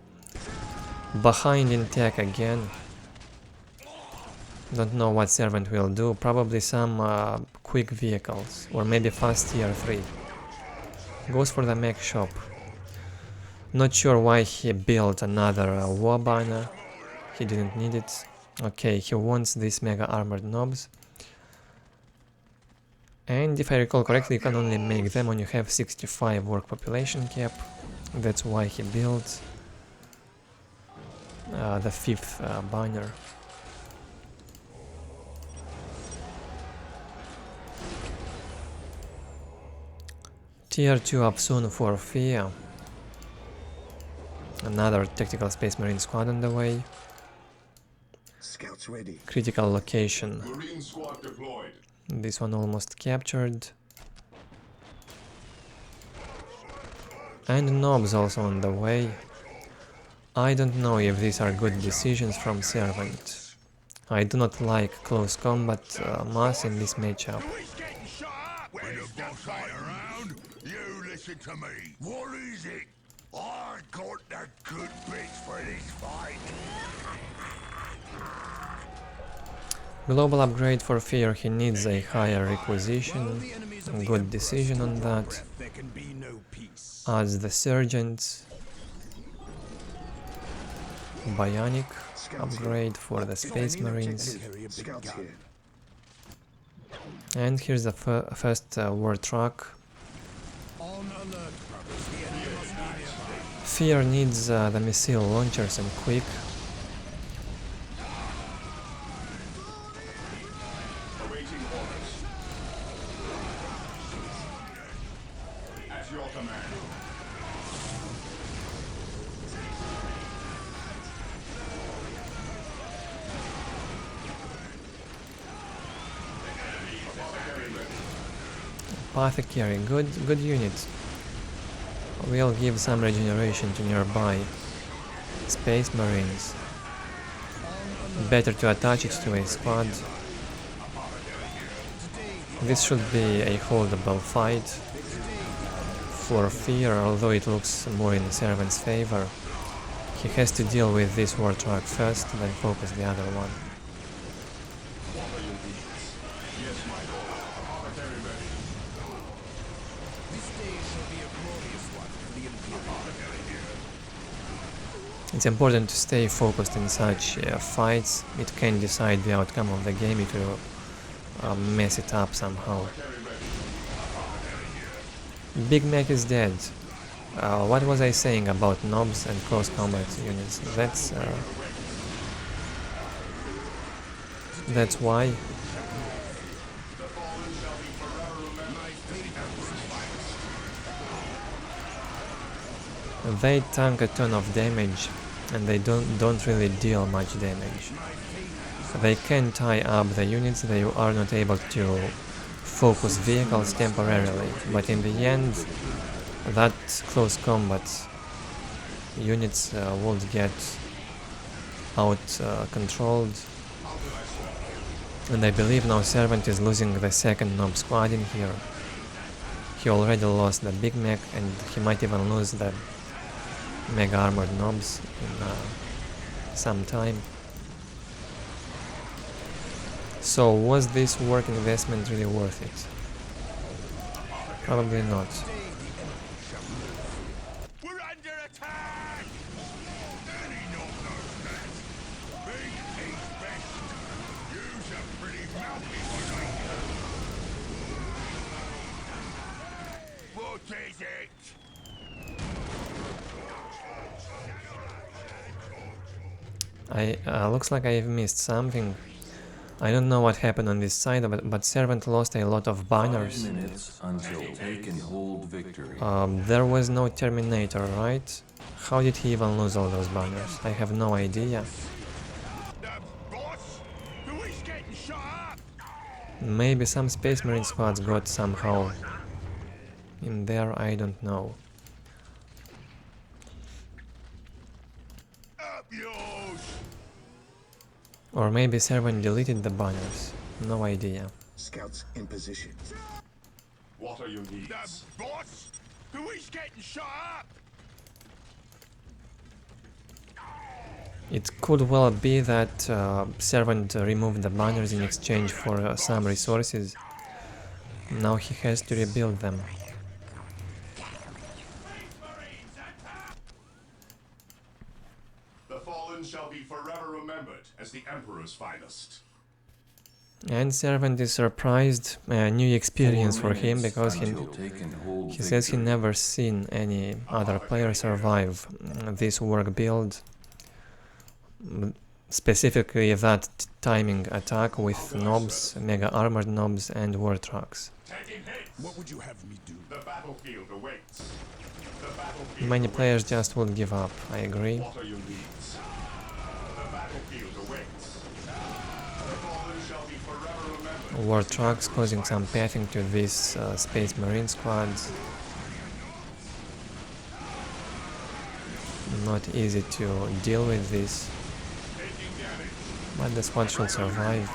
Behind in tech again. Don't know what servant will do, probably some quick vehicles, or maybe fast tier 3. Goes for the mech shop. Not sure why he built another war banner, he didn't need it. Okay, he wants these mega armored knobs. And if I recall correctly, you can only make them when you have 65 work population cap. That's why he built the 5th banner. Tier 2 up soon for Fear. Another tactical space marine squad on the way. Scouts ready. Critical location. Marine squad deployed. This one almost captured. And knobs also on the way. I don't know if these are good decisions from Servant. I do not like close combat mass in this matchup. When the boss ain't around, you listen to me. What is it? I got the good bits for this fight. Global upgrade for Fear, he needs a higher requisition. Good decision on that. There can be no peace. Adds the Sergeants. Bionic upgrade for the Space Marines. Scouts here. And here's the first war truck. On alert, brothers. The enemy must be nearby. Fear needs the missile launchers and quick. Awaiting orders. At your command. Apothecary, good unit. We'll give some regeneration to nearby Space Marines. Better to attach it to a squad. This should be a holdable fight for Fear, although it looks more in Servant's favor. He has to deal with this war truck first, then focus the other one. It's important to stay focused in such fights. It can decide the outcome of the game if you mess it up somehow. Big Mac is dead. What was I saying about knobs and close combat units? That's why. They tank a ton of damage, and they don't really deal much damage. They can tie up the units, they are not able to focus vehicles temporarily, but in the end that close combat units would get out controlled. And I believe now Servant is losing the second Nob squad in here. He already lost the Big Mech and he might even lose the Mega Armored Nobs in some time. So was this work investment really worth it? Probably not. We're under attack! Any no-nonsense! Big ace best! Use a pretty mouthy one, What is it? Looks like I've missed something. I don't know what happened on this side, but Servant lost a lot of banners. 5 minutes until take and hold victory. There was no Terminator, right? How did he even lose all those banners? I have no idea. Boss? Who is getting shot up? Maybe some Space Marine squads got somehow in there, I don't know. Up yours! Or maybe Servant deleted the banners. No idea. Scouts in position. What are your needs? Boss? Who is getting shot up? It could well be that Servant removed the banners in exchange for some resources. Now he has to rebuild them. The fallen shall be forever remembered as the Emperor's finest. And Servant is surprised, a new experience for him, because he says he never seen any other player survive this work build. Specifically that timing attack with Nobs, Mega Armored Nobs and War Trucks. What would you have me do? The battlefield awaits. The battlefield Many awaits. players just would give up, I agree. What are your needs? The battlefield awaits. The fallen shall be forever remembered. War Trucks causing some pathing to these Space Marine squads. Not easy to deal with this, but the squad should survive.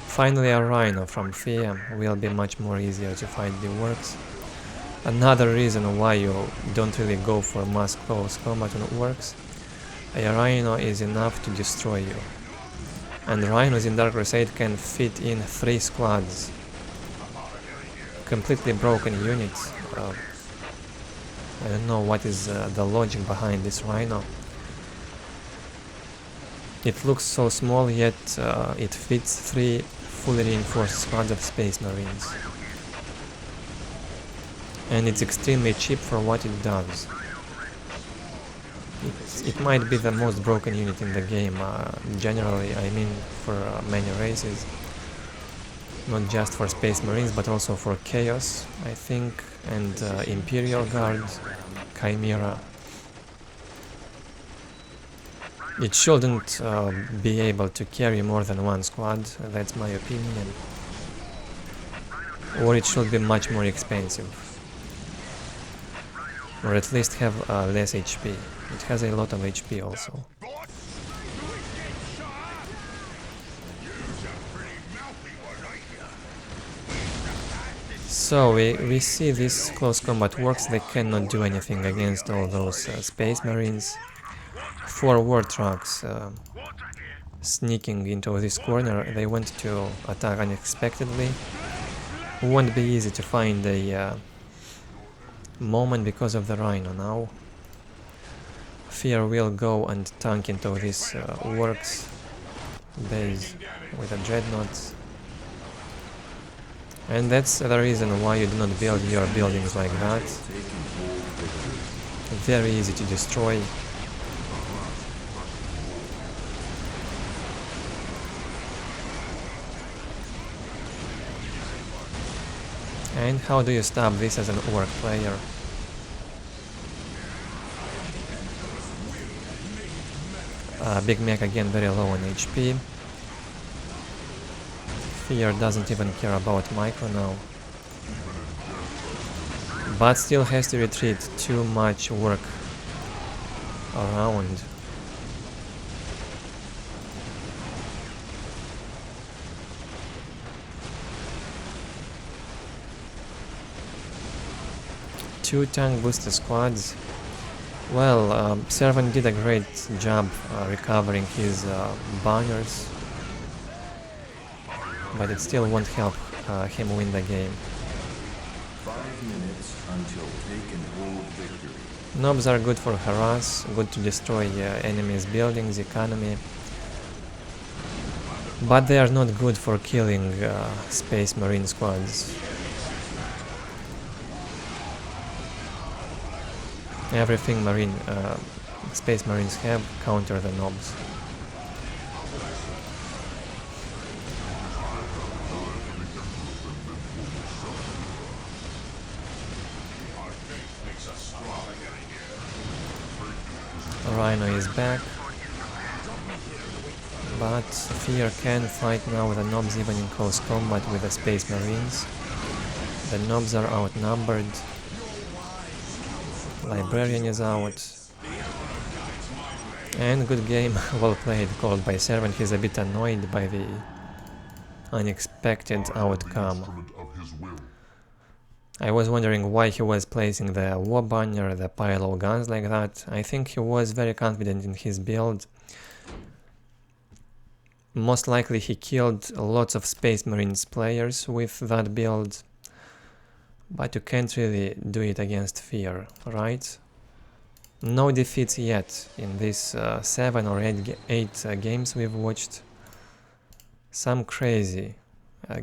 Finally a Rhino from Fear will be much more easier to fight the Orks. Another reason why you don't really go for mass close combat on Orks. A Rhino is enough to destroy you. And Rhinos in Dark Crusade can fit in 3 squads. Completely broken units. I don't know what is the logic behind this Rhino. It looks so small, yet it fits 3 fully reinforced squads of Space Marines. And it's extremely cheap for what it does. It might be the most broken unit in the game, generally, I mean for many races. Not just for Space Marines, but also for Chaos, I think, and Imperial Guard, Chimera. It shouldn't be able to carry more than 1 squad, that's my opinion. Or it should be much more expensive. Or at least have less HP. It has a lot of HP also. So we see these close combat Orks, they cannot do anything against all those Space Marines. 4 War Trucks sneaking into this corner, they went to attack unexpectedly. Won't be easy to find a moment because of the Rhino now. Fear will go and tank into this Orks base with a Dreadnought. And that's the reason why you do not build your buildings like that. Very easy to destroy. And how do you stop this as an Orc player? Big Mech again very low on HP. Fear doesn't even care about Micro now. but still has to retreat. Too much work around. Two tank booster squads. Well, Servant did a great job recovering his banners, but it still won't help him win the game. 5 minutes until take and hold victory. Nobs are good for harass, good to destroy enemies' buildings, economy, but they are not good for killing Space Marine squads. Everything Space Marines have counter the Nobs. Rhino is back, but Fear can fight now with the Nobs even in close combat with the Space Marines. The Nobs are outnumbered. Librarian is out. And good game, well played, called by Servant. He's a bit annoyed by the unexpected outcome. I was wondering why he was placing the war banner, the pile of guns like that. I think he was very confident in his build. Most likely he killed lots of Space Marines players with that build. But you can't really do it against Fear, right? No defeats yet in these 7 or 8 games we've watched. Some crazy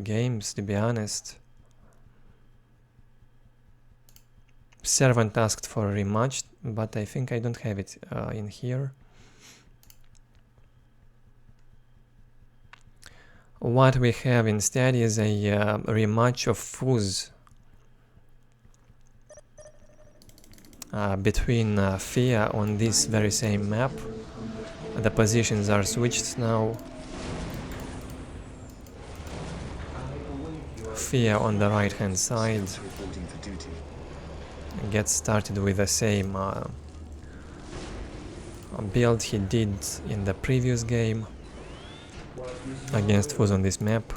games, to be honest. Servant asked for a rematch, but I think I don't have it in here. What we have instead is a rematch of Fuz between Fear on this very same map. The positions are switched now. Fear on the right hand side gets started with the same build he did in the previous game against Fuz on this map.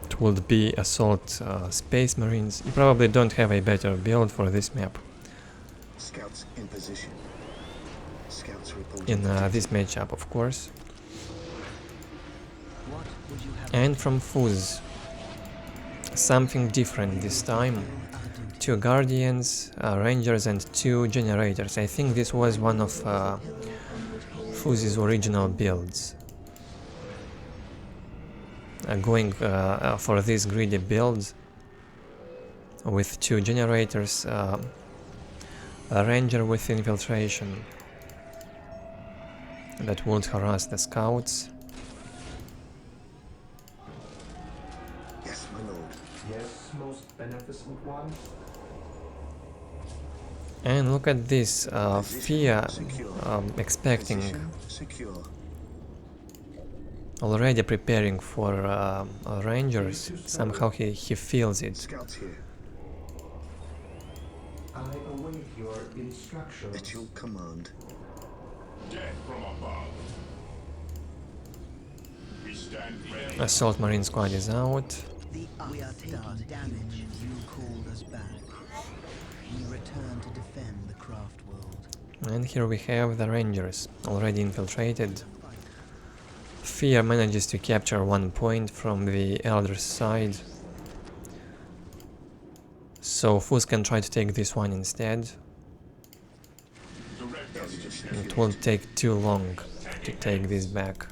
It would be Assault Space Marines. You probably don't have a better build for this map. Scouts in position. Scouts In this matchup, of course. What would you have And from Fuz, something different this time. 2 Guardians, Rangers and 2 Generators. I think this was one of Fuz's original builds. Going for this greedy build with 2 Generators, a Ranger with Infiltration that would harass the Scouts. Yes, my lord. Yes, most beneficent one. And look at this, Fear expecting, Position secure. already preparing for Rangers. Somehow he feels it. Scouts here. I await your instructions. At your command. Death from above. We stand ready. Assault Marine Squad is out. We are taking damage. You called us back. We return to defend the craft world. And here we have the Rangers, already infiltrated. Fear manages to capture 1 point from the Eldar's side. So Fuz can try to take this one instead. It won't take too long to take this back.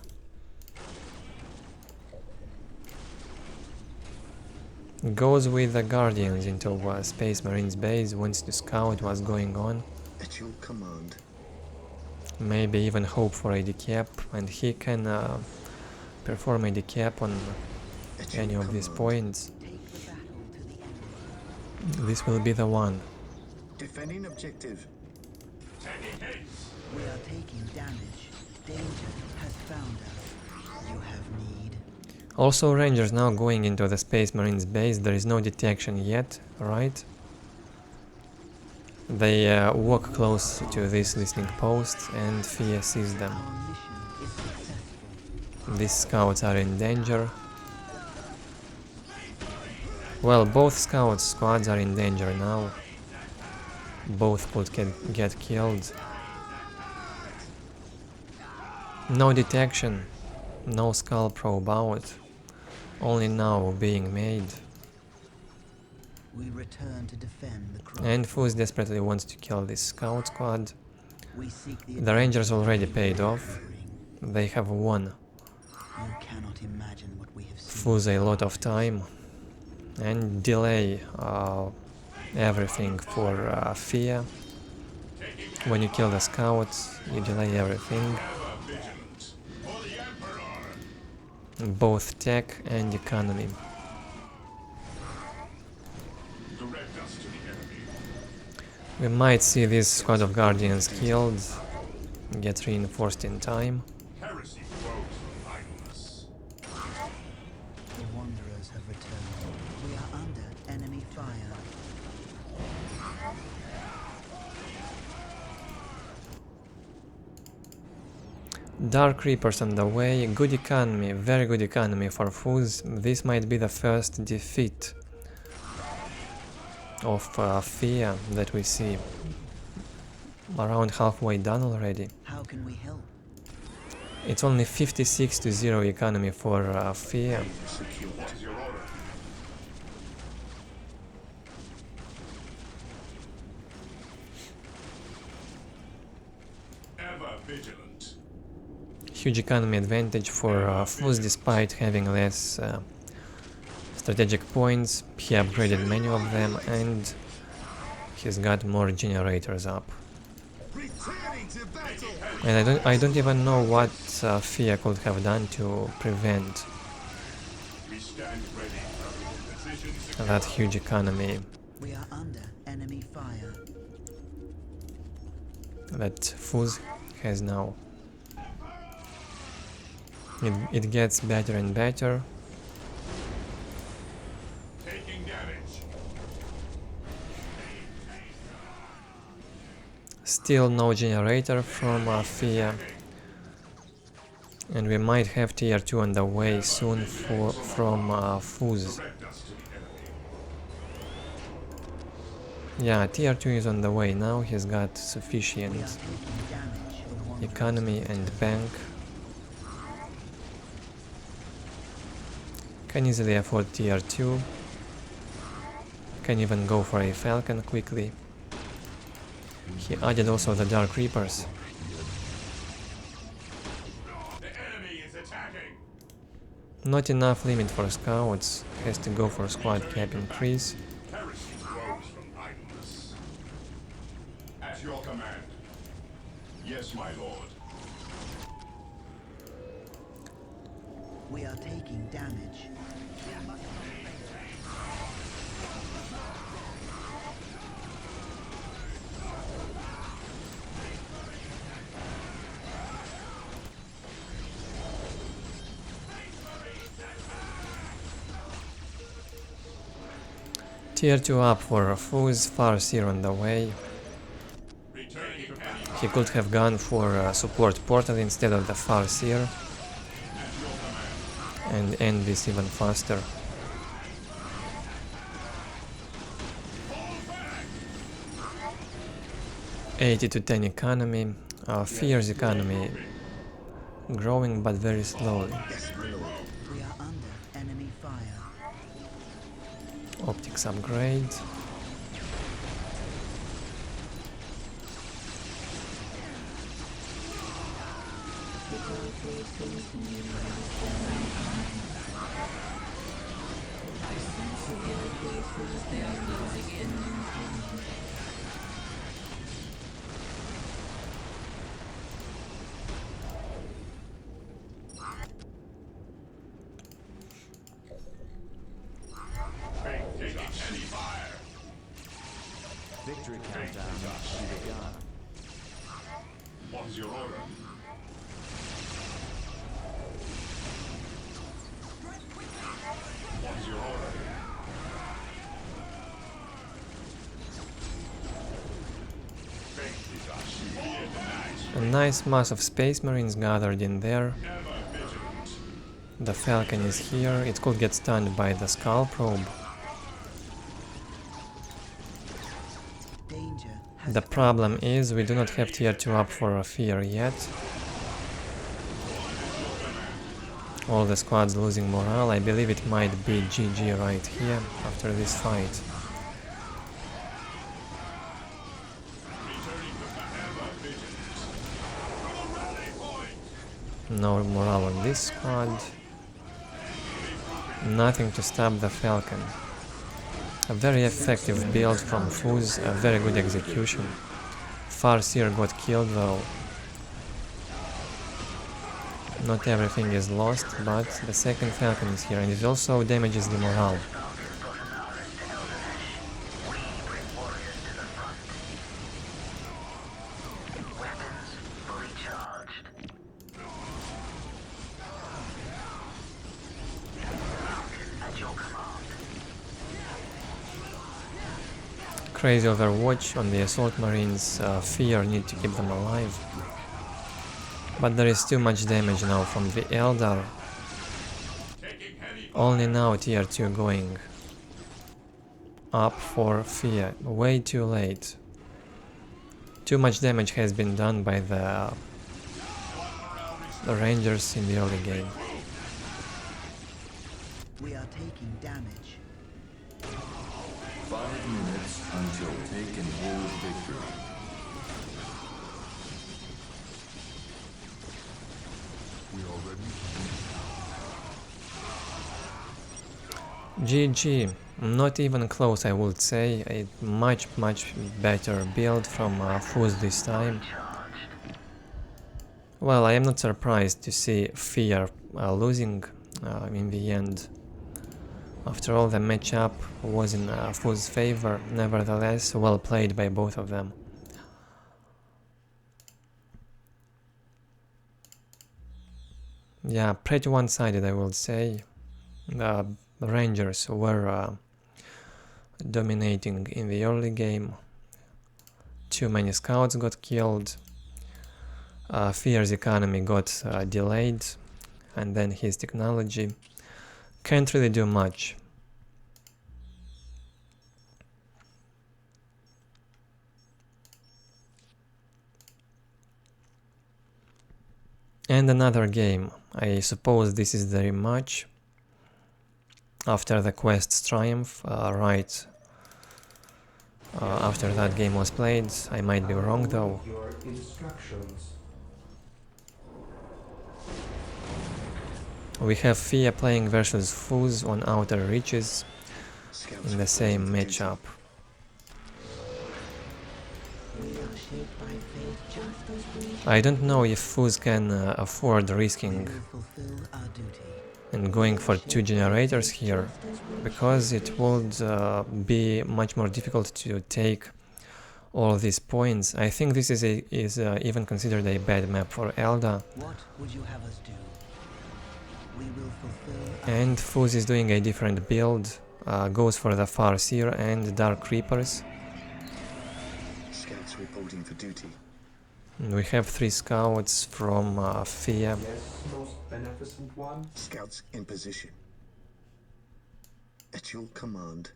Goes with the Guardians into Space Marines base, wants to scout what's going on. At your command. Maybe even hope for a decap, and he can perform a decap on At your any of these command. points. Take the battle to the enemy. This will be the one. Defending objective. We are taking damage. Danger has found us. You have need. Also, Rangers now going into the Space Marines base. There is no detection yet, right? They walk close to this listening post and Fear sees them. Our mission is successful. These scouts are in danger. Well, both scout squads are in danger now. Both could get killed. No detection, no skull probe out. Only now being made. We return to defend the cross. And Fuz desperately wants to kill this scout squad. We seek The Rangers already paid off. They have won You cannot imagine what we have seen. Fuz a lot of time and delay everything for Fear. When you kill the scouts, you delay everything. Both tech and economy. We might see this squad of guardians killed, get reinforced in time. Heresy grows from idleness. The wanderers have returned. We are under enemy fire. Dark Reapers on the way, good economy, very good economy for Fuz. This might be the first defeat of Fear that we see. Around halfway done already. How can we help? It's only 56-0 economy for Fear. What is your order? Ever vigilant. Huge economy advantage for Fuz despite having less strategic points. He upgraded many of them and he's got more generators up. And I don't even know what Fear could have done to prevent We stand ready. Position secure. that huge economy We are under enemy fire. that Fuz has now. It gets better and better. Taking damage. Still no generator from Fear. And we might have tier 2 on the way soon from Fuz. Direct us to the enemy. Yeah, tier 2 is on the way now. He's got We are sufficient taking damage. The wanderers economy and bank. Can easily afford tier 2. Can even go for a falcon quickly. He added also the Dark Reapers. The enemy is attacking. Not enough limit for scouts. Has to go for squad cap increase. Heresy grows from idleness. At your command. Yes, my lord. We are taking damage. Tier 2 up for Fuz, Farseer on the way. Returning to battle. He could have gone for support portal instead of the Farseer and end this even faster. $80 to 10 economy. Fear's economy growing but very slowly. We are under enemy fire. Optics upgrade. They are closing in. Taking enemy fire. Victory countdown should begun. What is your order? A nice mass of space marines gathered in there. The Falcon is here. It could get stunned by the Skull Probe. Danger The problem is we do not have tier 2 up for Fear yet. All the squads losing morale. I believe it might be GG right here after this fight. No morale on this squad. Nothing to stop the Falcon. A very effective build from Fuz, a very good execution. Farseer got killed though. Not everything is lost, but the second Falcon is here and it also damages the morale. Crazy overwatch on the assault marines. Fear need to keep them alive. But there is too much damage now from the Eldar. Only now tier 2 going up for Fear. Way too late. Too much damage has been done by the Rangers in the early game. We are taking damage. 5 minutes until take and hold victory. GG. Not even close, I would say. A much better build from Fuz this time. Well, I am not surprised to see Fear losing in the end. After all, the matchup was in Fuz's favor, nevertheless, well played by both of them. Yeah, pretty one-sided, I would say. The Rangers were dominating in the early game. Too many scouts got killed. Fear's economy got delayed, and then his technology can't really do much. And another game. I suppose this is the rematch after the quest's triumph, right after that game was played. I might be wrong though. Your instructions. We have Fear playing versus Fuz on Outer Reaches in the same matchup. I don't know if Fuz can afford risking and going for 2 generators here, because it would be much more difficult to take all these points. I think this is even considered a bad map for Eldar. What would you have us do? We will fulfill And Fuz is doing a different build, goes for the Farseer and Dark Reapers. Scouts reporting for duty. We have 3 scouts from Fear. Yes, most beneficent one. Scouts in position. At your command.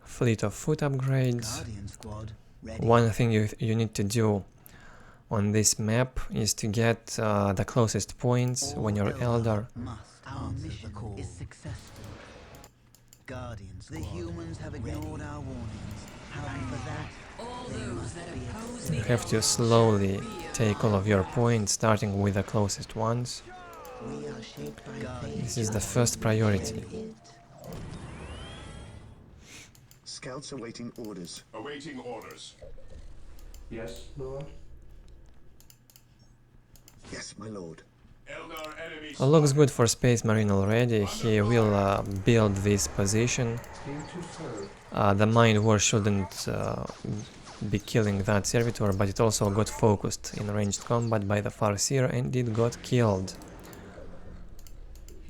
Fleet of foot upgrades. Guardian squad ready. One thing you need to do on this map is to get the closest points when you're Eldar. Our mission is successful. Guardians, the humans have ignored our warnings. And for that, All those that oppose You have to slowly take all of your points, starting with the closest ones. we are shaped by fate. This is the first priority. Scouts awaiting orders. Awaiting orders. Yes, Lord. Yes, my lord. Eldar enemy Looks good for Space Marine already. He will build this position. Here to serve. The Mind War shouldn't be killing that servitor, but it also got focused in ranged combat by the Farseer and it got killed.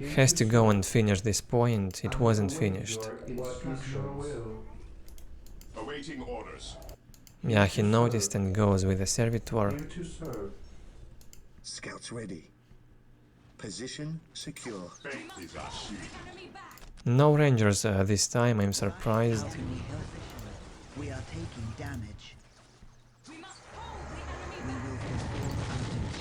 has to go and finish this point. It wasn't finished. What is your will? Awaiting orders. Yeah, he noticed and goes with the servitor. Here to serve. Scouts ready. Position secure. Faith is our shield. No rangers this time, I'm surprised. How can we help? We are taking damage. We will fulfill our duty.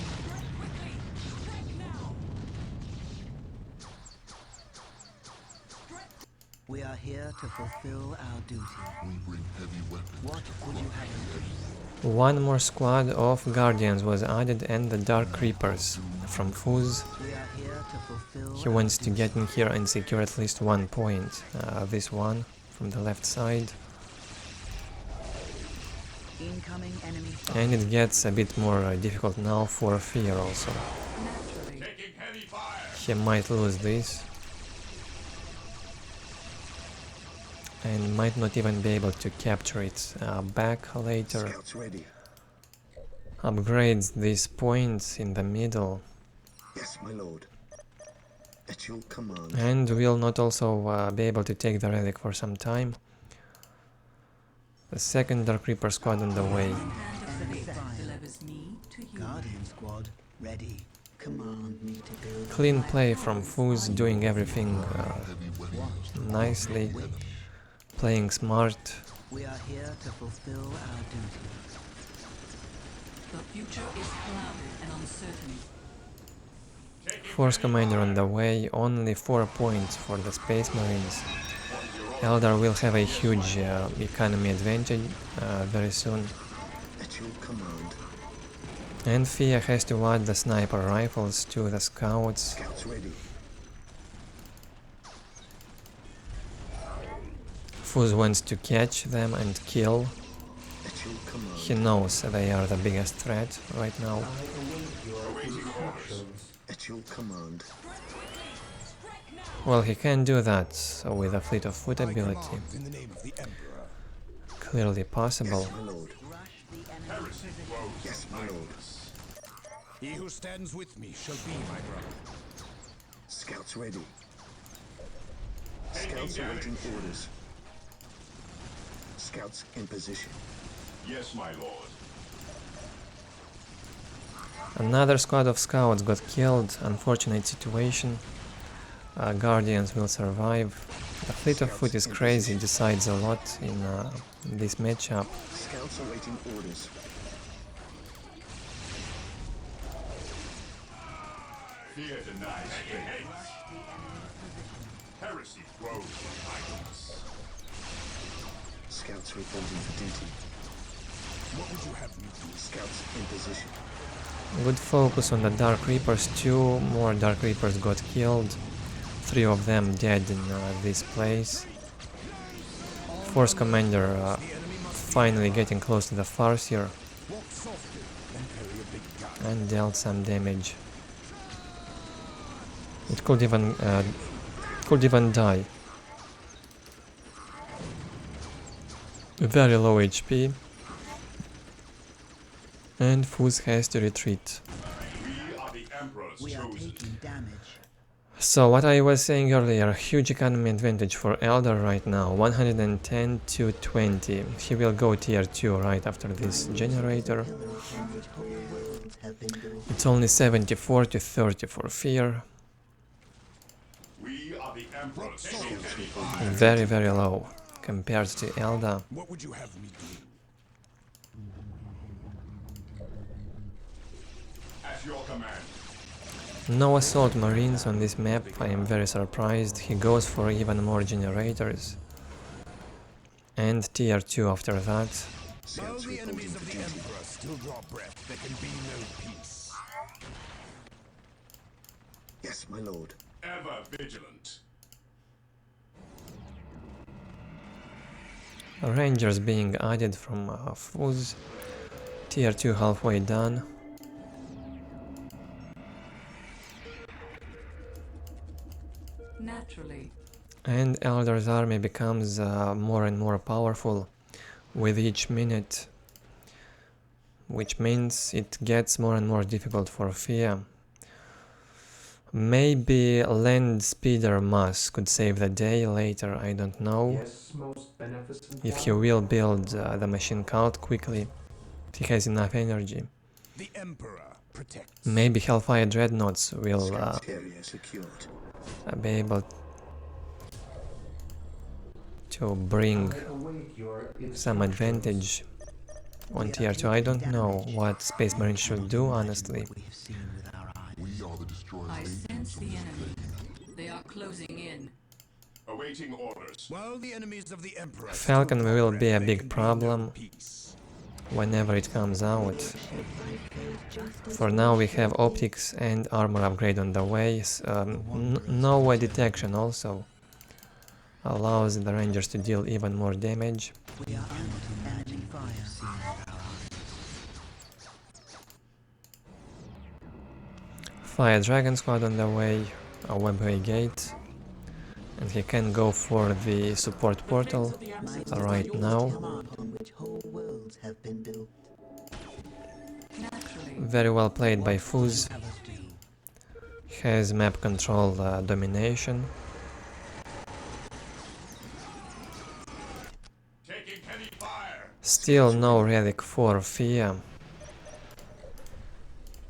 We are here to fulfill our duty. We bring heavy weapons. What would you have us do? One more squad of guardians was added and the dark creepers from Fuz. We are here to fulfill He wants to get in here and secure at least 1 point. This one from the left side. incoming enemy fire. And it gets a bit more difficult now for Fear also. Taking heavy fire. He might lose this. And might not even be able to capture it back later. Scouts ready. Upgrades these points in the middle. Yes, my lord. At your command. And will not also be able to take the relic for some time. The second Dark Reaper squad on the way. Enemy fire. delivers me to you. Guardian squad ready. Command me to build. Clean play from Fuz, doing everything nicely. Playing smart. We are here to fulfill our duty. The future is clouded and uncertain. Force Commander on the way, only 4 points for the Space Marines. Eldar will have a huge economy advantage very soon. At your command. And Fear has to add the sniper rifles to the scouts. Scouts ready. Fuz wants to catch them and kill. At your command. He knows they are the biggest threat right now. I await your instructions. At your command. Well, he can do that with a fleet of foot ability. In the name of the Emperor. Clearly possible. Yes, my lord. Rush the enemy position. Yes, my lord. He who stands with me shall be my brother. Scouts ready. Scouts awaiting orders. Scouts in position. Yes, my lord. Another squad of scouts got killed. Unfortunate situation. Guardians will survive. The fleet of foot is crazy, decides a lot in this matchup. Scouts awaiting orders. Fear denies faith. Heresy grows from idleness. Scouts reporting for duty. What would you have me do? Scouts in position. Good focus on the Dark Reapers. 2 more Dark Reapers got killed. 3 of them dead in this place. Force Commander finally getting close to the Farseer Walk softly and carry a big gun. and dealt some damage. It could even die. Very low HP. And Fuz has to retreat. We are the Emperor's We are chosen. taking damage. So what I was saying earlier, huge economy advantage for Eldar right now, 110 to 20. He will go tier 2 right after this generator. Pillar upon which whole worlds have been built. It's only 74 to 30 for Fear. We are the Emperor's chosen. Very, very low compared to Eldar. What would you have me do? At your command. No assault marines on this map, I am very surprised. He goes for even more generators. And tier 2 after that. While Scouts the reporting enemies of for the duty. Emperor still draw breath, there can be no peace. Yes, my lord. Ever vigilant. Rangers being added from Fuz. Tier 2 halfway done. Naturally, And Eldar's army becomes more and more powerful with each minute, which means it gets more and more difficult for Fear. Maybe Land Speeder Moss could save the day later, I don't know. Yes, most beneficent If he one. will build the machine cult quickly, he has enough energy. The Emperor protects. Maybe Hellfire Dreadnoughts will Scout area secured. be able to bring I await your some instructions. advantage on tier 2. I don't know what Space Marines should do, honestly. We have seen with our eyes. We are the destroyer's I agents sense on the this enemy. plane. They are closing in. Awaiting orders. While the enemies of the Emperor Falcon still will be a there big can no problem peace. whenever it comes out. For now we have optics and armor upgrade on the way. No detection also allows the Rangers to deal even more damage. We are imagine fire seen with our eyes. Fire Dragon Squad on the way, a webway gate, and he can go for the support portal right now. Upon which whole worlds have been built. Naturally, Very well played by Fuz. Have us do. Has map control domination. Taking heavy fire. Still no relic for Fear.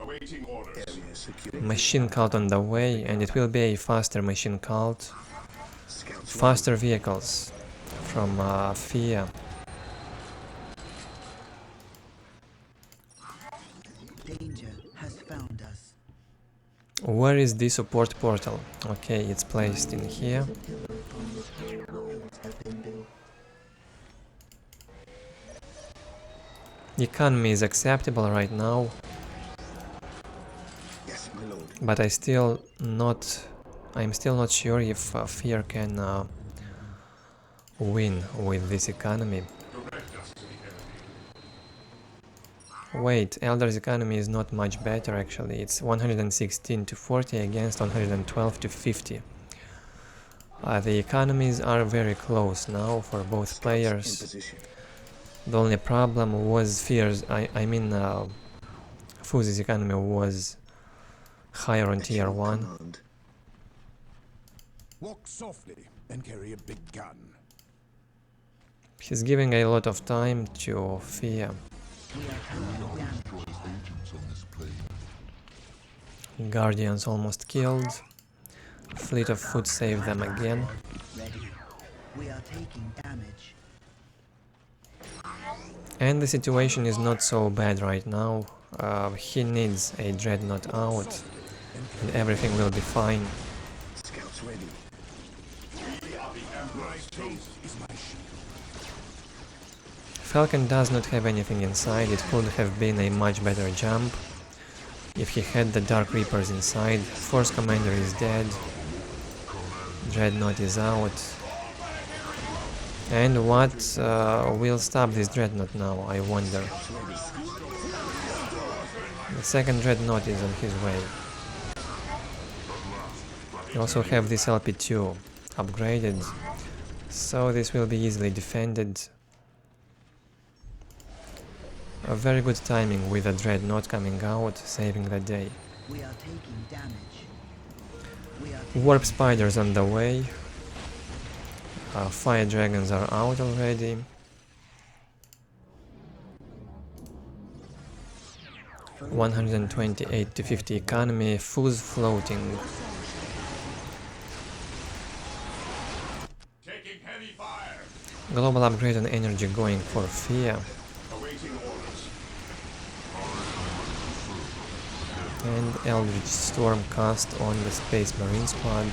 Awaiting orders. Area secured. Machine cult on the way, and it will be a faster machine cult. Scouts Faster vehicles from Fear. Danger has found us. Where is the support portal? Okay, it's placed in here. The pillar upon which whole worlds have been built. Economy is acceptable right now, Yes, my lord. but I'm still not sure if Fear can win with this economy. Direct us to the enemy. Wait, Eldar's economy is not much better actually. It's 116 to 40 against 112 to 50. The economies are very close now for both Scouts in players. position. The only problem was Fear's, Fuz's economy was higher on At tier your 1. command. Walk softly and carry a big gun. He's giving a lot of time to Fear. We are counting We are the damage. destroyer's agents on this plane. Guardians almost killed. Fleet of Foot saved them again. Ready. We are taking damage. And the situation is not so bad right now. He needs a Dreadnought out and everything will be fine. Scouts ready. Falcon does not have anything inside. It could have been a much better jump if he had the Dark Reapers inside. Force Commander is dead. Dreadnought is out. And what will stop this Dreadnought now, I wonder. The second Dreadnought is on his way. We also have this LP2 upgraded, so this will be easily defended. A very good timing with the Dreadnought coming out, saving the day. We are taking damage. We are Warp Spiders on the way. Fire Dragons are out already. $128 to 50 economy, Fuzz floating. Taking heavy fire. Global upgrade on energy going for Fear. Awaiting orders. And Eldritch Storm cast on the Space Marine squad.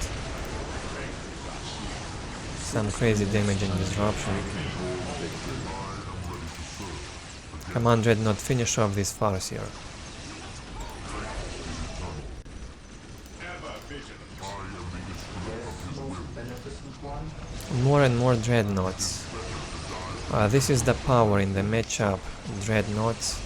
Some crazy damage and disruption. Come on, Dreadnought, finish off this farce here. Ever vigilant. Yes, most beneficent one. More and more Dreadnoughts. This is the power in the matchup, Dreadnoughts.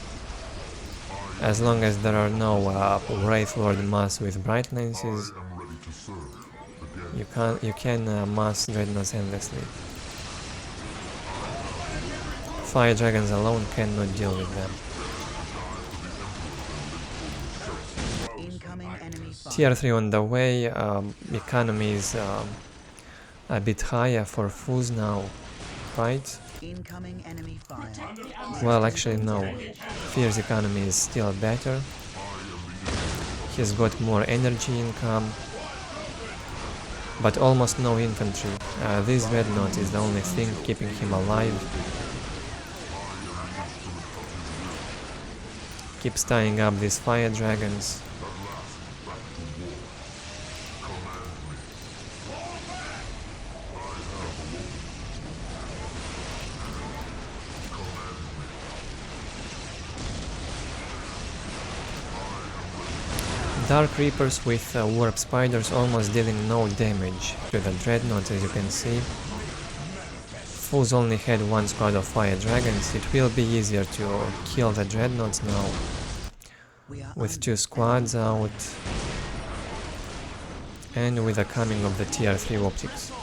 As long as there are no Wraith Lord Mass with Brightnesses, I am ready to serve. you can mass Dreadnoughts endlessly. Fire Dragons alone cannot deal with them. incoming enemy fire. Tier 3 on the way, economy is a bit higher for Fuz now, right? Incoming enemy fire. Well, actually no. Fear's economy is still better. He's got more energy income, but almost no infantry. This dreadnought is the only thing keeping him alive. Keeps tying up these fire dragons. Dark Reapers with Warp Spiders almost dealing no damage to the dreadnought, as you can see. Fuz only had one squad of fire dragons. It will be easier to kill the dreadnoughts now, with 2 squads out and with the coming of the tier 3 optics.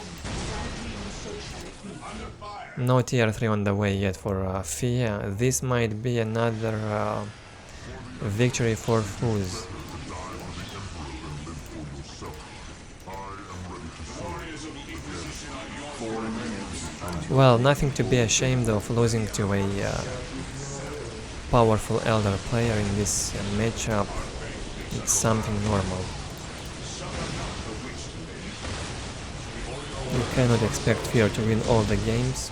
No tier 3 on the way yet for Fear. This might be another victory for Fuz. Well, nothing to be ashamed of losing to a powerful Eldar player in this matchup. It's something normal. You cannot expect Fear to win all the games.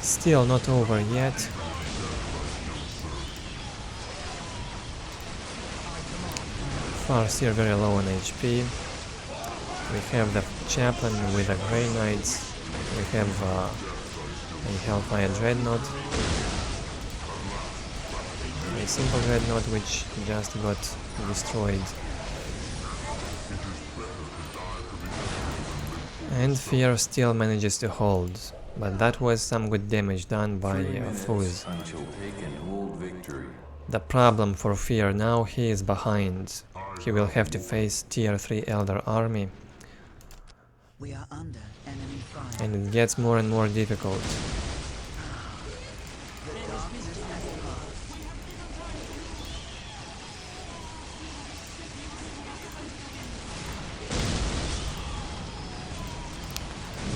Still not over yet. Farseer very low on HP. We have the Chaplain with the Grey Knights. We have a Hellfire Dreadnought. A simple Dreadnought which just got destroyed. And Fear still manages to hold. But that was some good damage done by Fuz. The problem for Fear now, he is behind. He will have to face tier 3 Eldar army. We are under enemy fire. And it gets more and more difficult.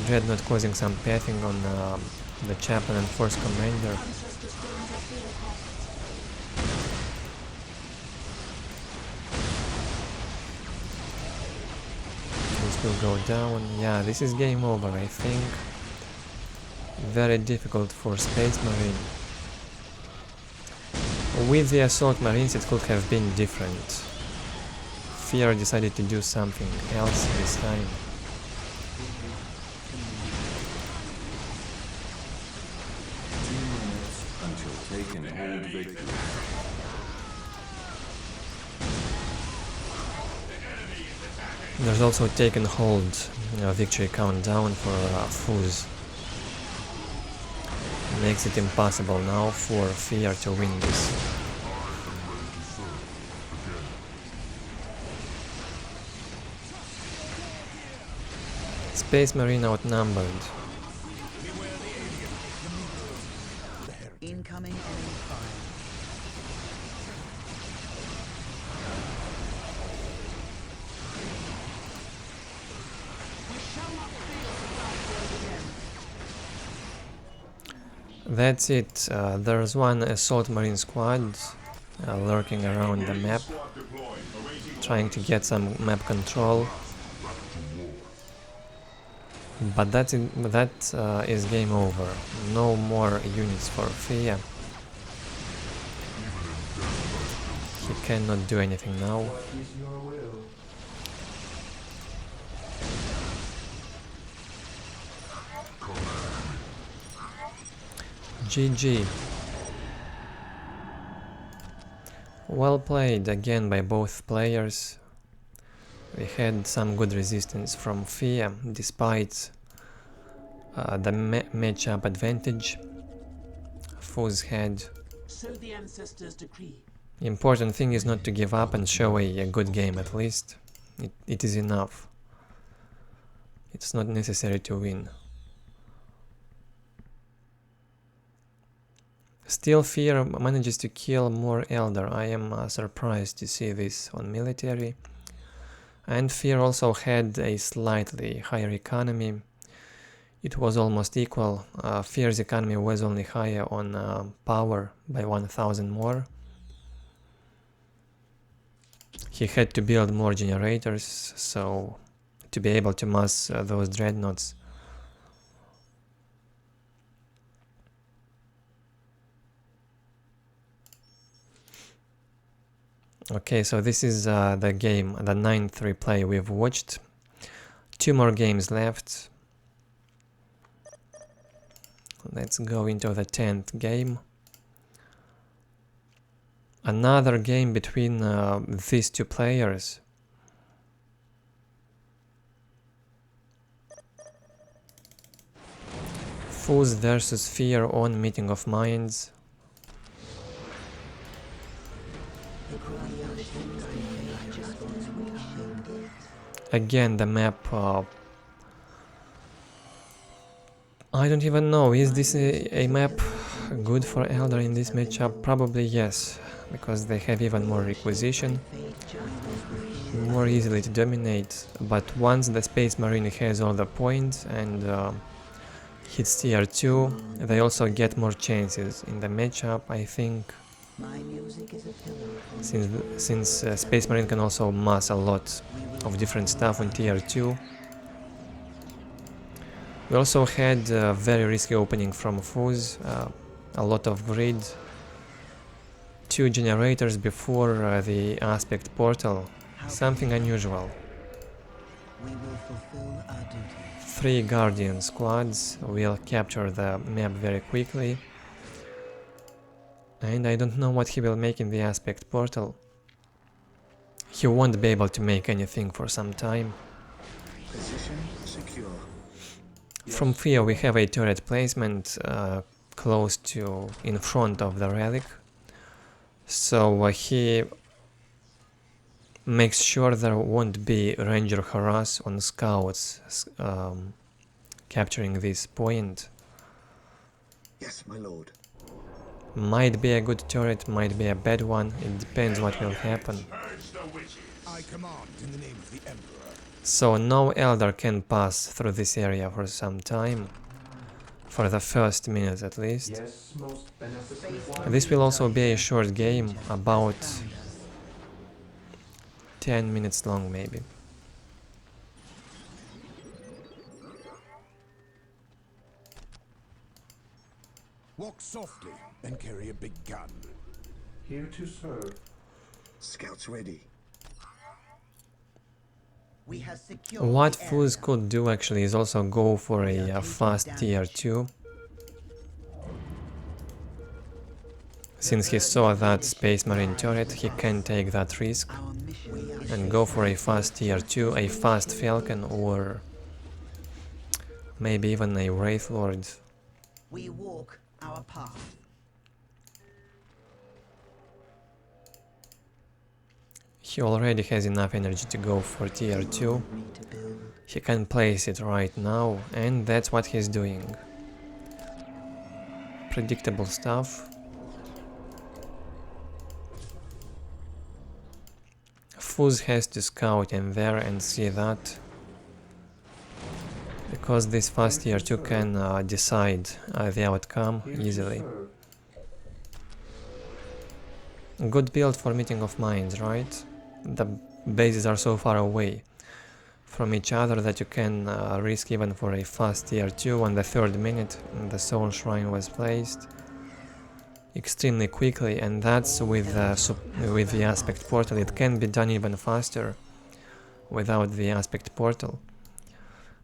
Dreadnought causing some pathing on the Chaplain and Force Commander. This will go down. Yeah, this is game over, I think. Very difficult for Space Marine. With the Assault Marines it could have been different. Fear decided to do something else this time. There's also Taken Hold, victory countdown for Fuz. Makes it impossible now for Fear to win this. Space Marine outnumbered. Incoming enemy fire. That's it. There's one Assault Marine squad lurking around the map, trying to get some map control. But that is game over. No more units for Fear. He cannot do anything now. GG. Well played again by both players. We had some good resistance from Fear, despite the matchup advantage Fuz had. So the ancestors decree. Important thing is not to give up and show a good game at least. It is enough. It's not necessary to win. Still, Fear manages to kill more Eldar. I am surprised to see this on military. And Fear also had a slightly higher economy. It was almost equal. Fear's economy was only higher on power by 1000 more. He had to build more generators, so to be able to mass those dreadnoughts. Okay, so this is the game, the 9th replay we've watched. 2 more games left. Let's go into the 10th game. Another game between these 2 players. Fools versus Fear on Meeting of Minds. Again, the map, I don't even know, is this a map good for Eldar in this matchup? Probably yes, because they have even more requisition, more easily to dominate, but once the Space Marine has all the points and hits tier 2, they also get more chances in the matchup, I think. Since Space Marine can also mass a lot of different stuff on tier 2. We also had a very risky opening from Fools, a lot of grid, 2 generators before the aspect portal, something unusual. 3 Guardian squads will capture the map very quickly. And I don't know what he will make in the aspect portal. He won't be able to make anything for some time. Position secure. From Fear we have a turret placement close to in front of the relic. So he makes sure there won't be ranger harass on scouts capturing this point. Yes, my lord. Might be a good turret, might be a bad one, it depends what will happen. I command in the name of the Emperor. So no Eldar can pass through this area for some time, for the first minute at least. Yes, most beneficent one. This will also be a short game, about 10 minutes long maybe. Walk softly and carry a big gun. Here to serve. Scouts ready. What Fools could do actually is also go for a fast tier 2. Since he saw that Space Marine turret, he can take that risk and go for a fast tier 2, a fast Falcon, or maybe even a Wraith Lord. We walk our path. He already has enough energy to go for tier 2. He can place it right now, and that's what he's doing. Predictable stuff. Fuz has to scout in there and see that, because this fast tier 2 can decide the outcome easily. Good build for Meeting of Minds, right? The bases are so far away from each other that you can risk even for a fast tier 2 on the 3rd minute. The Soul Shrine was placed extremely quickly, and that's with the Aspect Portal. It can be done even faster without the Aspect Portal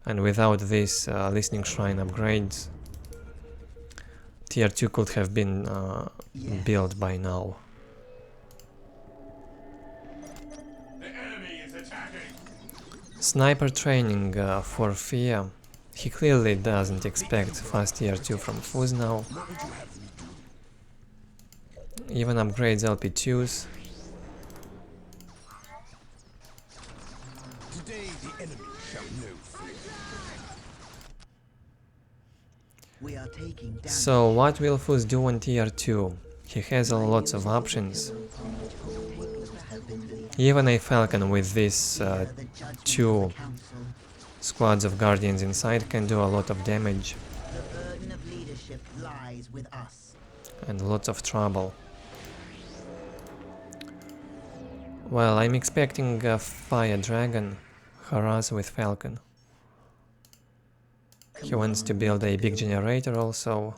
and without this Listening Shrine upgrades. Tier 2 could have been built by now. Sniper training for Fear. He clearly doesn't expect fast tier 2 from Fuz now. Even upgrades LP2s. Today the enemy shall know fear. We are taking damage. So what will Fuz do on tier 2? He has lots of options. Even a Falcon with these two squads of Guardians inside can do a lot of damage The burden of leadership lies with us. and lots of trouble. Well, I'm expecting a Fire Dragon harass with Falcon. He wants to build a big generator also.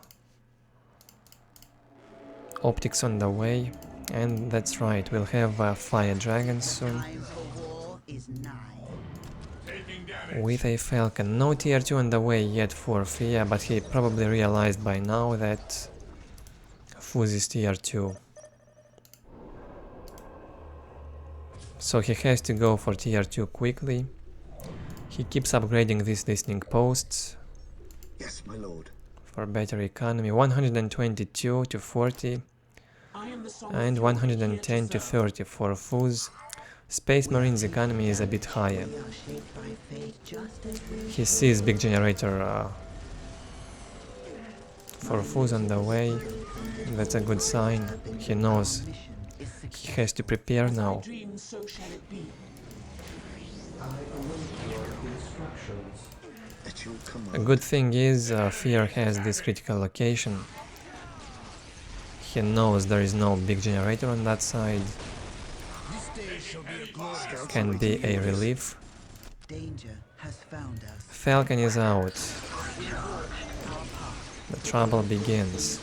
Optics on the way, and that's right, we'll have Fire Dragons soon. Time for war is nigh. Taking damage. With a Falcon. No tier 2 on the way yet for Fear, but he probably realized by now that Fuz is tier 2. So he has to go for tier 2 quickly. He keeps upgrading these listening posts Yes, my lord. for better economy. 122 to 40 I am the song and of 110 to 30 for Fuz. Space Marine's economy is a bit higher. We are shaped by fate just as we He sees big generator for Fuz on the way. That's a good sign. He knows he has to prepare now. dream, so shall it be. I await your instructions. At your command. A good thing is Fear has this critical location. He knows there is no big generator on that side. This day shall be a glorious. Can be a relief. danger has found us. Falcon is out. The trouble begins.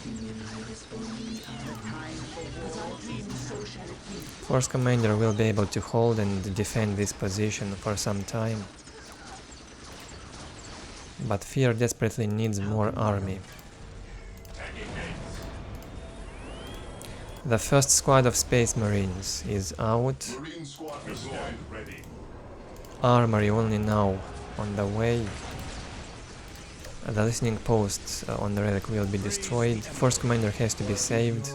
Force Commander will be able to hold and defend this position for some time. But Fear desperately needs more army. The first squad of Space Marines is out. Marine squad deployed. Ready. Armory only now on the way. The listening posts on the relic will be destroyed. Force Commander has to be saved.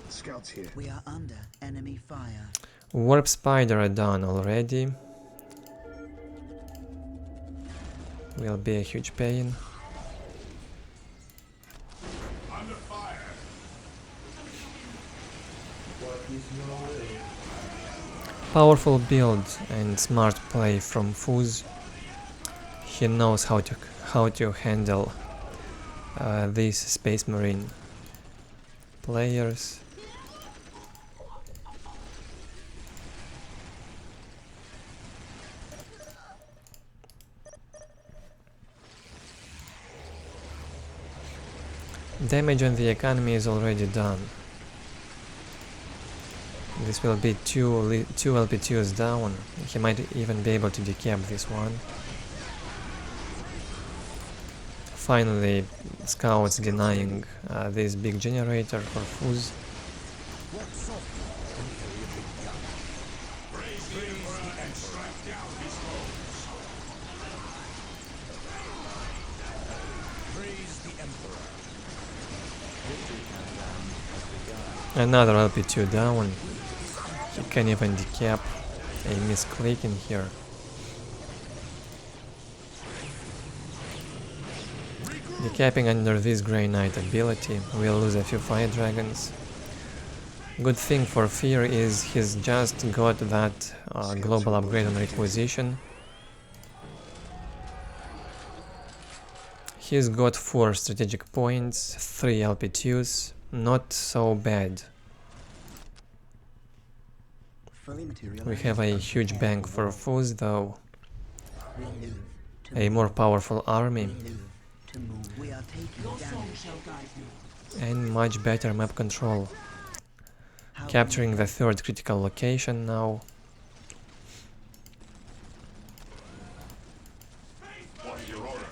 Scouts here. We are under enemy fire. Warp Spider are done already. Will be a huge pain. Under fire. What is your will? Powerful build and smart play from Fuz. He knows how to handle these Space Marine players. Damage on the economy is already done. This will be two LP2s down. He might even be able to decap this one. Finally, scouts denying this big generator for Fuz. Another LP2 down. He can even decap a misclick in here. Decapping under this Grey Knight ability, we'll lose a few Fire Dragons. Good thing for Fear is he's just got that global upgrade on Requisition. He's got 4 strategic points, 3 LP2s, not so bad. We have a huge bank for Fuz though, a more powerful army, We are taking Your song damage. shall guide me. and much better map control. Capturing the 3rd critical location now. What is your order?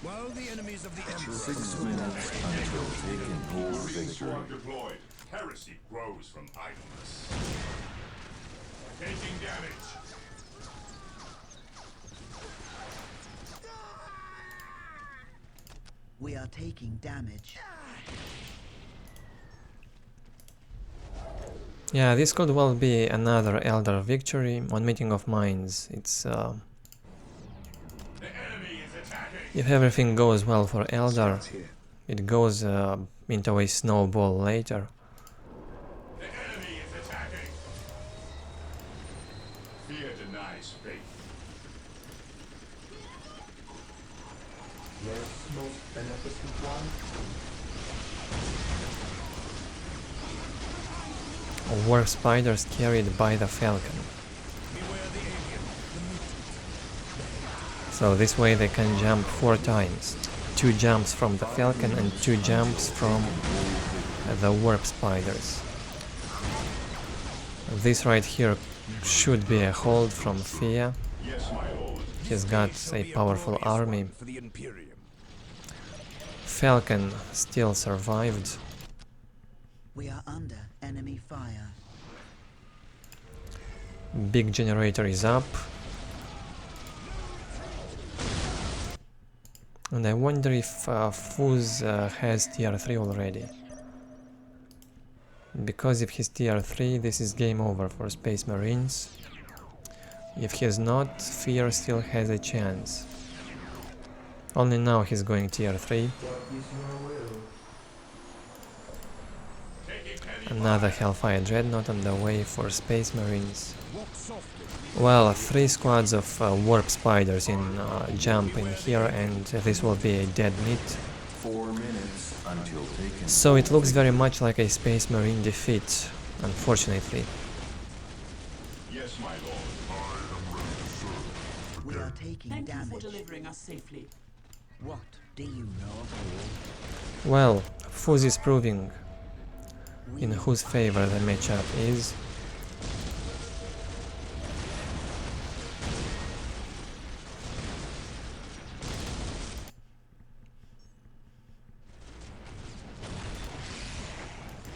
While the enemies of the At your Emperor 6 minutes until taking hold Marine victory. squad deployed. Heresy grows from idleness. Taking damage. We are taking damage. Yeah, this could well be another Eldar victory on Meeting of Minds. It's The enemy is attacking. If everything goes well for Eldar, Scouts here. it goes into a snowball later. The enemy is attacking. Fear denies faith. Yes, most beneficent one. Warp spiders carried by the falcon. So this way they can jump 4 times. 2 jumps from the falcon and 2 jumps from the warp spiders. This right here should be a hold from Fear. Yes, my lord. He's got a powerful army. For the Imperium. Falcon still survived. We are under enemy fire. Big generator is up. And I wonder if Fuz has tier 3 already. Because if he's tier 3, this is game over for Space Marines. If he's not, Fear still has a chance. Only now he's going tier 3. What is your will? Another Hellfire Dreadnought on the way for Space Marines. Well, 3 squads of Warp Spiders in jump in here, and this will be a dead meat. 4 minutes until taken. So it looks very much like a Space Marine defeat, unfortunately. Yes, my lord. We are taking Thank you for damage. delivering us safely. What do you know of Well, Fuz is proving in whose favor the matchup is.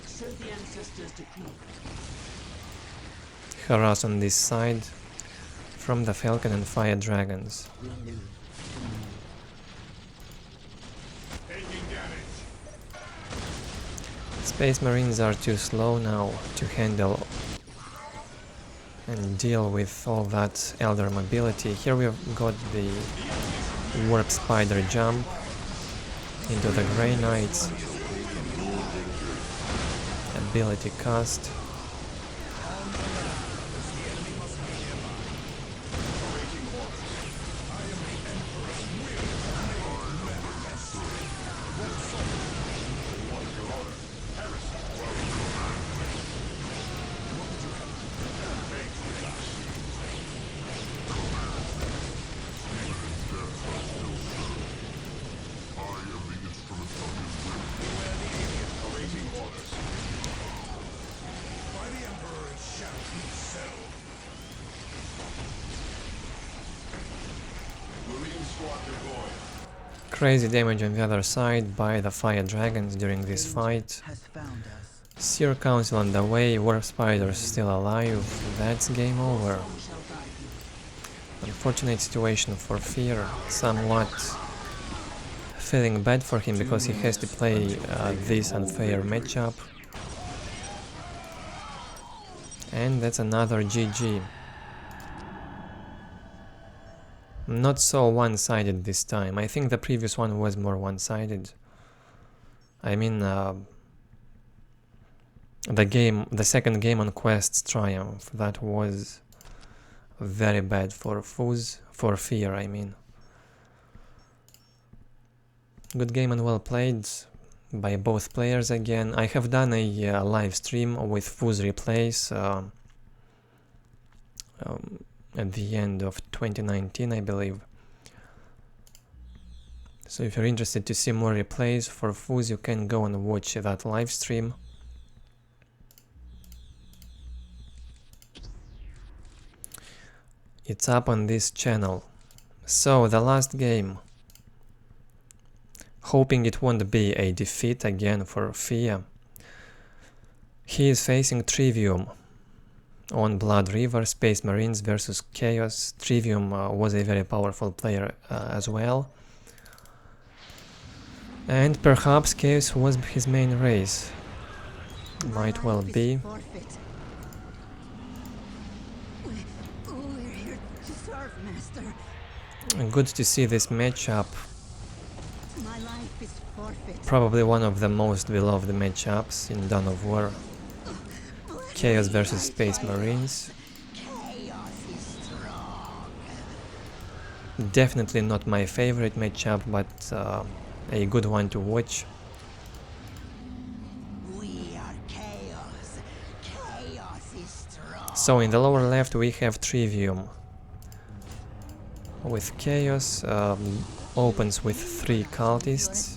So the ancestors decree. Harass on this side from the Falcon and Fire Dragons. we lose? Taking damage. Space Marines are too slow now to handle and deal with all that Eldar mobility. Here we've got the Warp Spider jump into the Grey Knights. Ability cast. Crazy damage on the other side by the Fire Dragons during this fight. Has found us. Seer Council on the way, Warp Spiders still alive. That's game over. We shall guide you. Unfortunate situation for Fear, somewhat feeling bad for him because he has to play this unfair matchup. And that's another GG. Not so one-sided this time. I think the previous one was more one-sided. I mean, the second game on Quest's Triumph, that was very bad for Fuz, for Fear, I mean. Good game and well played by both players again. I have done a live stream with Fuz replays at the end of 2019, I believe. So if you're interested to see more replays for Fuz, you can go and watch that live stream. It's up on this channel. So the last game, hoping it won't be a defeat again for Fear. He is facing Trivium on Blood River, Space Marines versus Chaos. Trivium was a very powerful player as well. And perhaps Chaos was his main race. Might well be. We're here to serve, Master. Good to see this matchup My life is forfeit. Probably one of the most beloved matchups in Dawn of War. Chaos versus Space Marines. Chaos is strong. Definitely not my favorite matchup, but a good one to watch. We are chaos. Chaos is strong. So in the lower left we have Trivium with Chaos, opens with 3 cultists,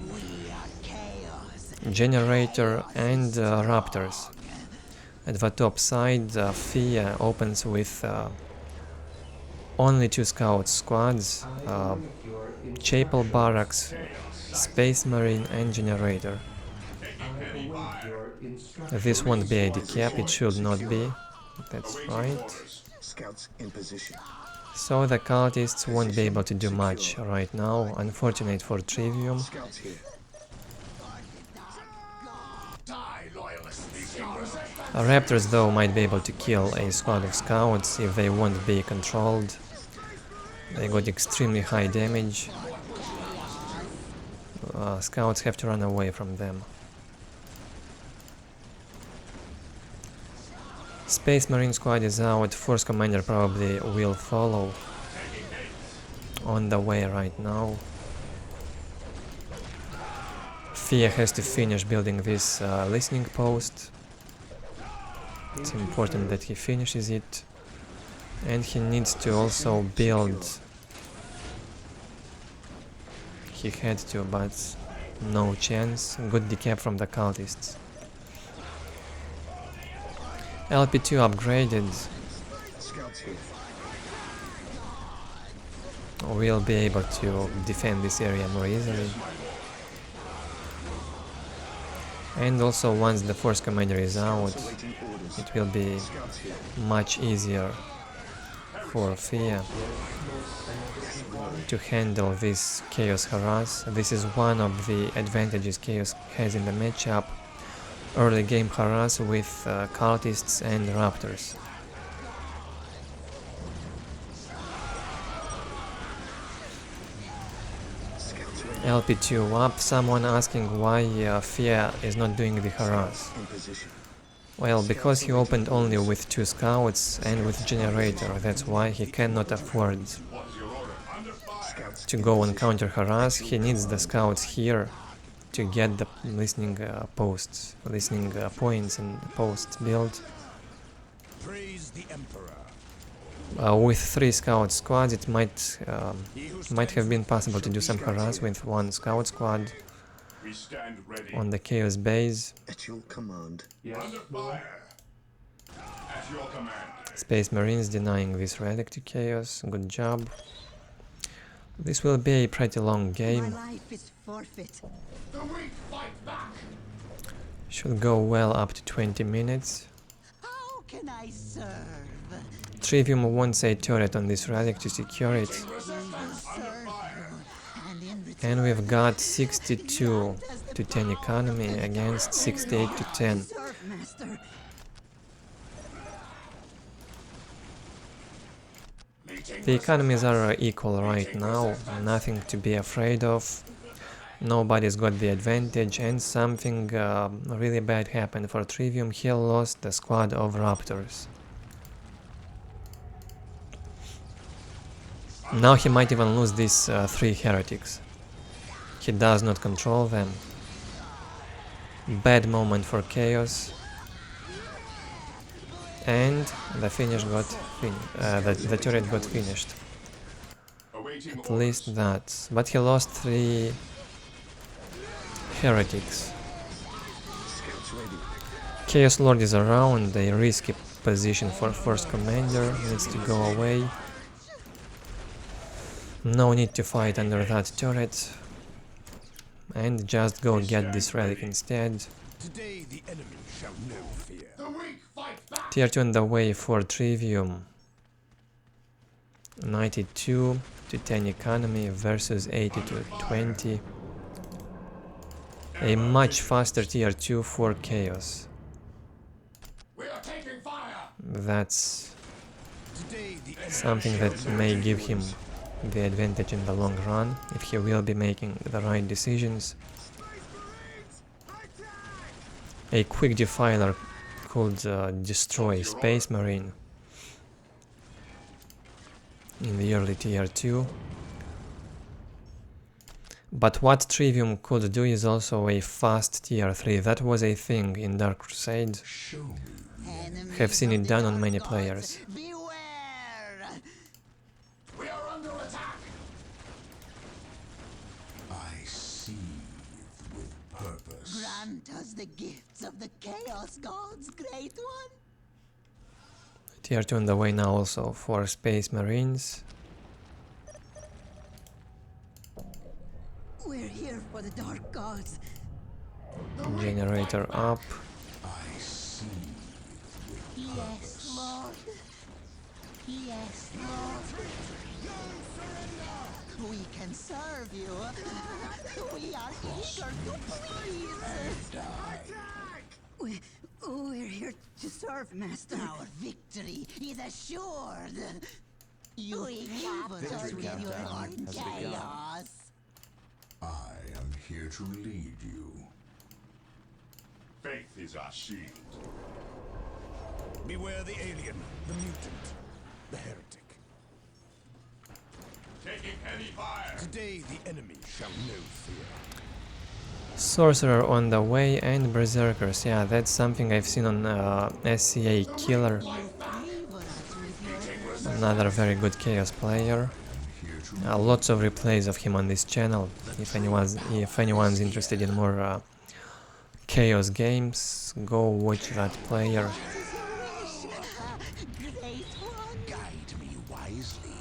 We are chaos. Generator and Raptors. At the top side, Fear opens with only 2 scout squads, Chapel Barracks, Space Marine and Generator. This won't be a decap, it should not be, that's right. Scouts in position. So the cultists won't be able to do much right now, unfortunate for Trivium. Scouts here. Raptors though might be able to kill a squad of scouts if they won't be controlled. They got extremely high damage. Scouts have to run away from them. Space Marine squad is out, Force Commander probably will follow. On the way right now. Fear has to finish building this listening post. It's important that he finishes it. And he needs to also build. He had to, but no chance. Good decap from the cultists. LP2 upgraded. Scouts here. We'll be able to defend this area more easily. And also once the Force Commander is out, Awaiting orders. it will be Scouts here. much easier for Fear to handle this Chaos Harass. This is one of the advantages Chaos has in the matchup. Early game harass with cultists and raptors. Scouts ready. LP2 up, someone asking why Fear is not doing the harass. In position. Well, because he opened only with 2 scouts and with generator, that's why he cannot afford Scouts to go on counter harass. He needs the scouts here to get the listening posts, listening points and posts built. Praise the Emperor. With 3 scout squads, it might have been possible to do some harass with 1 scout squad We stand ready. on the Chaos base. at your command. Under fire. At your command. Space Marines denying this relic to Chaos. Good job. This will be a pretty long My game. life is forfeit. The weak fight back. Should go well up to 20 minutes. How can I serve? Trivium wants a turret on this relic to secure it. Resistance under fire. And in return, And we've got 62 to 10 economy against 68 to 10. serve, master. The economies are equal right now, nothing to be afraid of. Nobody's got the advantage, and something really bad happened for Trivium. He lost the squad of Raptors. Now he might even lose these 3 heretics. He does not control them. Bad moment for Chaos. And the finish got the turret got finished. Awaiting At least that. But he lost 3 heretics. Scouts ready. Chaos Lord is around, a risky position for Force Commander, needs to go away. No need to fight under that turret. And just go get this relic instead. Today the enemy shall know fear. The weak fight back. Tier 2 on the way for Trivium. 92 to 10 economy versus 80 to 20. A much faster tier 2 for Chaos. We are taking fire. That's Today the enemy something that may give him the advantage in the long run, if he will be making the right decisions. A quick defiler could destroy Space Marine in the early tier 2. But what Trivium could do is also a fast tier 3. That was a thing in Dark Crusade. Have seen it done on many players. Beware! We are under attack! I seethe with purpose. Grant us the gifts of the Chaos Gods, Great One! Tier 2 on the way now also for Space Marines. We're here for the Dark Gods. Generator up. I seethe with Yes, Lord. Yes, Lord. We can serve you. We are eager to please. We're here to serve, Master. Our victory is assured. You captured your chaos. I am here to lead you. Faith is our shield. Beware the alien, the mutant, the heretic. Taking heavy fire. Today the enemy shall know fear. Sorcerer on the way and Berserkers. Yeah, that's something I've seen on SCA Killer. Another very good Chaos player. Lots of replays of him on this channel. If anyone's interested in more Chaos games, go watch that player. Guide me wisely.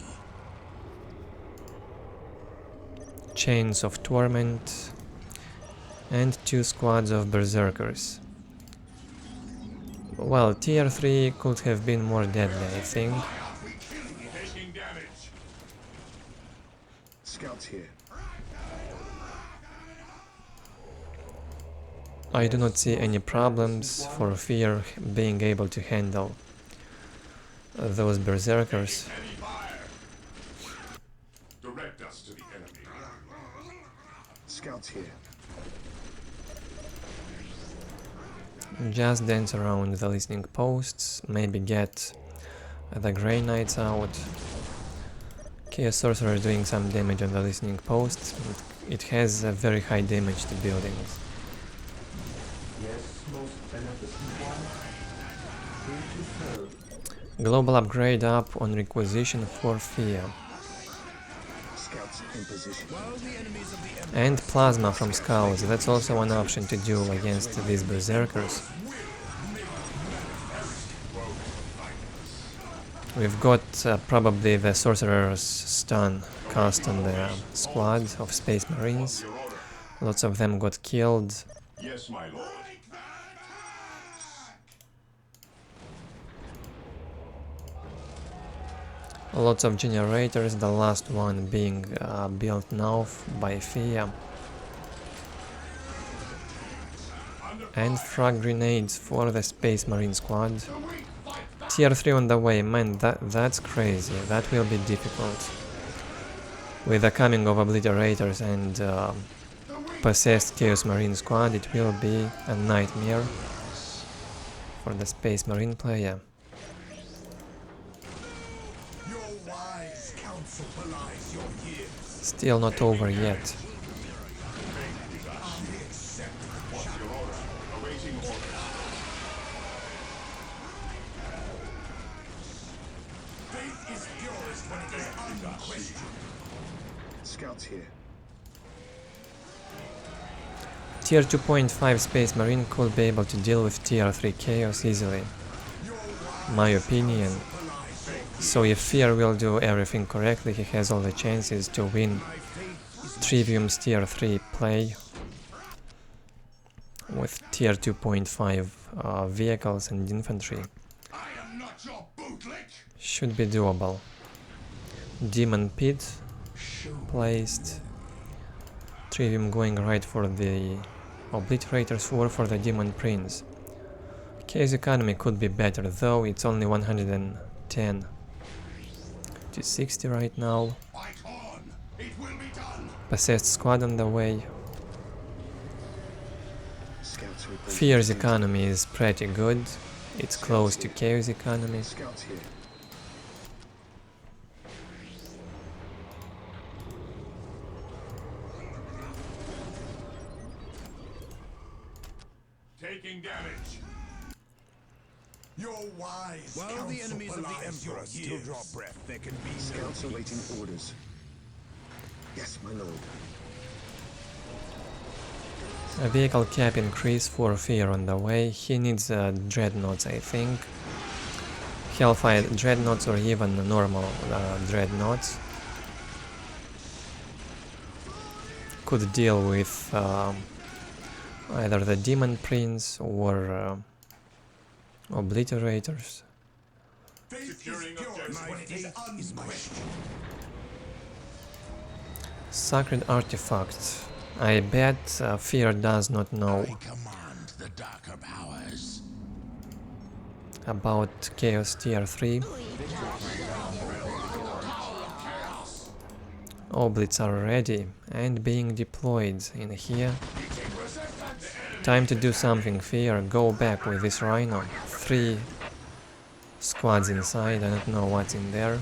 Chains of Torment and 2 squads of Berserkers. Well, tier 3 could have been more deadly, I think. Taking damage. Scouts here. I do not see any problems for Fear being able to handle those Berserkers. Heavy fire. Direct us to the enemy. Scouts here. Just dance around the listening posts, maybe get the Grey Knights out. Chaos Sorcerer is doing some damage on the listening posts. It has a very high damage to buildings. Yes, most beneficent one. Here to serve. Global upgrade up on requisition for Fear. Scouts in position. And Plasma from Scouts, that's also one option to do against these Berserkers. We've got probably the Sorcerer's stun cast on the squad of Space Marines. Lots of them got killed. Yes, my lord. Lots of generators, the last one being built now by Fia. And frag grenades for the Space Marine squad. Tier 3 on the way, man, that's crazy, that will be difficult. With the coming of Obliterators and possessed Chaos Marine squad, it will be a nightmare for the Space Marine player. Still not over yet. Scouts here. Tier 2.5 Space Marine could be able to deal with Tier 3 Chaos easily. My opinion. So if Fear will do everything correctly, he has all the chances to win Trivium's Tier 3 play with Tier 2.5 vehicles and infantry. I am not your bootlick. Should be doable. Demon Pit placed. Trivium going right for the Obliterators or for the Demon Prince. Chaos economy could be better, though it's only 110 to 60 right now. I call It will be done. Possessed squad on the way. Scouts report. Fear's economy is pretty good. It's close to Chaos economy. Scouts here. Taking damage. Your wise While the counsel enemies of the belies your Emperor still years. draw breath, there can be no Scouts peace. awaiting orders. Yes, my lord. A vehicle cap increase for Fear on the way. He needs dreadnoughts, I think. Hellfire dreadnoughts or even normal dreadnoughts. Could deal with either the Demon Prince or Obliterators. Faith is Securing pure objective. when it is unquestioned. Sacred Artifact. I bet Fear does not know command the darker powers. about Chaos Tier 3. Oblits are ready and being deployed in here. Time to do something, Fear. Go back with this Rhino. 3 squads inside, I don't know what's in there.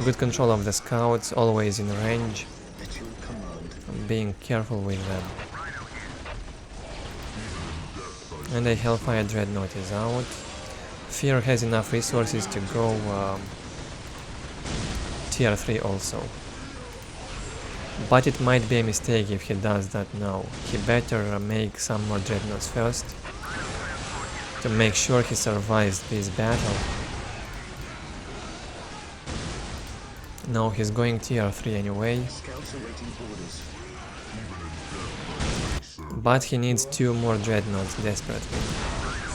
Good control of the scouts, always in range. At your command. Being careful with them. And a Hellfire Dreadnought is out. Fear has enough resources to go Tier 3 also. But it might be a mistake if he does that now. He better make some more Dreadnoughts first to make sure he survives this battle. No, he's going Tier 3 anyway. Scouts awaiting orders. But he needs 2 more Dreadnoughts desperately.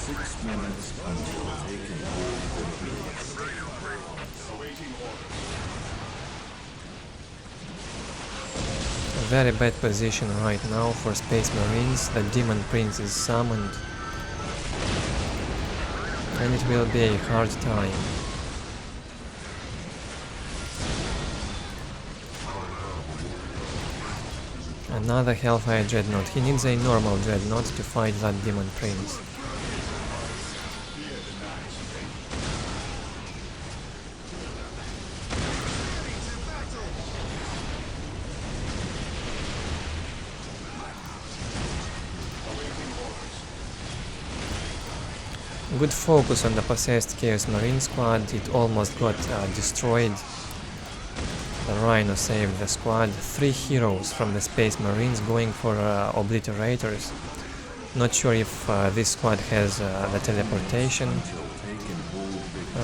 6 minutes until they can hold victory. Awaiting orders. A very bad position right now for Space Marines. The Demon Prince is summoned. And it will be a hard time. Another Hellfire Dreadnought. He needs a normal Dreadnought to fight that Demon Prince. Good focus on the possessed Chaos Marine squad. It almost got destroyed. The Rhino saved the squad. 3 heroes from the Space Marines going for Obliterators. Not sure if this squad has the teleportation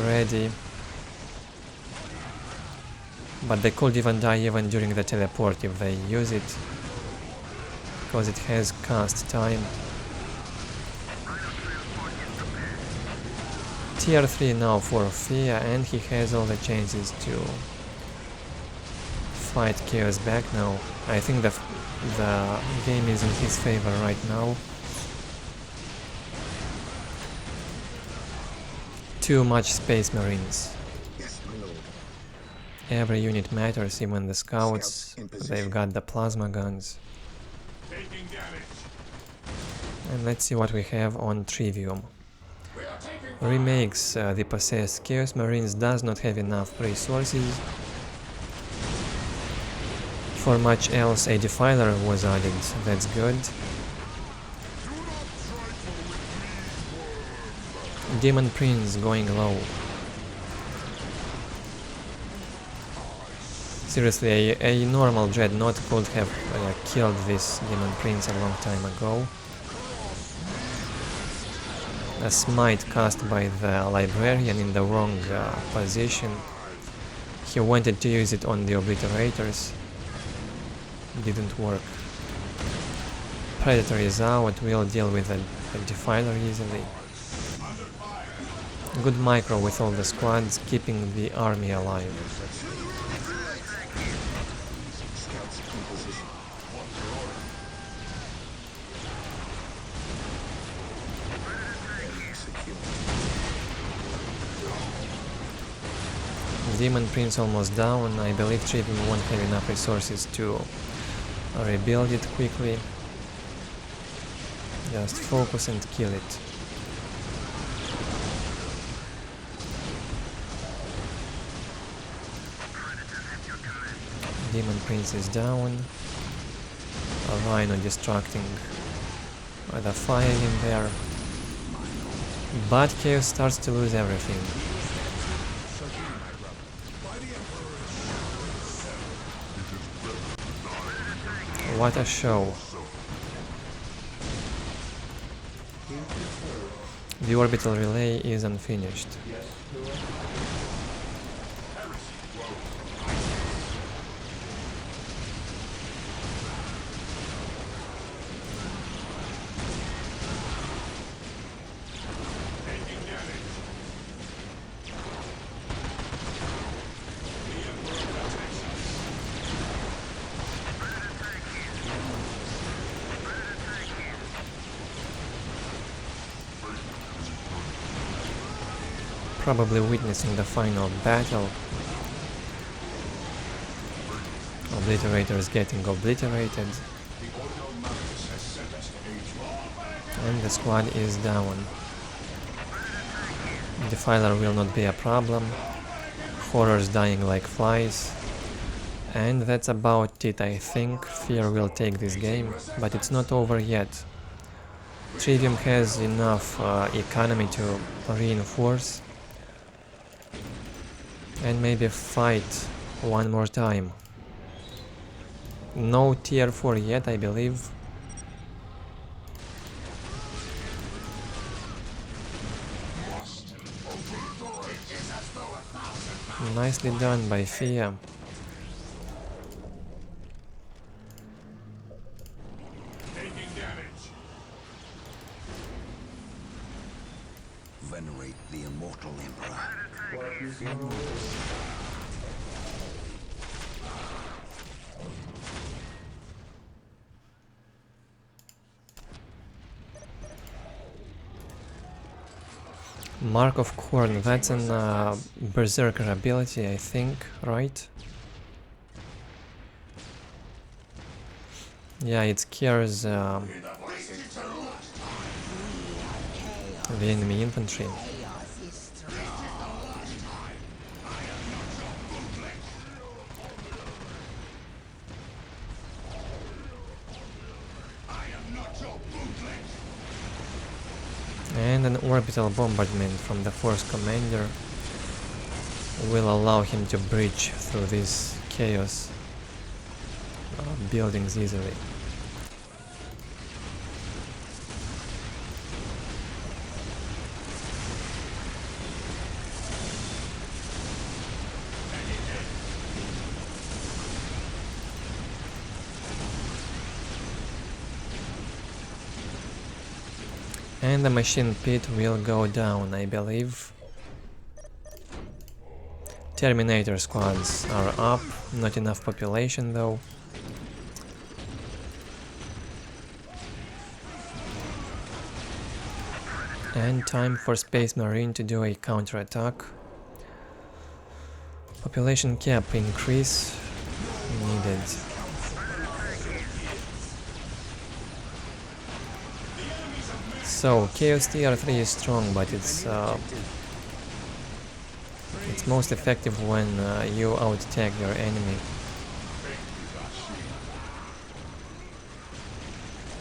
ready. But they could even die even during the teleport if they use it. Because it has cast time. Tier 3 now for Fear, and he has all the chances to fight Chaos back now. I think the game is in his favor right now. Too much Space Marines. Yes, my lord. Every unit matters, even the scouts. Scouts in position. They've got the plasma guns. Taking damage. And let's see what we have on Trivium. Remakes the possessed Chaos Marines does not have enough resources. For much else, a Defiler was added, that's good. Demon Prince going low. Seriously, a normal Dreadnought could have killed this Demon Prince a long time ago. A smite cast by the Librarian in the wrong position. He wanted to use it on the Obliterators. Didn't work. Predator is out, we'll deal with a Defiler easily. Good micro with all the squads, keeping the army alive. Scouts in position. Secure. Demon Prince almost down. I believe Trivium won't have enough resources to rebuild it quickly. Just focus and kill it. Demon Prince is down. A Rhino distracting the fire in there. But Chaos starts to lose everything. What a show. The orbital relay is unfinished. Probably witnessing the final battle. Obliterator is getting obliterated. And the squad is down. Defiler will not be a problem. Horrors dying like flies. And that's about it. I think Fear will take this game, but it's not over yet. Trivium has enough economy to reinforce and maybe fight one more time. No tier 4 yet, I believe. Nicely done by Fear. Venerate the immortal emperor. Mark of Corn, that's an Berserker ability, I think, right? Yeah, it scares the enemy infantry. And an orbital bombardment from the Force Commander will allow him to breach through these chaos buildings easily. And the machine pit will go down, I believe. Terminator squads are up, not enough population though. And time for Space Marine to do a counterattack. Population cap increase needed. So, Chaos Tier 3 is strong, but it's most effective when you out-attack your enemy.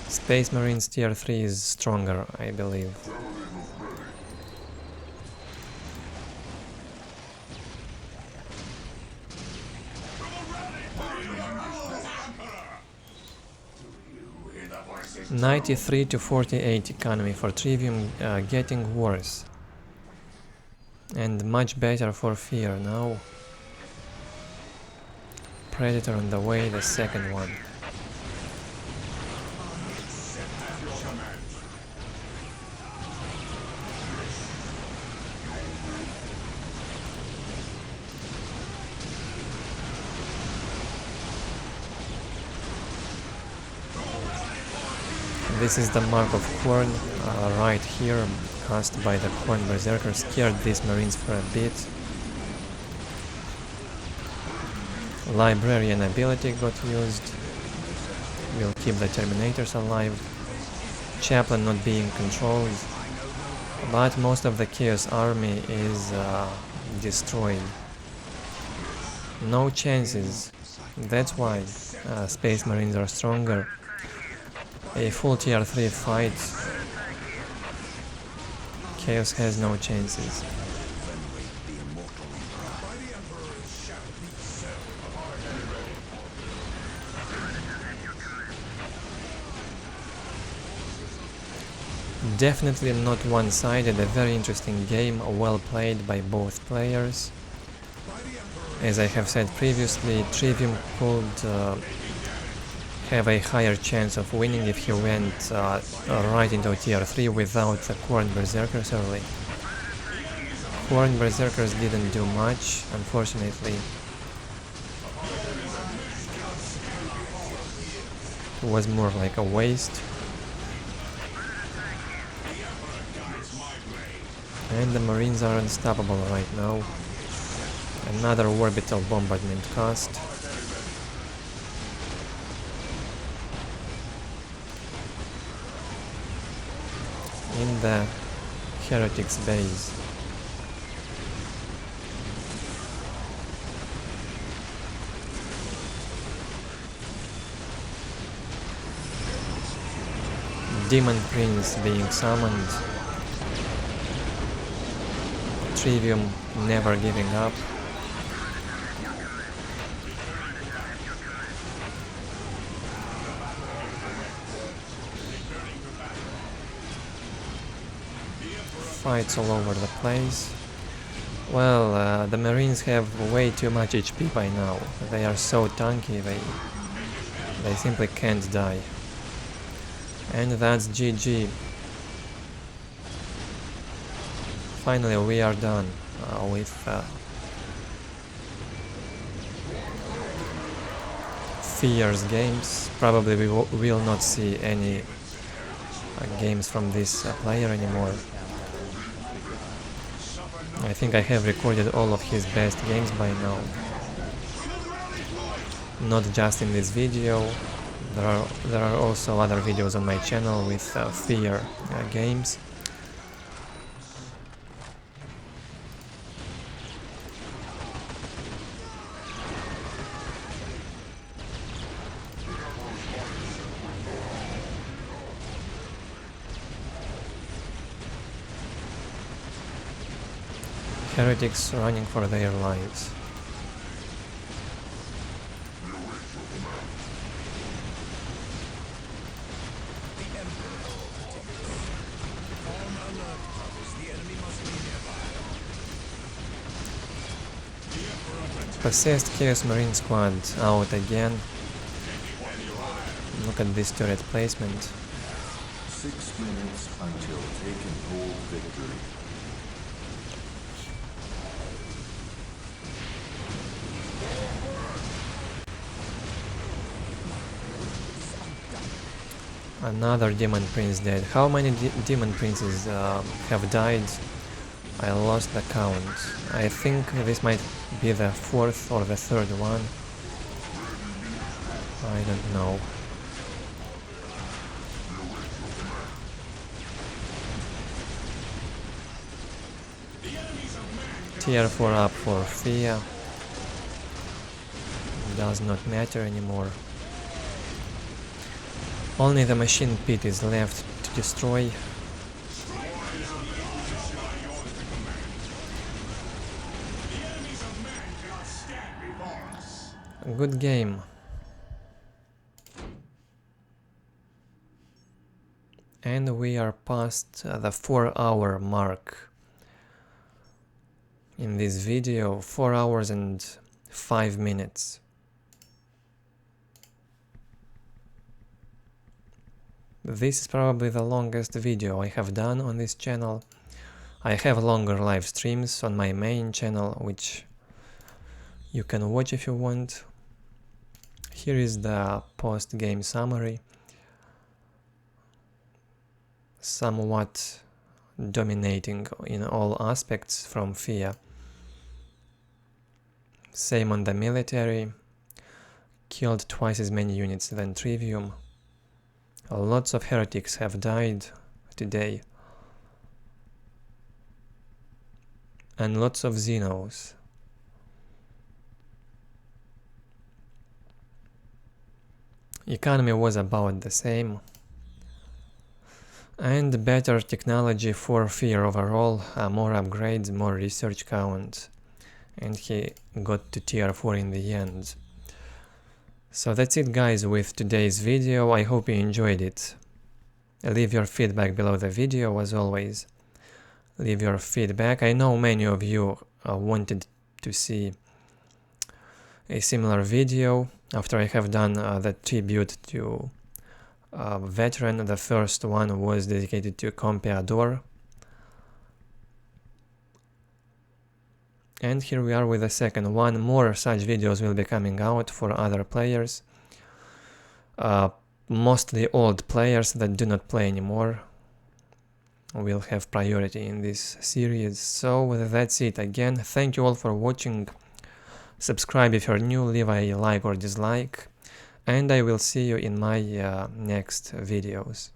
Space Marines Tier 3 is stronger, I believe. $93 to $48 economy for Trivium, getting worse. And much better for Fear now. Predator on the way, the second one. This is the Mark of Corn, right here, cast by the Corn Berserker, scared these Marines for a bit. Librarian ability got used. Will keep the Terminators alive. Chaplain not being controlled. But most of the Chaos army is destroyed. No chances. That's why Space Marines are stronger. A full tier 3 fight. Chaos has no chances. Definitely not one-sided, a very interesting game, well played by both players. As I have said previously, Trivium could have a higher chance of winning if he went right into tier 3 without the Khorne Berserkers early. Khorne Berserkers didn't do much, unfortunately. It was more like a waste. And the Marines are unstoppable right now. Another orbital bombardment cast. In the Heretics base. Demon Prince being summoned. Trivium never giving up. Fights all over the place. Well, the Marines have way too much HP by now. They are so tanky, they simply can't die. And that's GG. Finally we are done with Fear's games. Probably we will not see any games from this player anymore. I think I have recorded all of his best games by now. Not just in this video, there are also other videos on my channel with Fear games. Heretics running for their lives. Possessed Chaos Marine squad out again. Look at this turret placement. 6 minutes until taken hold victory. Another Demon Prince dead. How many Demon Princes have died? I lost the count. I think this might be the 4th or the 3rd one. I don't know. Tier 4 up for Fear. Does not matter anymore. Only the machine pit is left to destroy. Good game. And we are past the 4-hour mark. In this video, 4 hours and 5 minutes. This is probably the longest video I have done on this channel. I have longer live streams on my main channel, which you can watch if you want. Here is the post-game summary. Somewhat dominating in all aspects from Fear. Same on the military. killed twice as many units than Trivium. Lots of heretics have died today. And lots of Xenos. Economy was about the same. And better technology for Fear overall, more upgrades, more research count. And he got to tier 4 in the end. So that's it guys with today's video, I hope you enjoyed it. Leave your feedback below the video as always. Leave your feedback, I know many of you wanted to see a similar video after I have done the tribute to veteran. The first one was dedicated to Compeador. And here we are with the second one. More such videos will be coming out for other players. Mostly old players that do not play anymore will have priority in this series. So that's it again. Thank you all for watching. Subscribe if you're new, leave a like or dislike. And I will see you in my next videos.